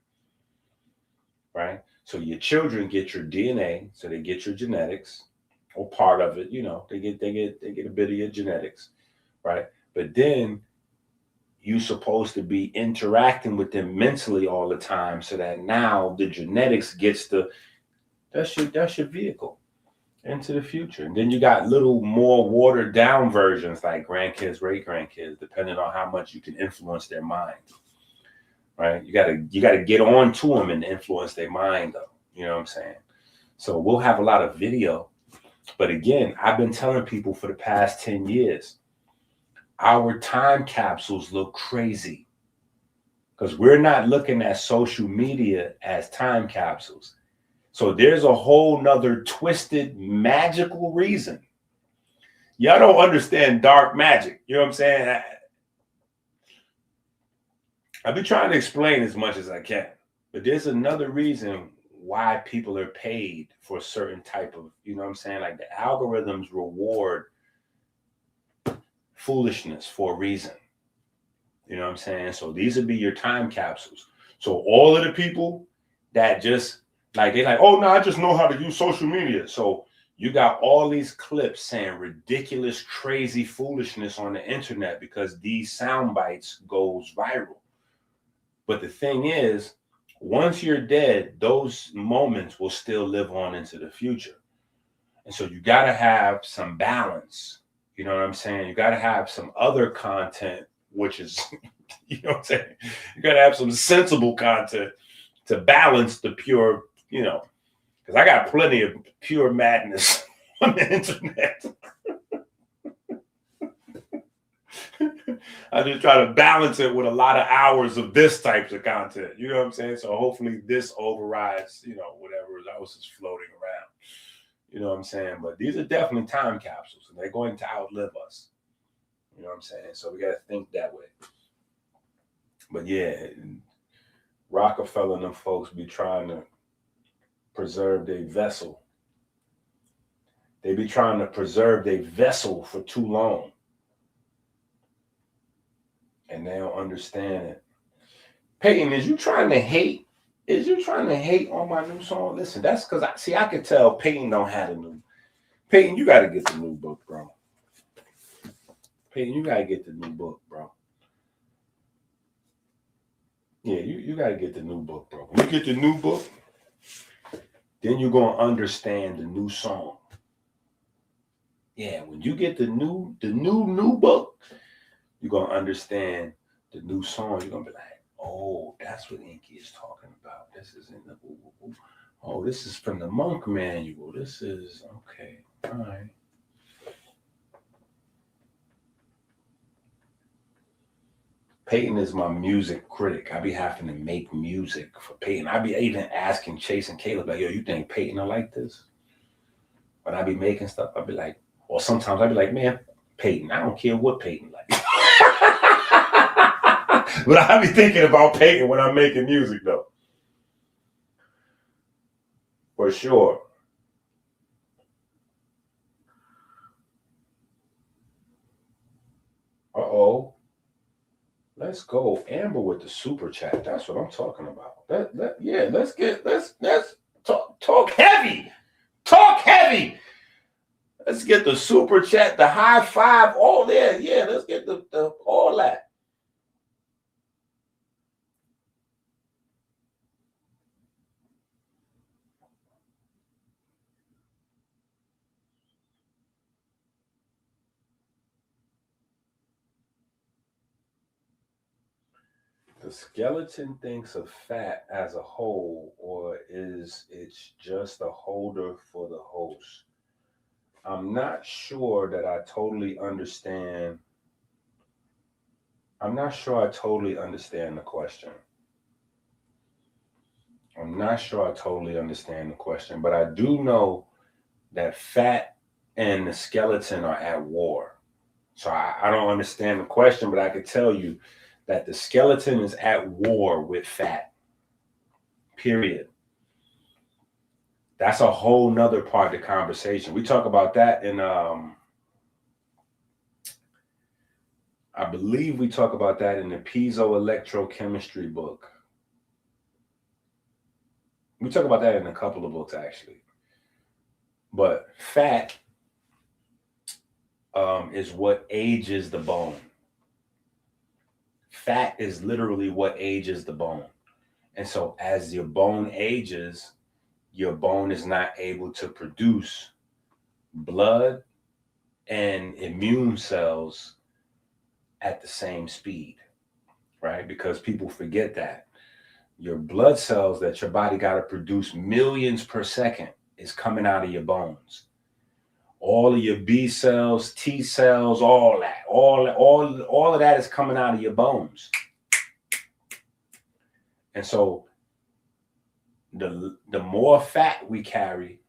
right? So your children get your DNA, so they get your genetics, or part of it. They get a bit of your genetics, right? But then you're supposed to be interacting with them mentally all the time, so that now the genetics gets that's your vehicle into the future. And then you got little more watered down versions like grandkids, great grandkids, depending on how much you can influence their mind. Right? You gotta get on to them and influence their mind, though. You know what I'm saying? So we'll have a lot of video, but again, I've been telling people for the past 10 years, our time capsules look crazy because we're not looking at social media as time capsules. So there's a whole nother twisted magical reason. Y'all don't understand dark magic. You know what I'm saying? I've been trying to explain as much as I can, but there's another reason why people are paid for a certain type of, you know what I'm saying? Like the algorithms reward foolishness for a reason. You know what I'm saying? So these would be your time capsules. So all of the people that just they're like, oh no, I just know how to use social media. So you got all these clips saying ridiculous, crazy foolishness on the internet because these sound bites goes viral. But the thing is, once you're dead, those moments will still live on into the future. And so you got to have some balance. You know what I'm saying? You got to have some other content, which is, you know what I'm saying? You got to have some sensible content to balance the pure, because I got plenty of pure madness on the internet. I just try to balance it with a lot of hours of this types of content. You know what I'm saying? So hopefully this overrides, whatever else is floating around. You know what I'm saying? But these are definitely time capsules, and they're going to outlive us. You know what I'm saying? So we got to think that way. But yeah, Rockefeller and them folks be trying to preserve their vessel. They be trying to preserve their vessel for too long. And they don't understand it. Peyton, is you trying to hate? Is you trying to hate on my new song? Listen, that's because I could tell Peyton don't have a new. Peyton, you got to get the new book, bro. Peyton, you got to get the new book, bro. Yeah, you got to get the new book, bro. When you get the new book, then you're going to understand the new song. Yeah, when you get the new book, you're going to understand the new song. You're going to be like, oh, that's what Inky is talking about. This is in the, oh, this is from the Monk Manual. This is, okay, all right. Peyton is my music critic. I be having to make music for Peyton. I be even asking Chase and Caleb, like, yo, you think Peyton will like this? When I be making stuff, I be like, or sometimes I be like, man, Peyton, I don't care what Peyton likes. But I be thinking about Peyton when I'm making music, though. For sure. Uh-oh. Let's go Amber with the super chat. That's what I'm talking about. Let's talk heavy. Talk heavy. Let's get the super chat, the high five, all there. Yeah, let's get the all that. the skeleton thinks of fat as a whole, or is it's just a holder for the host? I'm not sure that I totally understand. I'm not sure I totally understand the question. I'm not sure I totally understand the question, but I do know that fat and the skeleton are at war. So I don't understand the question, but I can tell you that the skeleton is at war with fat. Period. That's a whole nother part of the conversation. We talk about that in I believe we talk about that in the piezoelectrochemistry book. We talk about that in a couple of books, actually. But fat is what ages the bone. Fat is literally what ages the bone. And so as your bone ages, your bone is not able to produce blood and immune cells at the same speed, right? Because people forget that your blood cells that your body got to produce millions per second is coming out of your bones. All of your B cells, T cells, all that, all of that is coming out of your bones. And so the more fat we carry,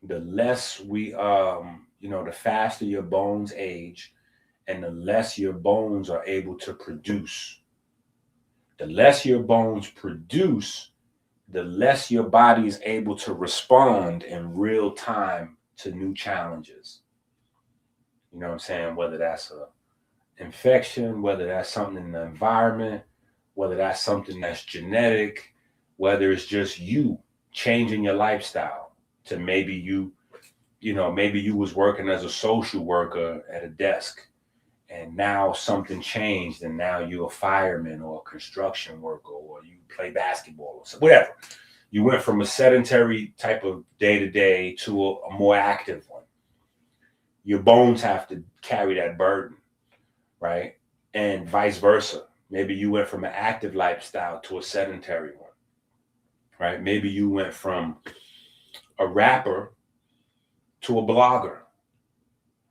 the less we the faster your bones age, and the less your bones are able to produce. The less your bones produce, the less your body is able to respond in real time to new challenges. You know what I'm saying? Whether that's a infection, whether that's something in the environment, whether that's something that's genetic, whether it's just you changing your lifestyle to maybe you was working as a social worker at a desk, and now something changed, and now you're a fireman or a construction worker, or you play basketball or something, whatever. You went from a sedentary type of day-to-day to a more active one. Your bones have to carry that burden, right? And vice versa. Maybe you went from an active lifestyle to a sedentary one, right? Maybe you went from a rapper to a blogger,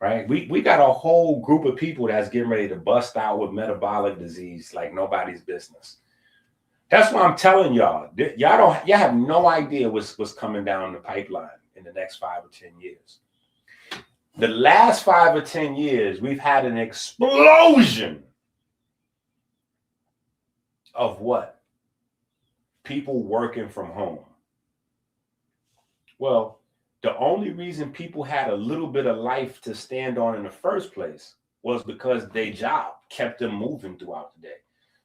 right? We got a whole group of people that's getting ready to bust out with metabolic disease like nobody's business. That's why I'm telling y'all, y'all have no idea what's coming down the pipeline in the next 5 or 10 years. The last 5 or 10 years, we've had an explosion of what? People working from home. Well, the only reason people had a little bit of life to stand on in the first place was because their job kept them moving throughout the day.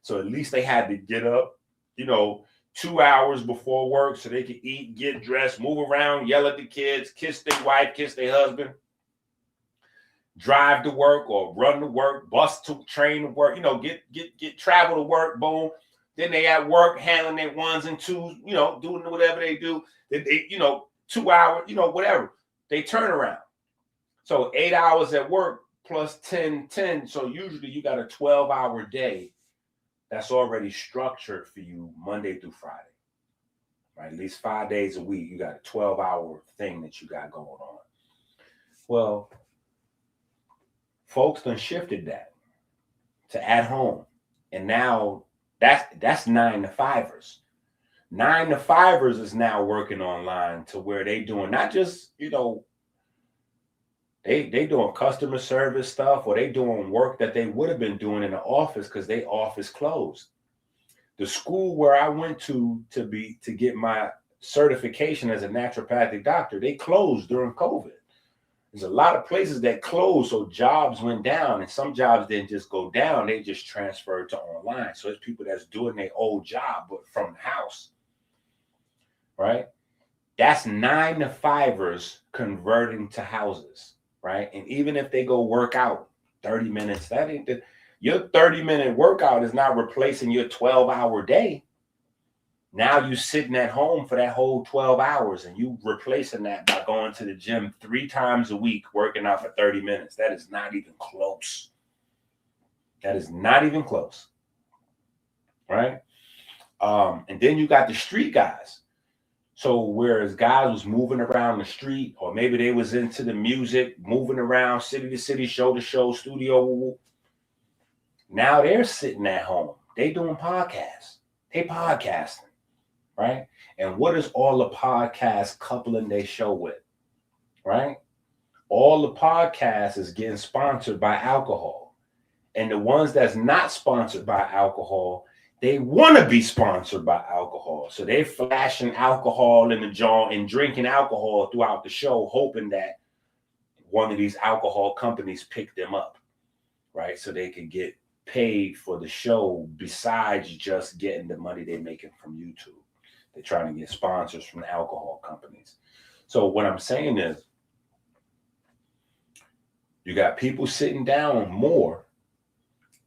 So at least they had to get up, 2 hours before work so they could eat, get dressed, move around, yell at the kids, kiss their wife, kiss their husband, drive to work or run to work, bus to train to work, get travel to work, boom. Then they at work handling their ones and twos, doing whatever they do. They 2 hours, whatever. They turn around. So 8 hours at work plus 10. So usually you got a 12-hour day that's already structured for you Monday through Friday, right? At least 5 days a week, you got a 12-hour thing that you got going on. Well, folks done shifted that to at home. And now that's 9 to 5ers. 9 to 5ers is now working online to where they doing not just, they doing customer service stuff, or they doing work that they would have been doing in the office because they office closed. The school where I went to get my certification as a naturopathic doctor, they closed during COVID. There's a lot of places that closed, so jobs went down, and some jobs didn't just go down, they just transferred to online. So it's people that's doing their old job, but from the house, right? That's 9 to 5ers converting to houses, right? And even if they go work out 30 minutes, your 30-minute workout is not replacing your 12-hour day. Now you sitting at home for that whole 12 hours, and you replacing that by going to the gym 3 times a week, working out for 30 minutes. That is not even close. That is not even close. right? And then you got the street guys. So whereas guys was moving around the street, or maybe they was into the music, moving around city to city, show to show, studio, now they're sitting at home. They doing podcasts. They podcasting, right? And what is all the podcasts coupling they show with, right? All the podcasts is getting sponsored by alcohol. And the ones that's not sponsored by alcohol, they want to be sponsored by alcohol. So they're flashing alcohol in the jar and drinking alcohol throughout the show, hoping that one of these alcohol companies pick them up, right? So they can get paid for the show besides just getting the money they're making from YouTube. They're trying to get sponsors from the alcohol companies. So what I'm saying is, you got people sitting down more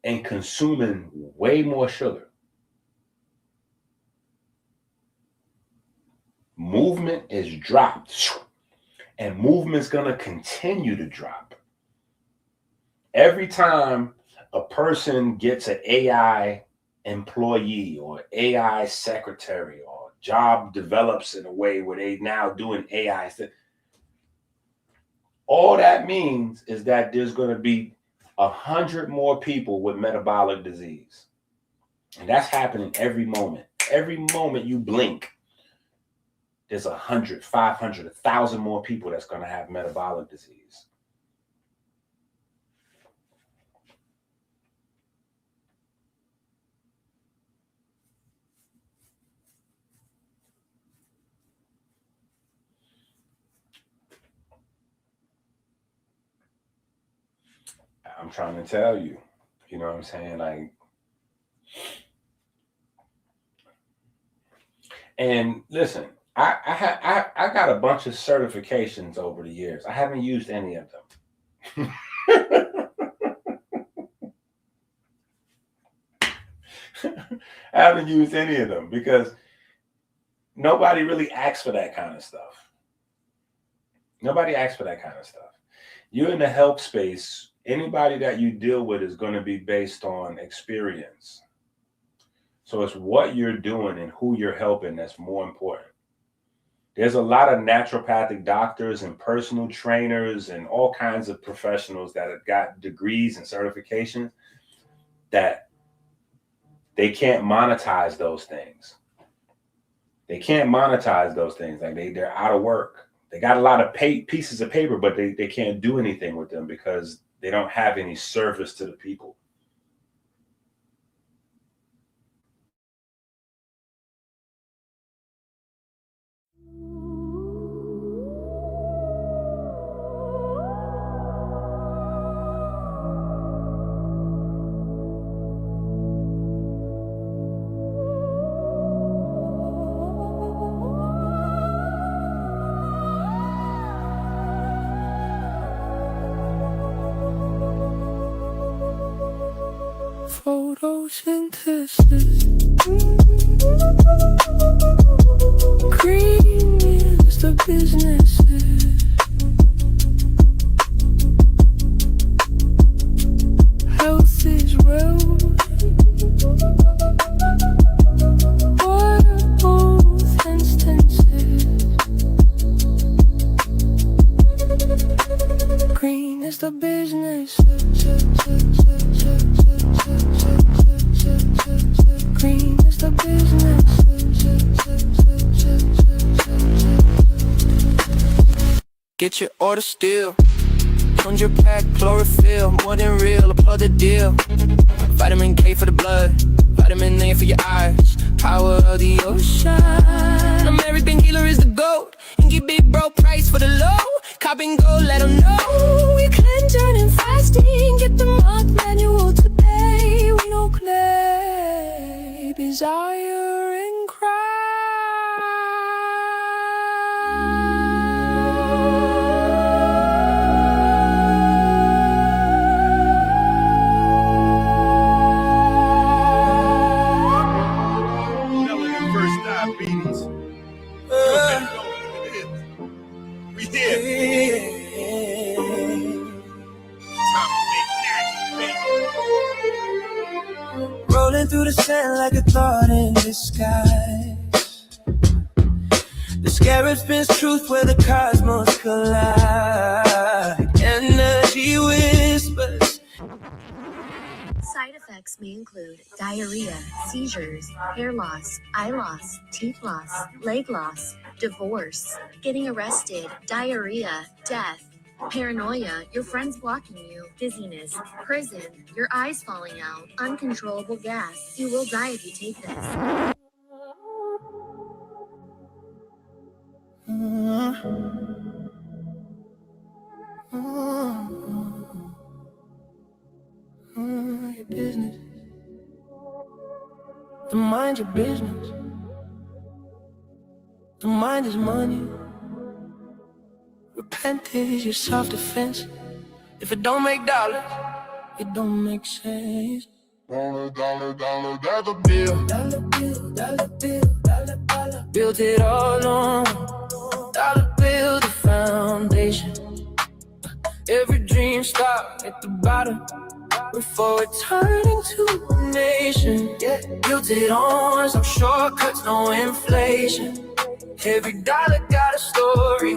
and consuming way more sugar. Movement is dropped, and movement's going to continue to drop. Every time a person gets an AI employee or AI secretary, or job develops in a way where they now doing AI, all that means is that there's going to be 100 more people with metabolic disease. And that's happening every moment. Every moment you blink, there's 100, 500, 1,000 more people that's going to have metabolic disease. I'm trying to tell you, you know what I'm saying? Like, and listen, I got a bunch of certifications over the years. I haven't used any of them. I haven't used any of them because nobody really asks for that kind of stuff. Nobody asks for that kind of stuff. You're in the health space. Anybody that you deal with is going to be based on experience. So it's what you're doing and who you're helping that's more important. There's a lot of naturopathic doctors and personal trainers and all kinds of professionals that have got degrees and certifications that they can't monetize those things. They can't monetize those things. Like they're out of work. They got a lot of pieces of paper, but they can't do anything with them because they don't have any service to the people. Photosynthesis. Green is the businesses. Health is wealth. What are both instances? Green is the business. Green is the business. Get your order still. 100-pack chlorophyll, more than real, applaud the deal. Vitamin K for the blood, vitamin A for your eyes. Power of the ocean. American healer is the goat. And give big bro price for the low. Cop and go, let them know. We cleansing and fasting. Get the month manual today. We don't claim desire and cry. Melanin first diabetes. We here. Rolling through the sand like a thought in disguise. The scarab spins truth where the cosmos collide. Energy whispers. Side effects may include diarrhea, seizures, hair loss, eye loss, teeth loss, leg loss, divorce, getting arrested, diarrhea, death, paranoia, your friends blocking you, dizziness, prison, your eyes falling out, uncontrollable gas. You will die if you take this. Your business. The mind your business. The mind is money. Repent is your self-defense. If it don't make dollars, it don't make sense. Dollar, dollar, dollar, dollar bill. Dollar bill, dollar bill, dollar, dollar. Built it all on dollar bill, the foundation. Every dream start at the bottom before it turned into a nation. Yeah, built it on some shortcuts, no inflation. Every dollar got a story,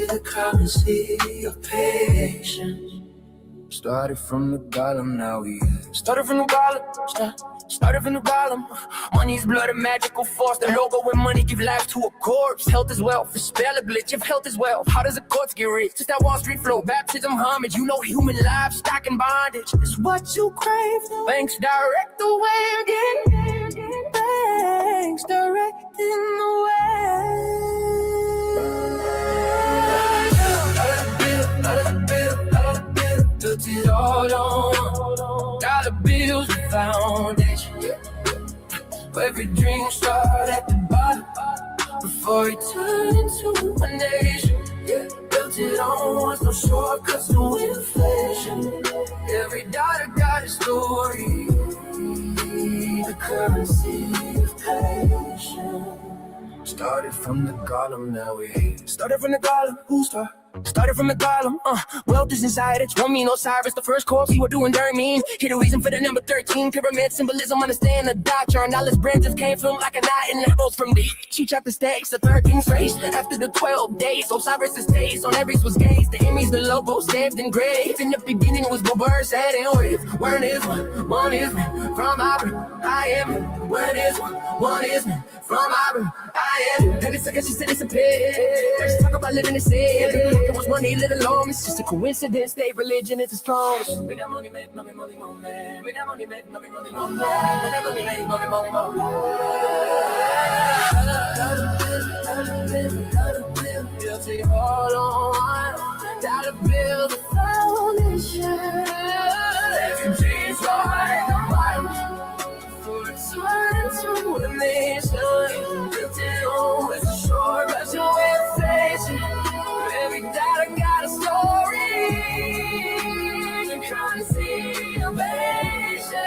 the currency of patience. Started from the bottom, now we started from the bottom. Started from the bottom. Money's blood, a magical force. The logo when money give life to a corpse. Health is wealth, spell a glitch. If health is wealth, how does the courts get rich? Just that Wall Street flow, baptism, homage. You know human life, stock and bondage is what you crave. Banks direct the way again. Banks directing the way. Dollar bill, built it all on dollar bills, the foundation. Every dream start at the bottom before it turned into a nation. Built it on no shortcuts, no inflation. Every dollar got a story, the currency of patience. Started from the column, now we started from the column. Who started? Started from the column, wealth is inside it. Don't mean Osiris, the first course you were doing during mean. Hear the reason for the number 13. Pyramid symbolism, understand the doctrine. All his branches came from like a knot in levels from the. She trapped the stakes, the 13th race. After the 12 days, Osiris' days on every was gazed. The Emmys, the logo stamped engraved. In the beginning was the bird said and wave. One is one is me. From I am. One is one is me. From I am. Every second she said it's a pit. Let's talk about living in sin. It was money, live alone. It's just a coincidence. State religion is the strongest. We got money, make money, money, money. We got money, make money, money, money. We got money, make money, money, money. Dollar bill, built it all on dollar bill, the foundation. Every dream's right at the bottom before it turned into a nation. Built it on with a short rush of inflation. Every dollar got a story, the currency of patience.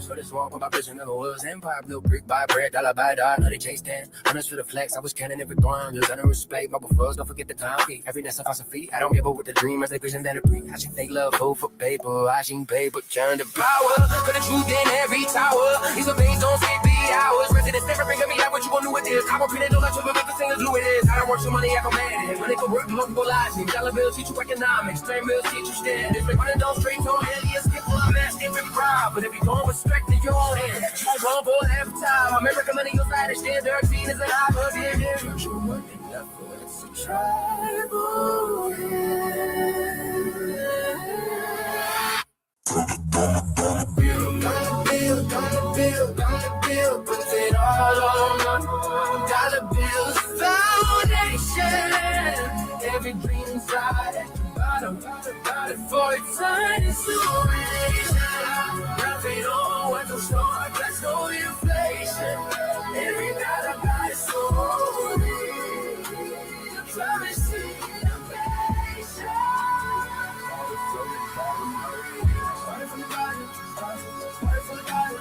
So this walk with my vision never was empire, built brick by brick, dollar by dollar, no they chase ten. Honest for the flex, I was cannon every ground, just under respect, my befores, don't forget the time. Every day I find some feet, I don't give up with the dream, as they vision that a breathe. I should take love, hope for paper, I seen paper, turn to power, for the truth in every tower. These are things don't take me hours, residents never bring me out what you gon' do with this. I won't print it, don't let you make the singers do it is. I don't work so money, I can manage. Money can work, multiple logic. Dollar bills teach you economics, train bills teach you standards. Make one of those straight on alias, skip for a mask, different pride. But if you don't respect it, you're on hand. Choose one for every time. American money, you'll slide and stand 13 is an high, yeah. You want enough for it's a tribal, Dollar bill, put it all on dollar bills, foundation. Every dream inside at the bottom, before it turns into a nation. Profit on what the store, that's no inflation. Every dollar got a story, the currency of patience. Started from the bottom, started from the bottom.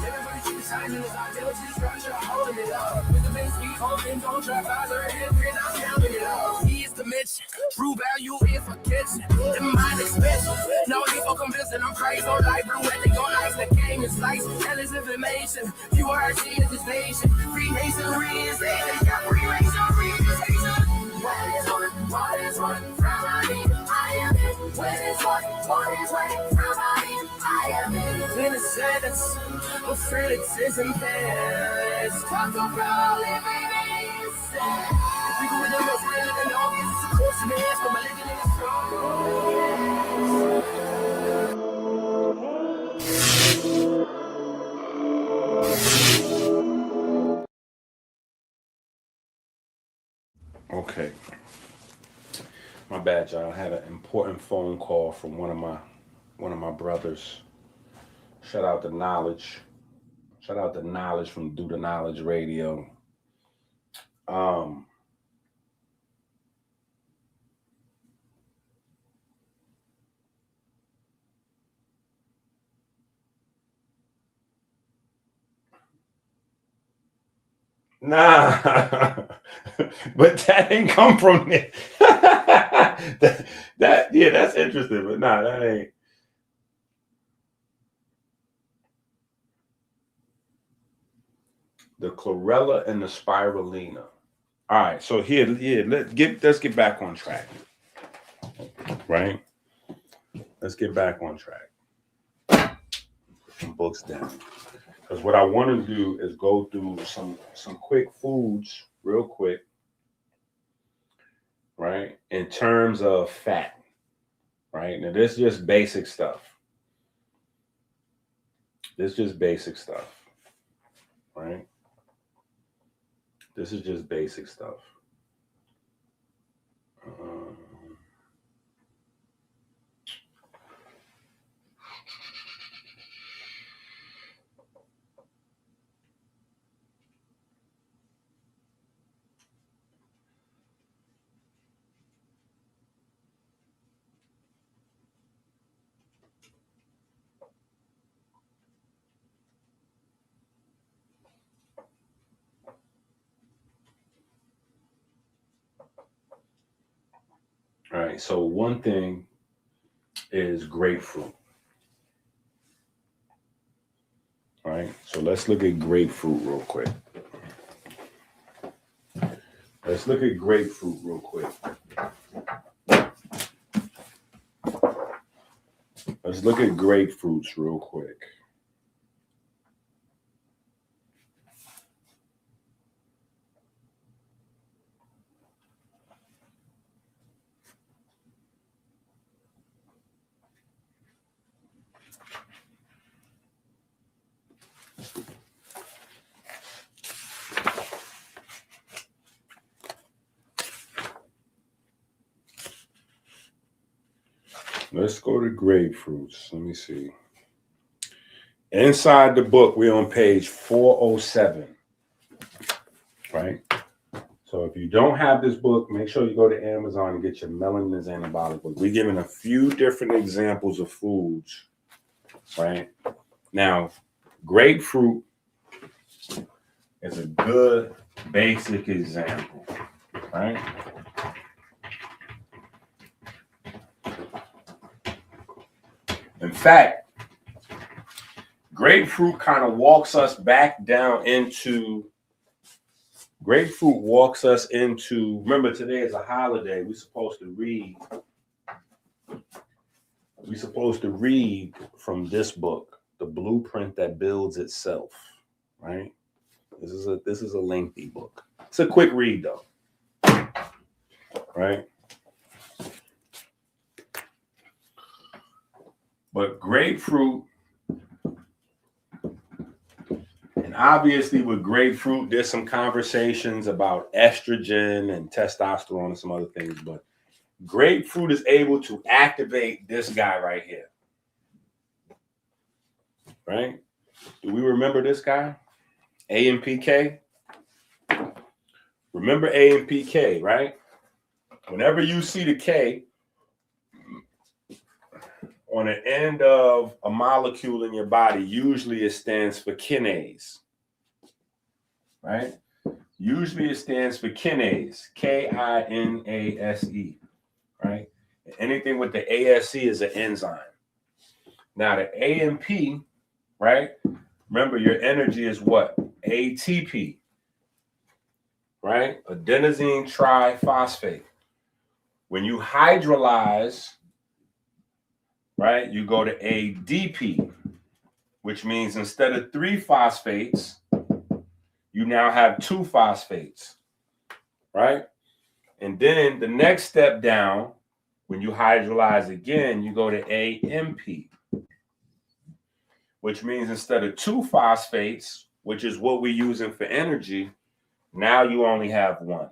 Everybody keeps signing this ideology structure, holding it up. With the base, we open, don't try, father, and I'm counting it up. He is the attention. True value is for kitchen. And mind expensive. No need for convincing. I'm crazy on life. Blue at they gon' ice. The game is sliced. Hell is information. You are seeing this nation. Freemasonry is there. They got Freemasonry is there. What is one? Somebody, I am it. What is one? Somebody, I am it. In a sentence, what Felix is in Paris. Talk about living in sad. We go with the most real and obvious. It's a course of this, but my living in Okay. My bad, y'all. I had an important phone call from one of my brothers. Shout out to Knowledge. Shout out to Knowledge from Do the Knowledge Radio. Nah, but that ain't come from me. Yeah, that's interesting, but nah, that ain't. The chlorella and the spirulina. All right, so let's get back on track. Right? Let's get back on track. Put some books down. Because what I want to do is go through some quick foods real quick, right? In terms of fat, right? Now, this is just basic stuff. This is just basic stuff, right? This is just basic stuff. All right, so one thing is grapefruit. All right, so let's look at grapefruit real quick. Let's look at grapefruit real quick. Let's look at grapefruits real quick. Let's go to grapefruits. Let me see. Inside the book, we're on page 407. Right? So if you don't have this book, make sure you go to Amazon and get your Melanin is Anabolic book. We're giving a few different examples of foods. Right? Now, grapefruit is a good basic example. Right? In fact, grapefruit kind of walks us back down into, remember today is a holiday. We're supposed to read from this book, The Blueprint That Builds Itself, right? This is a lengthy book. It's a quick read though, right? But grapefruit, and obviously with grapefruit, there's some conversations about estrogen and testosterone and some other things, but grapefruit is able to activate this guy right here. Right? Do we remember this guy? AMPK? Remember AMPK, right? Whenever you see the K on the end of a molecule in your body, usually it stands for kinase, right? Usually it stands for kinase, Kinase, right? Anything with the ASE is an enzyme. Now the AMP, right? Remember your energy is what? ATP, right? Adenosine triphosphate. When you hydrolyze, right, you go to ADP, which means instead of 3 phosphates, you now have 2 phosphates, right? And then the next step down, when you hydrolyze again, you go to AMP, which means instead of 2 phosphates, which is what we're using for energy, now you only have 1,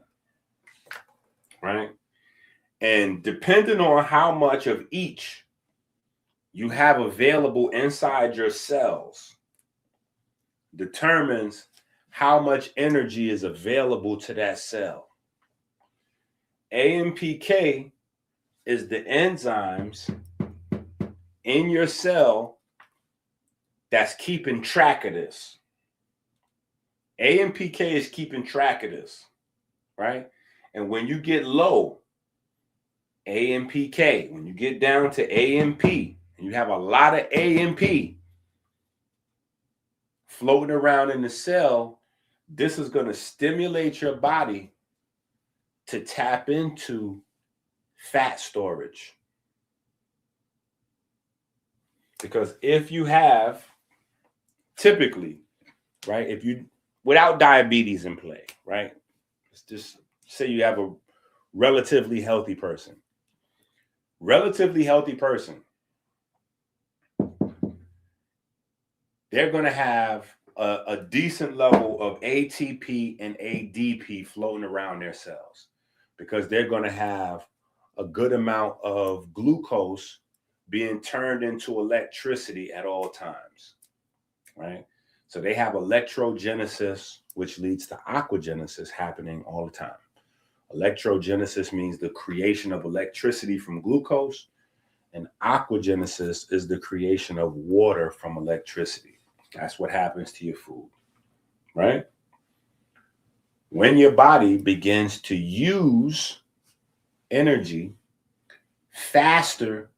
right? And depending on how much of each you have available inside your cells, determines how much energy is available to that cell. AMPK is the enzymes in your cell that's keeping track of this. AMPK is keeping track of this, right? And when you get low, AMPK, when you get down to AMP, and you have a lot of AMP floating around in the cell, this is going to stimulate your body to tap into fat storage. Because if you have, typically, right, if you, without diabetes in play, right, let's just say you have a relatively healthy person. Relatively healthy person, they're going to have a decent level of ATP and ADP floating around their cells because they're going to have a good amount of glucose being turned into electricity at all times, right? So they have electrogenesis, which leads to aquagenesis happening all the time. Electrogenesis means the creation of electricity from glucose, and aquagenesis is the creation of water from electricity. That's what happens to your food, right? When your body begins to use energy faster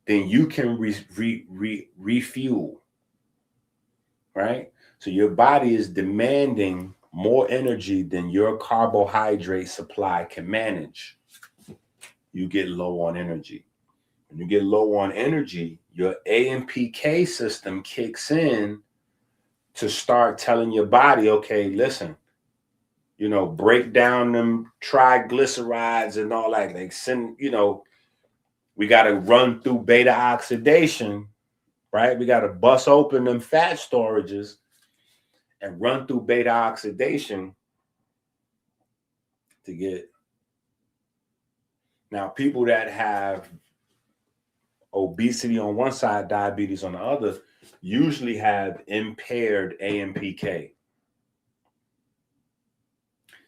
than you can refuel, right? So your body is demanding more energy than your carbohydrate supply can manage. You get low on energy. When you get low on energy, your AMPK system kicks in to start telling your body, okay, listen, you know, break down them triglycerides and all that. Like send, you know, we got to run through beta oxidation, right? We got to bust open them fat storages and run through beta oxidation to get. Now, people that have obesity on one side, diabetes on the other, usually have impaired AMPK.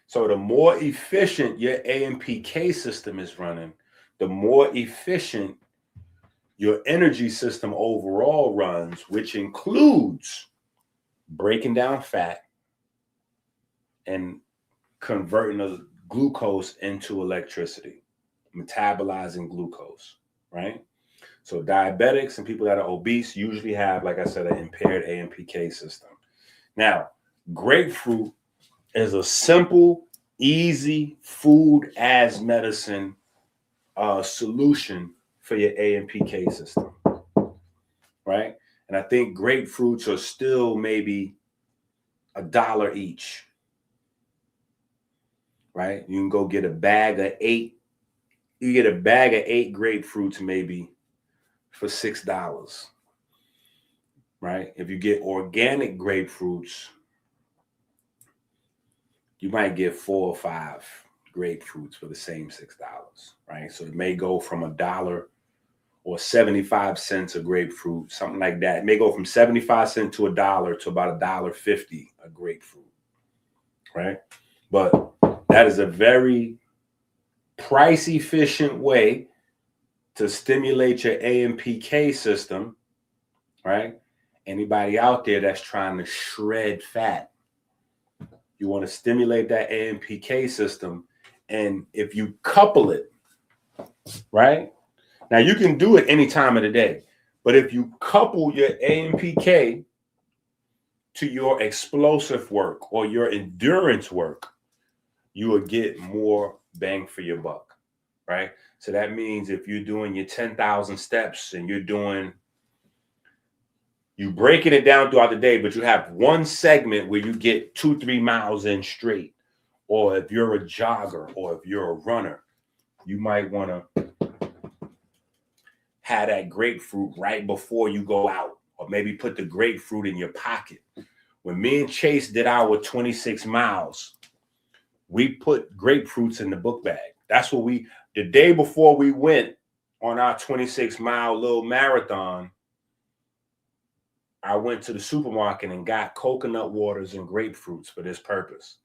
So the more efficient your AMPK system is running, the more efficient your energy system overall runs, which includes breaking down fat and converting the glucose into electricity, metabolizing glucose, right? So diabetics and people that are obese usually have, like I said, an impaired AMPK system. Now, grapefruit is a simple, easy food as medicine solution for your AMPK system, right? And I think grapefruits are still maybe $1 each, right? You can go get a bag of 8. You get a bag of 8 grapefruits maybe for $6, right? If you get organic grapefruits, you might get 4 or 5 grapefruits for the same $6, right? So it may go from $1 or 75 cents a grapefruit, something like that. It may go from 75 cents to $1 to about $1.50 a grapefruit, right? But that is a very price efficient way to stimulate your AMPK system, right? Anybody out there that's trying to shred fat, You want to stimulate that AMPK system. And if you couple it, right? Now you can do it any time of the day, but if you couple your AMPK to your explosive work or your endurance work, you will get more bang for your buck, right? So that means if you're doing your 10,000 steps and you breaking it down throughout the day, but you have one segment where you get 2-3 miles in straight, or if you're a jogger or if you're a runner, you might want to have that grapefruit right before you go out, or maybe put the grapefruit in your pocket. When me and Chase did our 26 miles, we put grapefruits in the book bag. That's what the day before we went on our 26-mile little marathon, I went to the supermarket and got coconut waters and grapefruits for this purpose.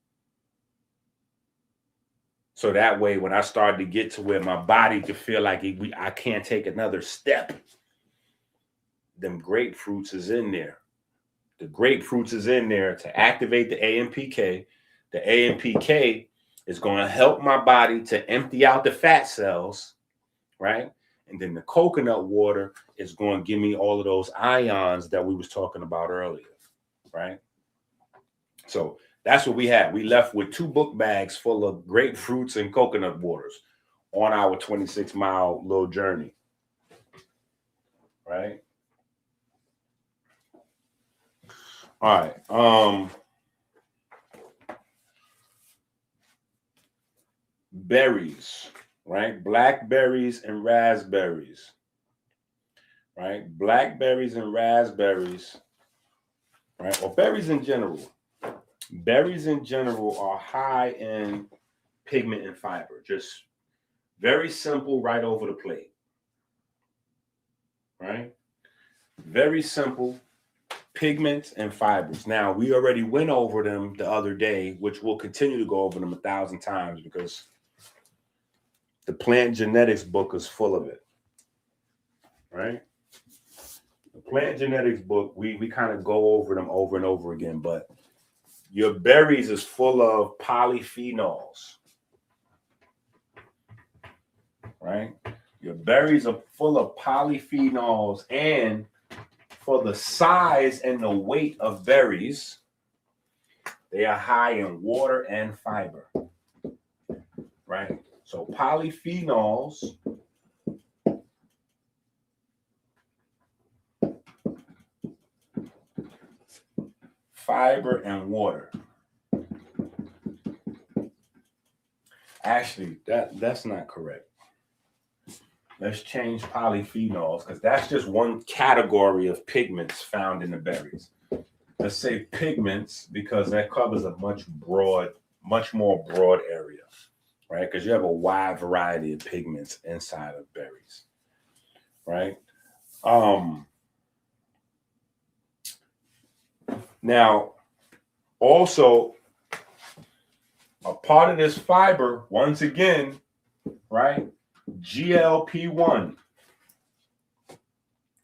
So that way, when I started to get to where my body could feel like I can't take another step, them grapefruits is in there. The grapefruits is in there to activate the AMPK. The AMPK is going to help my body to empty out the fat cells, right? And then the coconut water is going to give me all of those ions that we was talking about earlier, right? So that's what we had. We left with 2 book bags full of grapefruits and coconut waters on our 26-mile little journey, right? All right. Berries, right? Blackberries and raspberries, right? Blackberries and raspberries, right? Or berries in general. Berries in general are high in pigment and fiber. Just very simple, right over the plate, right? Very simple. Pigments and fibers. Now, we already went over them the other day, which we'll continue to go over them 1,000 times because the plant genetics book is full of it, right? The plant genetics book, we kind of go over them over and over again, but your berries is full of polyphenols, right? Your berries are full of polyphenols, and for the size and the weight of berries, they are high in water and fiber, right? So polyphenols, fiber, and water. Actually, that's not correct. Let's change polyphenols, because that's just one category of pigments found in the berries. Let's say pigments, because that covers a much more broad area, right? Because you have a wide variety of pigments inside of berries, right? Now, also, a part of this fiber, once again, right? GLP-1,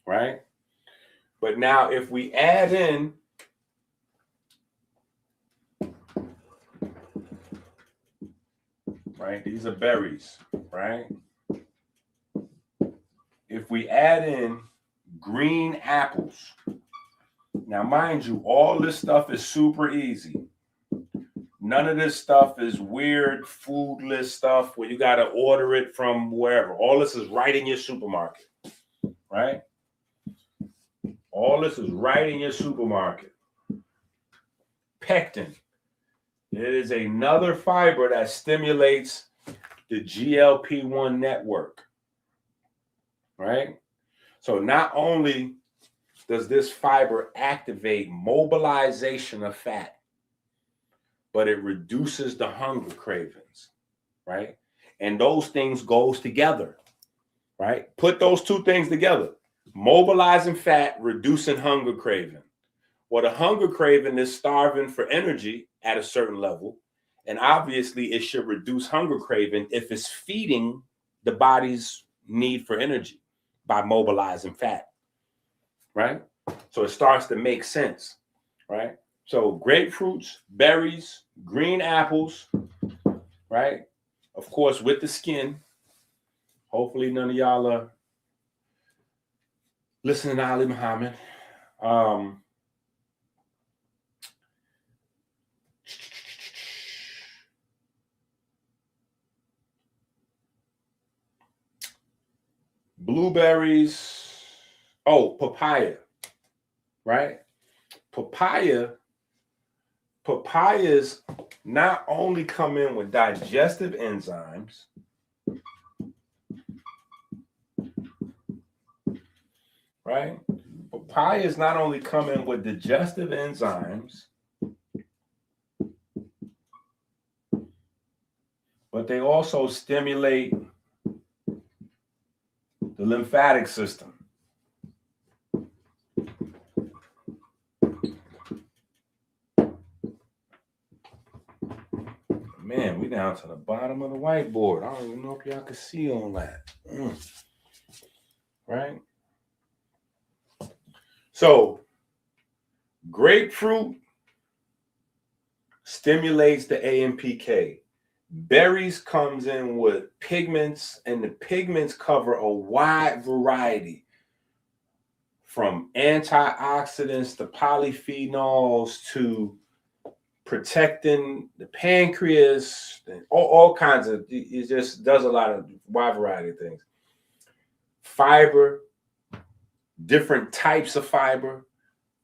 right? But now if we add in right, these are berries, right? If we add in green apples, now mind you, all this stuff is super easy. None of this stuff is weird foodless stuff where you got to order it from wherever. All this is right in your supermarket, right? All this is right in your supermarket. Pectin. It is another fiber that stimulates the GLP-1 network, right? So not only does this fiber activate mobilization of fat, but it reduces the hunger cravings, right? And those things goes together, right? Put those two things together. Mobilizing fat, reducing hunger craving. Well, the hunger craving is starving for energy at a certain level. And obviously it should reduce hunger craving if it's feeding the body's need for energy by mobilizing fat, right? So it starts to make sense, right? So grapefruits, berries, green apples, right? Of course, with the skin. Hopefully none of y'all are listening to Ali Muhammad. Blueberries. Oh, papaya, right? Papayas not only come in with digestive enzymes, right? Papayas not only come in with digestive enzymes, but they also stimulate the lymphatic system. Man, we down to the bottom of the whiteboard. I don't even know if y'all can see on that. Right? So, grapefruit stimulates the AMPK. Berries comes in with pigments, and the pigments cover a wide variety from antioxidants to polyphenols to protecting the pancreas, and all kinds of, it just does a lot of wide variety of things. Fiber, different types of fiber,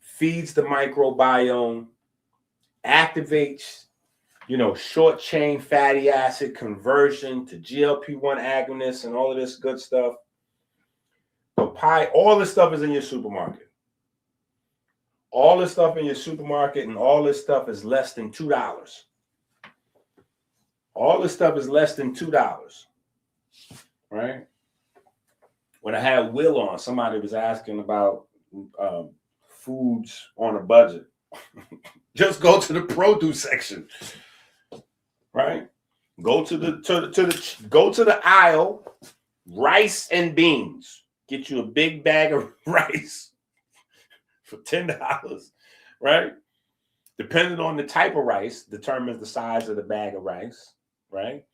feeds the microbiome, activates, short chain fatty acid conversion to GLP-1 agonists and all of this good stuff. Papaya, all this stuff is in your supermarket. All this stuff in your supermarket, and all this stuff is less than $2. All this stuff is less than $2, right? When I had Will on, somebody was asking about foods on a budget. Just go to the produce section, right? Go to the aisle, rice and beans. Get you a big bag of rice for $10, right? Depending on the type of rice, determines the size of the bag of rice, right?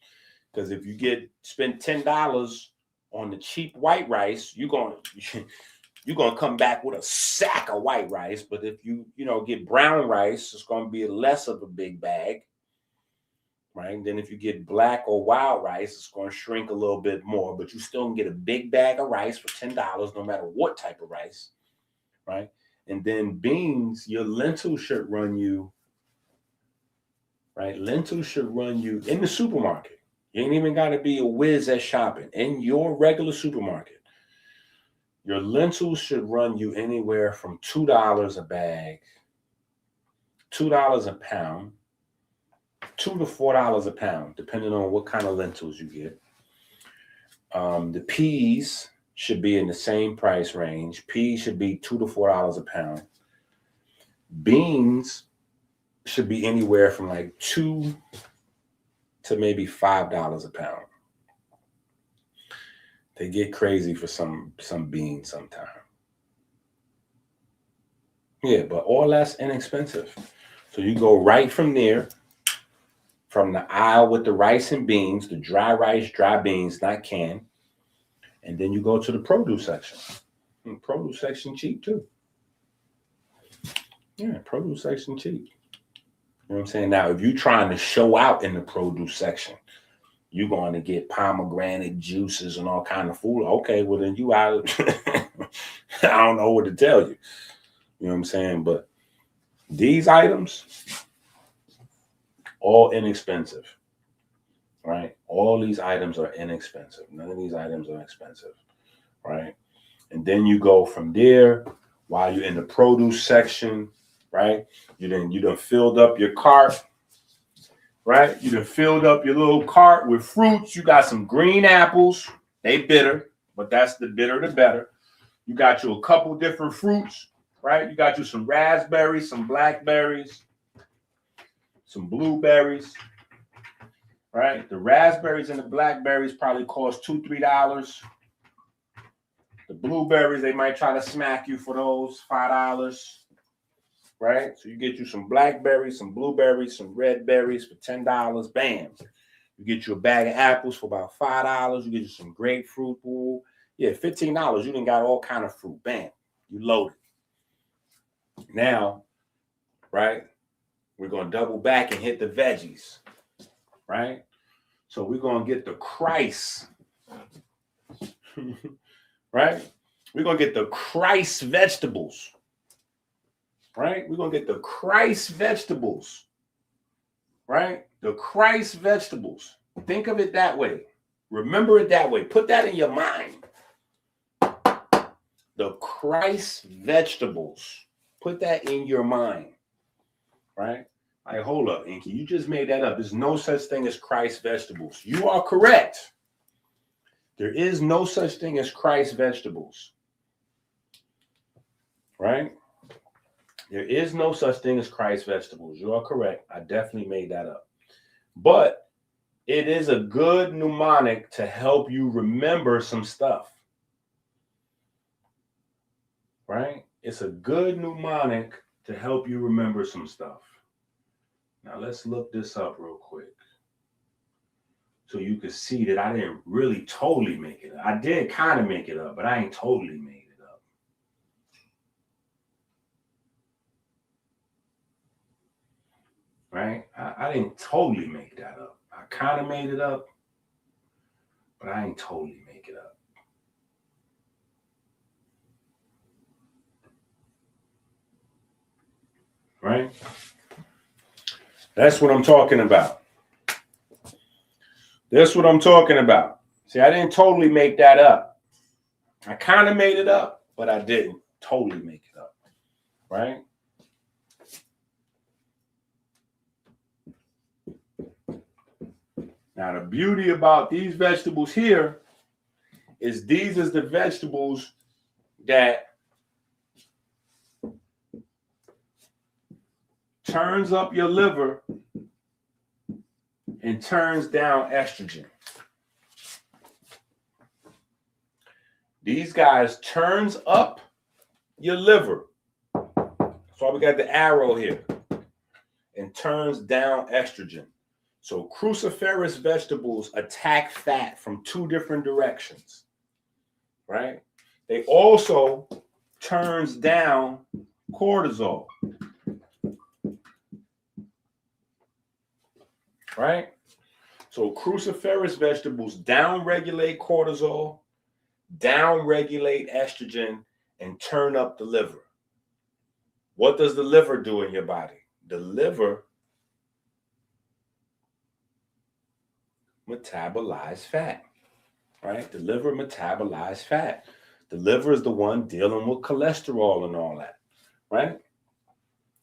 Because if you spend $10 on the cheap white rice, you're gonna come back with a sack of white rice. But if you get brown rice, it's gonna be less of a big bag, right? And then if you get black or wild rice, it's gonna shrink a little bit more, but you still can get a big bag of rice for $10, no matter what type of rice, right? And then beans, your lentils should run you, right? Lentils should run you in the supermarket. You ain't even got to be a whiz at shopping. In your regular supermarket, your lentils should run you anywhere from $2 a bag, $2 a pound, $2 to $4 a pound, depending on what kind of lentils you get. The peas should be in the same price range. Peas should be $2 to $4 a pound. Beans should be anywhere from like $2 to maybe $5 a pound. They get crazy for some beans sometimes. Yeah, but all that's inexpensive. So you go right from there, from the aisle with the rice and beans, the dry rice, dry beans, not canned. And then you go to the produce section. And produce section cheap too. Yeah, produce section cheap. You know what I'm saying? Now, if you're trying to show out in the produce section, you're going to get pomegranate juices and all kind of food. Okay, well then you out. I don't know what to tell you. You know what I'm saying? But these items, all inexpensive, right? All these items are inexpensive. None of these items are expensive, right? And then you go from there while you're in the produce section, right? You done filled up your cart, right? You done filled up your little cart with fruits. You got some green apples. They bitter, but that's the bitter the better. You got you a couple different fruits, right? You got you some raspberries, some blackberries, some blueberries, right? The raspberries and the blackberries probably cost $2, $3. The blueberries, they might try to smack you for those $5, right? So you get you some blackberries, some blueberries, some red berries for $10. Bam. You get you a bag of apples for about $5. You get you some grapefruit. Ooh. Yeah, $15. You done got all kind of fruit. Bam. You loaded. Now, right, we're going to double back and hit the veggies, right? So we're going to get the Christ, right? We're going to get the Christ vegetables, right? We're going to get the Christ vegetables, right? The Christ vegetables. Think of it that way. Remember it that way. Put that in your mind. The Christ vegetables. Put that in your mind, right? Like, hold up, Inky. You just made that up. There's no such thing as Christ vegetables. You are correct. There is no such thing as Christ vegetables, right? There is no such thing as Christ vegetables. You are correct. I definitely made that up. But it is a good mnemonic to help you remember some stuff, right? It's a good mnemonic to help you remember some stuff. Now let's look this up real quick so you can see that I didn't really totally make it up. I did kind of make it up, but I ain't totally made it up. Right? I didn't totally make that up. I kind of made it up, but I ain't totally make it up. Right? That's what I'm talking about. That's what I'm talking about. See, I didn't totally make that up. I kind of made it up, but I didn't totally make it up. Right? Now, the beauty about these vegetables here is these is the vegetables that turns up your liver and turns down estrogen. These guys turns up your liver. That's why we got the arrow here. And turns down estrogen. So cruciferous vegetables attack fat from two different directions, right? They also turns down cortisol, right? So cruciferous vegetables down-regulate cortisol, down-regulate estrogen, and turn up the liver. What does the liver do in your body? The liver metabolize fat, right? The liver metabolize fat. The liver is the one dealing with cholesterol and all that, right?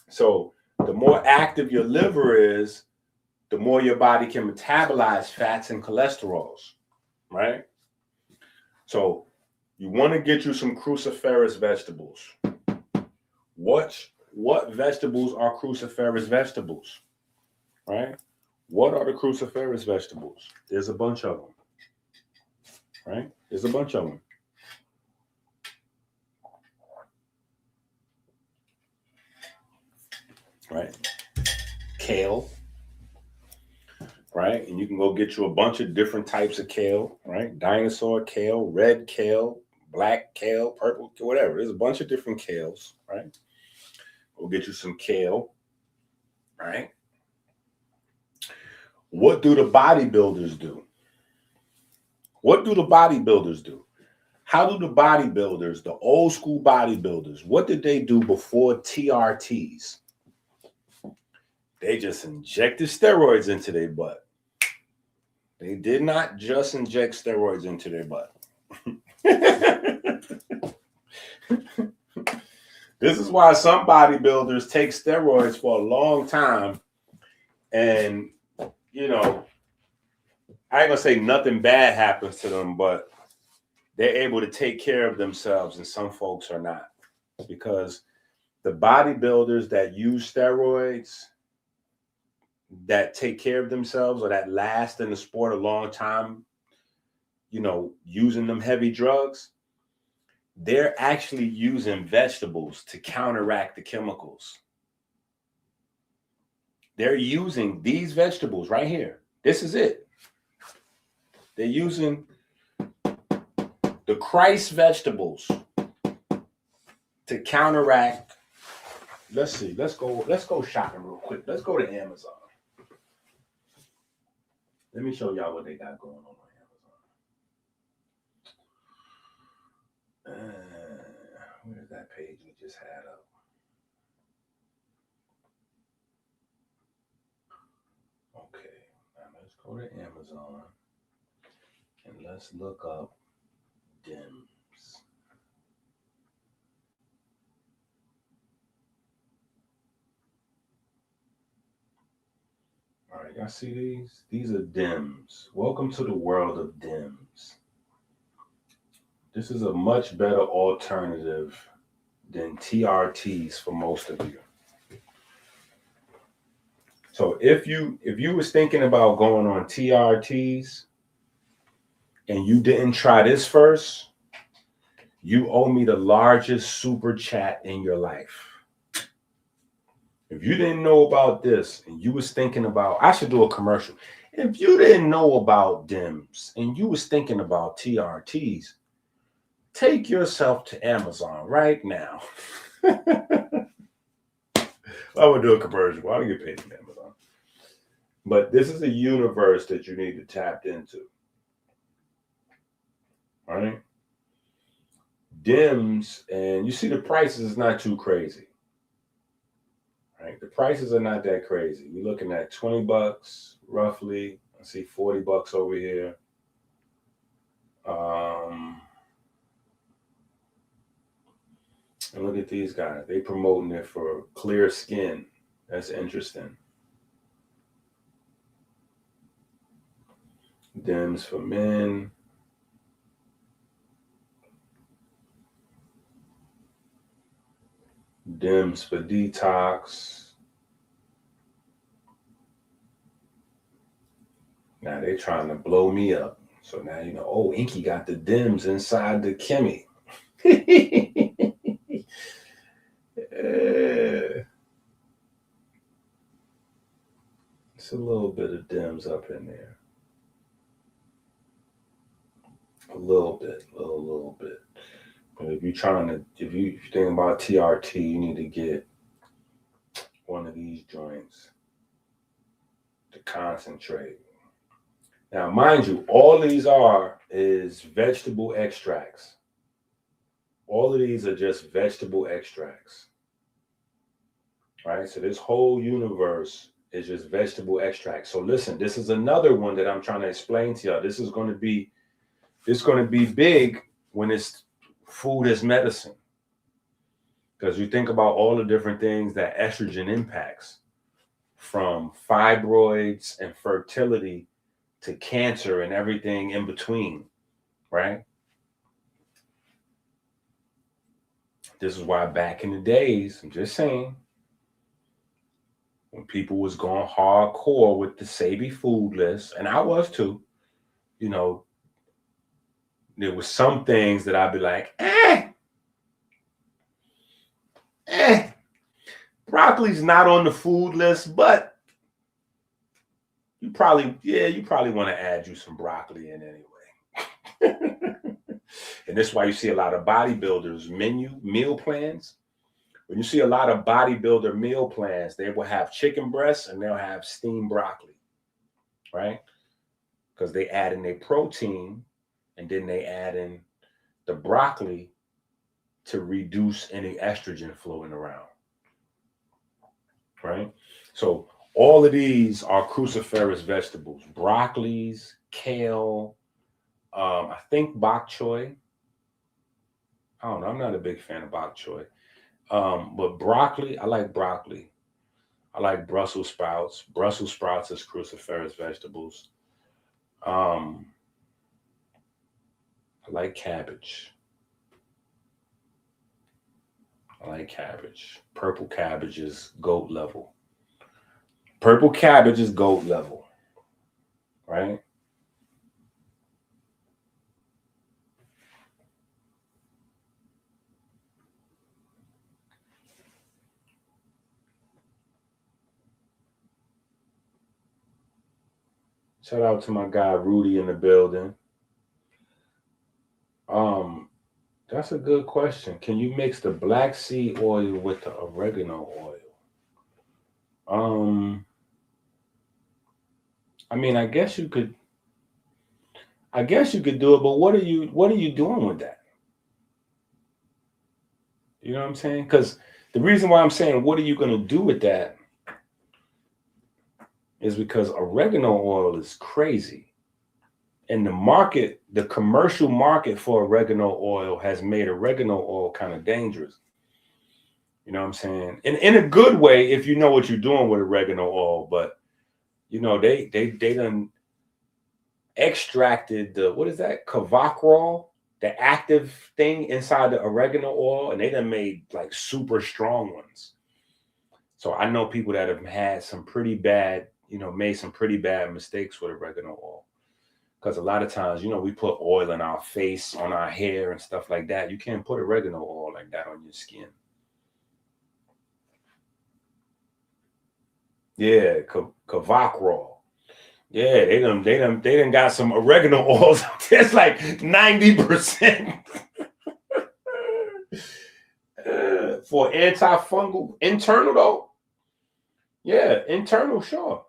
So the more active your liver is, the more your body can metabolize fats and cholesterols, right? So you want to get you some cruciferous vegetables. What vegetables are cruciferous vegetables, right? What are the cruciferous vegetables? There's a bunch of them, right? There's a bunch of them. Right? Kale, right? And you can go get you a bunch of different types of kale, right? Dinosaur kale, red kale, black kale, purple, whatever. There's a bunch of different kales, right? Go get you some kale, right? What do the bodybuilders do? What do the bodybuilders do? How do the bodybuilders, the old school bodybuilders, what did they do before TRTs? They just injected steroids into their butt. They did not just inject steroids into their butt. This is why some bodybuilders take steroids for a long time. And, you know, I ain't gonna say nothing bad happens to them, but they're able to take care of themselves, and some folks are not. Because the bodybuilders that use steroids, that take care of themselves, or that last in the sport a long time, you know, using them heavy drugs, they're actually using vegetables to counteract the chemicals. They're using these vegetables right here. This is it. They're using the Christ vegetables to counteract. Let's see. Let's go shopping real quick. Let's go to Amazon. Let me show y'all what they got going on Amazon. Where's that page we just had up? Okay, now let's go to Amazon and let's look up Dims. All right, y'all see these? These are Dims. Welcome to the world of Dims. This is a much better alternative than TRTs for most of you. So if you was thinking about going on TRTs and you didn't try this first, you owe me the largest super chat in your life. If you didn't know about this and you was thinking about, I should do a commercial. If you didn't know about Dims and you was thinking about TRTs, take yourself to Amazon right now. I would do a commercial. I don't get paid from Amazon. But this is a universe that you need to tap into. All right? Dims, and you see the prices is not too crazy. Right? The prices are not that crazy. You're looking at $20 roughly. I see $40 over here. And look at these guys. They promoting it for clear skin. That's interesting. Dims for men. Dims for detox. Now they're trying to blow me up. So now you know, oh, Inky got the Dims inside the Kimmy. It's a little bit of Dims up in there. A little bit. But if you're thinking about TRT, you need to get one of these joints to concentrate. Now, mind you, all these is vegetable extracts. All of these are just vegetable extracts. Right? So this whole universe is just vegetable extracts. So listen, this is another one that I'm trying to explain to y'all. This is going to be big when it's food as medicine. Because you think about all the different things that estrogen impacts, from fibroids and fertility to cancer and everything in between, right? This is why back in the days, I'm just saying, when people was going hardcore with the Sabi food list, and I was too, you know, there was some things that I'd be like, broccoli's not on the food list, but you probably want to add you some broccoli in anyway. And that's why you see a lot of bodybuilders meal plans. When you see a lot of bodybuilder meal plans, they will have chicken breasts and they'll have steamed broccoli, right? Because they add in their protein and then they add in the broccoli to reduce any estrogen flowing around, right? So all of these are cruciferous vegetables: broccolis, kale, I think bok choy. I don't know. I'm not a big fan of bok choy. But broccoli, I like broccoli. I like Brussels sprouts. Brussels sprouts is cruciferous vegetables. I like cabbage. Purple cabbage is goat level. Right? Shout out to my guy Rudy in the building. That's a good question. Can you mix the black seed oil with the oregano oil? I mean, I guess you could do it, but what are you doing with that? You know what I'm saying? Because the reason why I'm saying what are you going to do with that is because oregano oil is crazy. And the market, the commercial market for oregano oil has made oregano oil kind of dangerous. You know what I'm saying? In a good way, if you know what you're doing with oregano oil, but you know, they done extracted the, what is that? Kavacrol, the active thing inside the oregano oil, and they done made like super strong ones. So I know people that have had some pretty bad, made some pretty bad mistakes with oregano oil. Because a lot of times, we put oil in our face, on our hair and stuff like that. You can't put oregano oil like that on your skin. Yeah, Kavacrol. Yeah, they done got some oregano oils. It's like 90% for antifungal. Internal though. Yeah, internal, sure.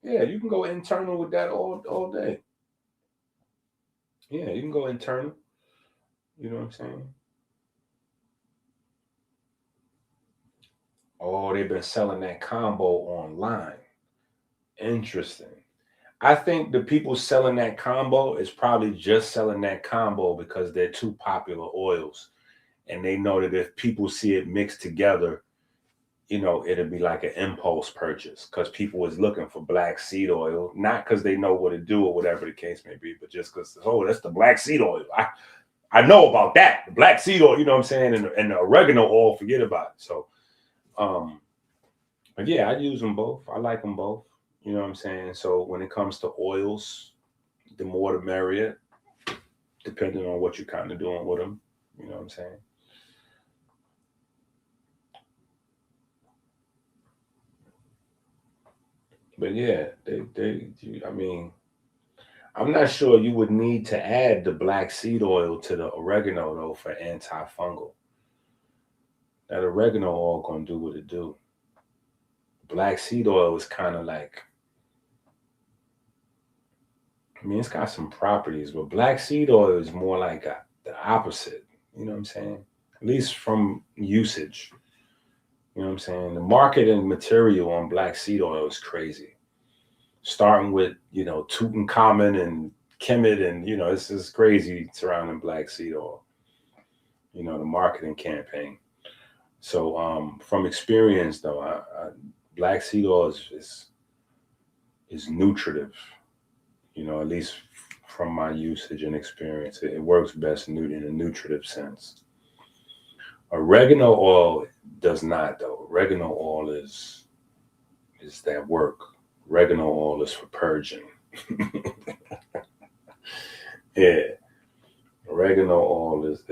Yeah, you can go internal with that all day. Yeah, you can go internal. You know what I'm saying? Oh, they've been selling that combo online. Interesting. I think the people selling that combo is probably just selling that combo because they're two popular oils. And they know that if people see it mixed together, it'll be like an impulse purchase because people is looking for black seed oil, not because they know what to do or whatever the case may be, but just because, oh, that's the black seed oil. I know about that. The black seed oil, you know what I'm saying? And the oregano oil, forget about it. So, but yeah, I use them both. I like them both. You know what I'm saying? So when it comes to oils, the more the merrier, depending on what you're kind of doing with them. You know what I'm saying? But yeah, I mean, I'm not sure you would need to add the black seed oil to the oregano though for antifungal. That oregano oil gonna do what it do. Black seed oil is kind of like, I mean, it's got some properties, but black seed oil is more like the opposite. You know what I'm saying? At least from usage. You know what I'm saying? The marketing material on black seed oil is crazy. Starting with, Tutankhamun and Kemet and, it's just crazy surrounding black seed oil. The marketing campaign. So from experience though, black seed oil is nutritive. At least from my usage and experience, it works best in a nutritive sense. Oregano oil does not though. Oregano oil is that work. Oregano oil is for purging. Yeah. Oregano oil is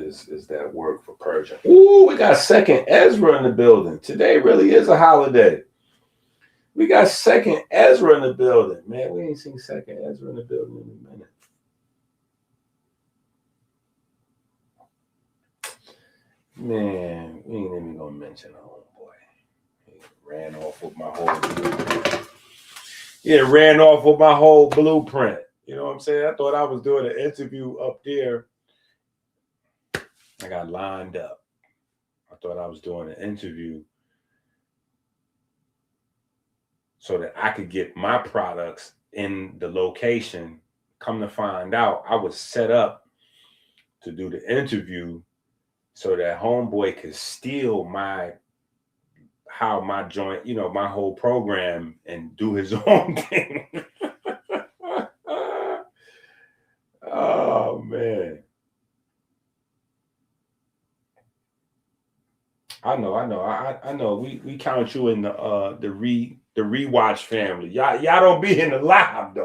that work for purging. Ooh, we got second Ezra in the building. Today really is a holiday. We got second Ezra in the building. Man, we ain't seen second Ezra in the building in a minute. Man, we ain't even gonna mention our homeboy. He ran off with my whole blueprint. Yeah, ran off with my whole blueprint. You know what I'm saying? I thought I was doing an interview up there. I got lined up. I thought I was doing an interview so that I could get my products in the location. Come to find out, I was set up to do the interview so that homeboy could steal my joint, my whole program and do his own thing. Oh man. I know. I know. We count you in the rewatch family. Y'all don't be in the live though.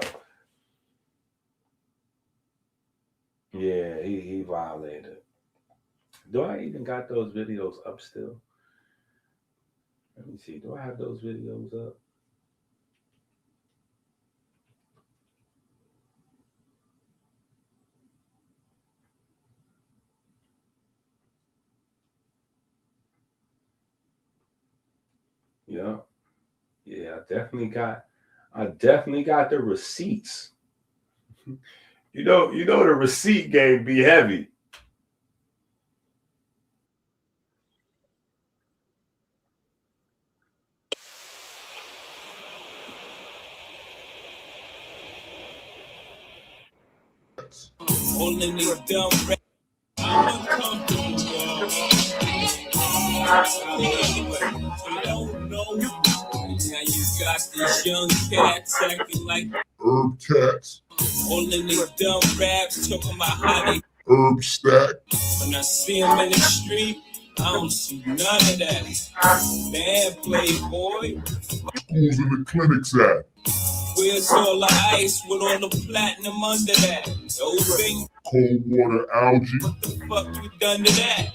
Yeah, he violated. Do I even got those videos up still? Let me see. Do I have those videos up? Yeah. Yeah, I definitely got the receipts. You know, the receipt game be heavy. Holding these dumb rap. I'm uncomfortable, y'all. I don't know. Now you got these young cats acting like Herb cats, holding these dumb raps, talking about how they herb stack, when I see them in the street, I don't see none of that. Bad playboy. who's in the clinics at? Where's all the ice with all the platinum under that? Those things, Cold water algae, what the fuck you done to that?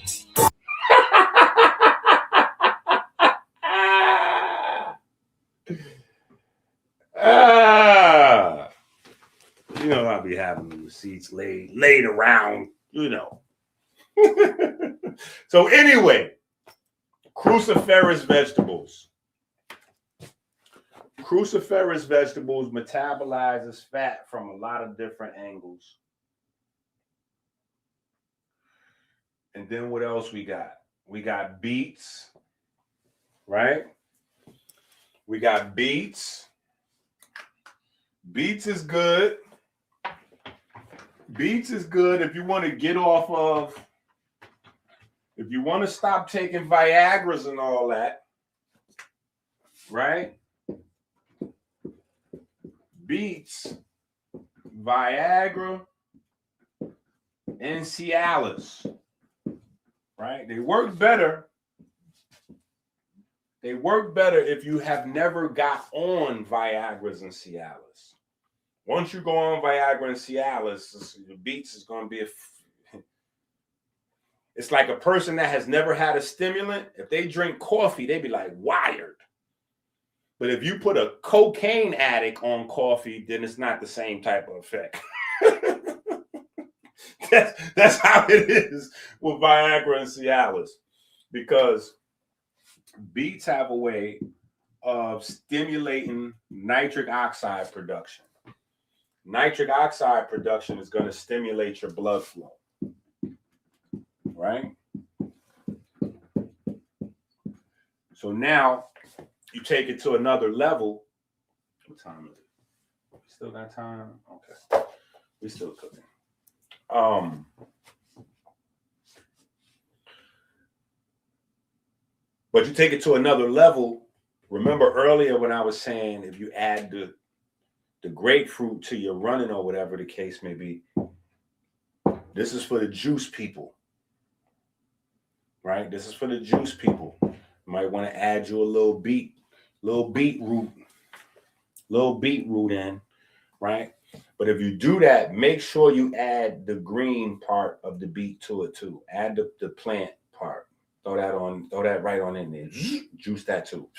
You know, I'll be having the receipts laid around, you know. So anyway, cruciferous vegetables. Cruciferous vegetables metabolizes fat from a lot of different angles. And then what else we got? We got beets, right? We got beets. Beets is good. Beets is good if you want to get off of, if you want to stop taking Viagras and all that, right? Beets, Viagra, and Cialis, right? They work better. They work better if you have never got on Viagras and Cialis. Once you go on Viagra and Cialis, the beets is going to be it's like a person that has never had a stimulant. If they drink coffee, they be like wired. But if you put a cocaine addict on coffee, then it's not the same type of effect. That's how it is with Viagra and Cialis, because beets have a way of stimulating nitric oxide production. Nitric oxide production is going to stimulate your blood flow, right? So now you take it to another level. What time is it? We still got time? Okay. We still cooking. But you take it to another level. Remember earlier when I was saying if you add the grapefruit to your running or whatever the case may be, this is for the juice people, right? This is for the juice people. You might want to add you a little beetroot in, right? But if you do that, make sure you add the green part of the beet to it too. Add the plant part. Throw that right on in there. Juice that too.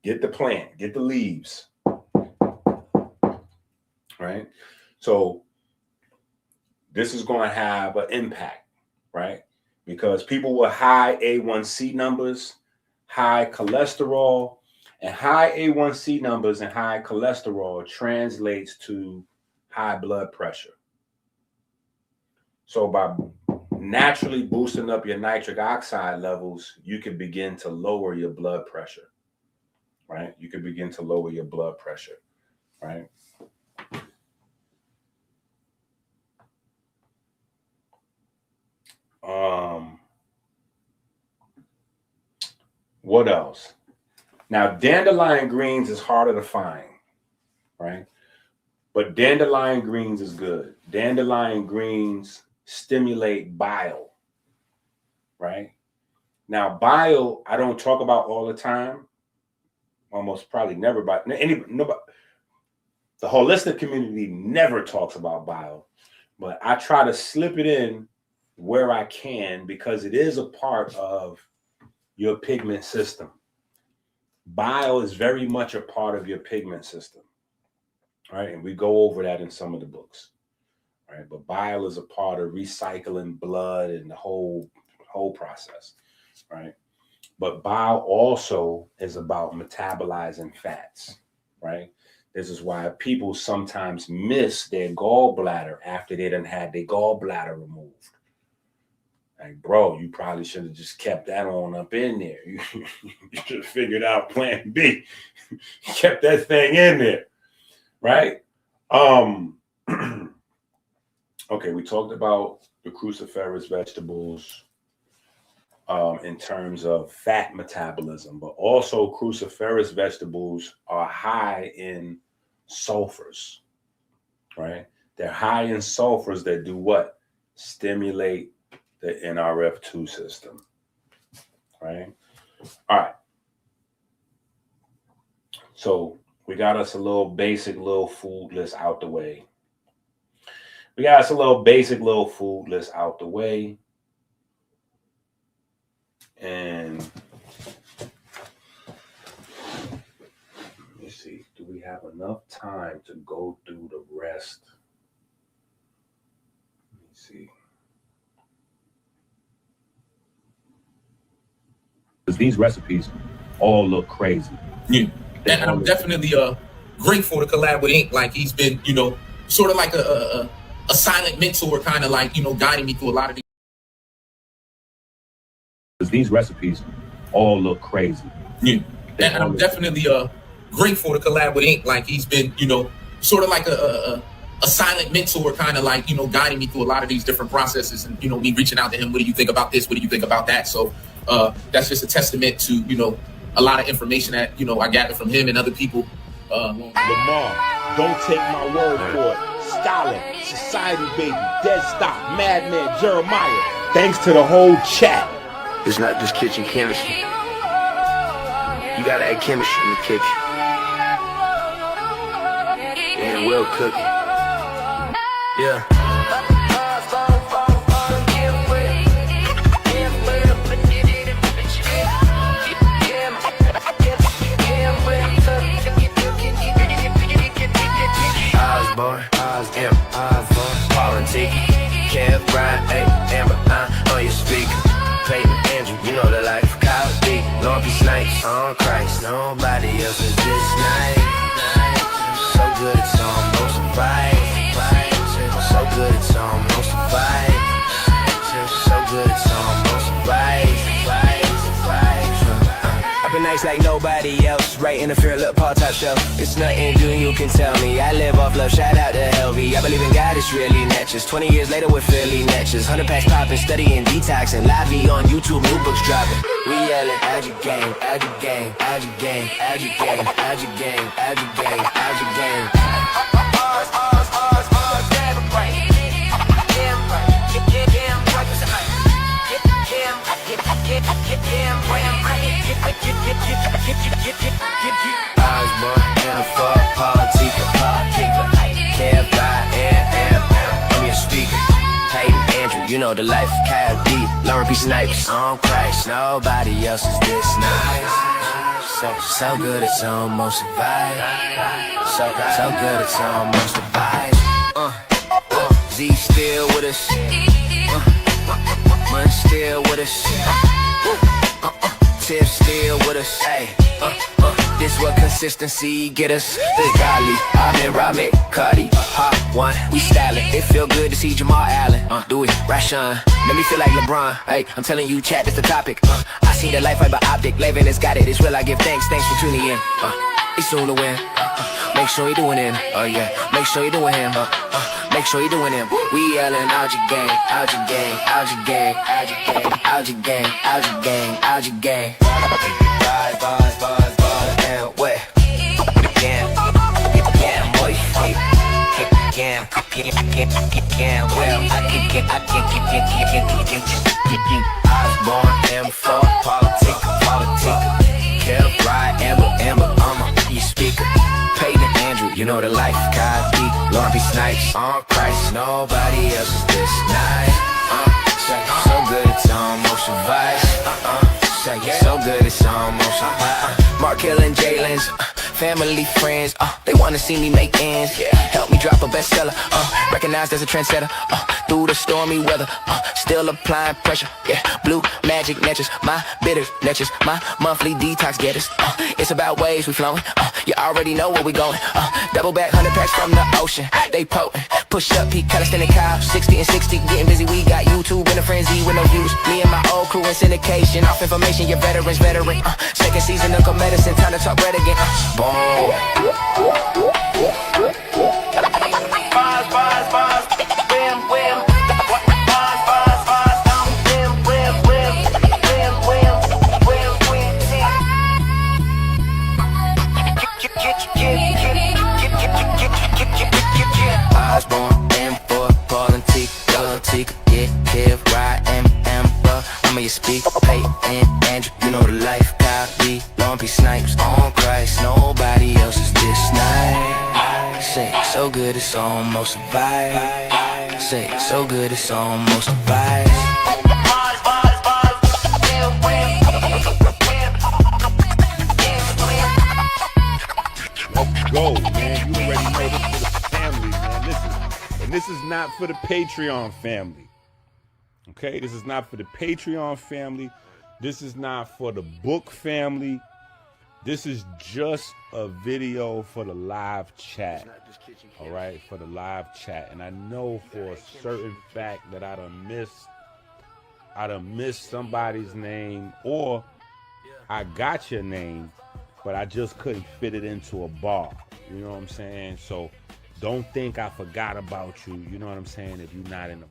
Get the plant, get the leaves. Right? So this is going to have an impact, right? Because people with high A1C numbers, high cholesterol, and high A1C numbers and high cholesterol translates to high blood pressure. So by naturally boosting up your nitric oxide levels, you can begin to lower your blood pressure, right? You can begin to lower your blood pressure, right? What else? Now, dandelion greens is harder to find, right? But dandelion greens is good. Dandelion greens stimulate bile, right? Now, bile, I don't talk about all the time. Almost probably never, but nobody, the holistic community never talks about bile, but I try to slip it in where I can because it is a part of your pigment system. Bile is very much a part of your pigment system, right? And we go over that in some of the books, right? But bile is a part of recycling blood and the whole process, right? But bile also is about metabolizing fats, right? This is why people sometimes miss their gallbladder after they done had their gallbladder removed. Like, bro, you probably should have just kept that on up in there. You should have figured out plan B. Kept that thing in there, right? Okay, we talked about the cruciferous vegetables in terms of fat metabolism, but also cruciferous vegetables are high in sulfurs, right? They're high in sulfurs that do what? Stimulate the NRF2 system, right? All right. So we got us a little basic little food list out the way. And let me see, do we have enough time to go through the rest? Let me see. These recipes all look crazy. Yeah. And I'm definitely grateful to collab with Ink. Like, he's been, you know, sort of like a silent mentor, kind of like, you know, guiding me through a lot of these recipes all look crazy. Yeah. And I'm definitely grateful to collab with Ink. Like, he's been, you know, sort of like a silent mentor, kind of like, you know, guiding me through a lot of these different processes, and, you know, me reaching out to him. What do you think about this? What do you think about that? So that's just a testament to, you know, a lot of information that, you know, I gathered from him and other people. Lamar, don't take my word for it. Stalin, Society Baby, Dead Stop, Madman, Jeremiah. Thanks to the whole chat. It's not just kitchen chemistry. You gotta add chemistry in the kitchen. And well cooking. Yeah. Politics, Kev, Brian, Amber, on your speaker. Peyton, Andrew, you know the life. Kyle D, Lord be snipes on Christ. Nobody else is this nice. So good it's almost a bite. So good it's almost a bite. So good it's almost a bite. I've been nice like nobody else. Right in the fear, look, Paul top shelf. It's nothing new, you can tell me. I live off love, shout out to Helvy. I believe in God, it's really natchez. 20 years later, we're Philly natchez. 100 packs popping, studying detox, and live on YouTube, new books dropping. We yelling, add your game, add your game, add your game, add your game, add your game, add your game, add your game. Osborne, NFL, Politica, Kev, I'm your speaker. Peyton, Andrew, you know the life. Kyle D, Lauren B. Snipes on Christ. Nobody else is this nice. So good it's almost a vibe. So good it's almost a vibe. Z still with us. Mun still with us. Tiff still with us. Hey, this what consistency get us. The golly, I'm in Robert, Cardi, Hot One. We stylin'. It feel good to see Jamal Allen. Do it, Rashawn. Make me feel like LeBron. Hey, I'm telling you, chat, that's the topic. I see the life fiber optic. Levin has got it. It's real. I give thanks for tuning in. He's soon to win. Make sure he doing him. Oh yeah, make sure he doing him. Make sure he doing him. We yelling out your gang, out your gang, out your gang, out your gang, out your gang, out your gang, out your gang. Bars, and what? Yeah, boy. Yeah, well, I can. Osborne, M4, Politica. Kev, Ride, Amber, I'm your speaker. Peyton, Andrew, you know the life. Kyle D, Lauren B. Snipes on Christ. Nobody else is this nice. So good it's almost a vibe. So good it's almost a vibe. Mark Hill and Jalen's family, friends, they wanna see me make ends. Help me drop a bestseller, recognized as a trendsetter, through the stormy weather, still applying pressure. Blue magic natures, my bitter natures, my monthly detox getters. It's about waves we flowing, you already know where we going. Double back 100 packs from the ocean, they potent. Push up, peak, calisthenic cow, 60 and 60, getting busy. We got YouTube in a frenzy with no views. Me and my old crew in syndication, off information, your veterans, veteran. Second season of medicine, time to talk red again. Boom. Bars, bars, bars, wham, wham. Bars, bars, bars, wham, wham, wham, wham, wham, wham, wham. Osborne, M4, Paul and Tika, get here, ride, Amber. I'm your speak, Peyton, Andrew, you know the life. Copy, Long Beach Snipes, on Christ, nobody else is this night. Say, so good it's almost a vibe. Say, so good it's almost a vibe. Let's go, man. You already know this for the family, man. Listen, and this is not for the Patreon family. Okay, this is not for the Patreon family. This is not for the book family. This is just a video for the live chat. All right, for the live chat. And I know for a certain fact that I done missed somebody's name, or I got your name, but I just couldn't fit it into a bar. You know what I'm saying? So don't think I forgot about you. You know what I'm saying? If you're not in the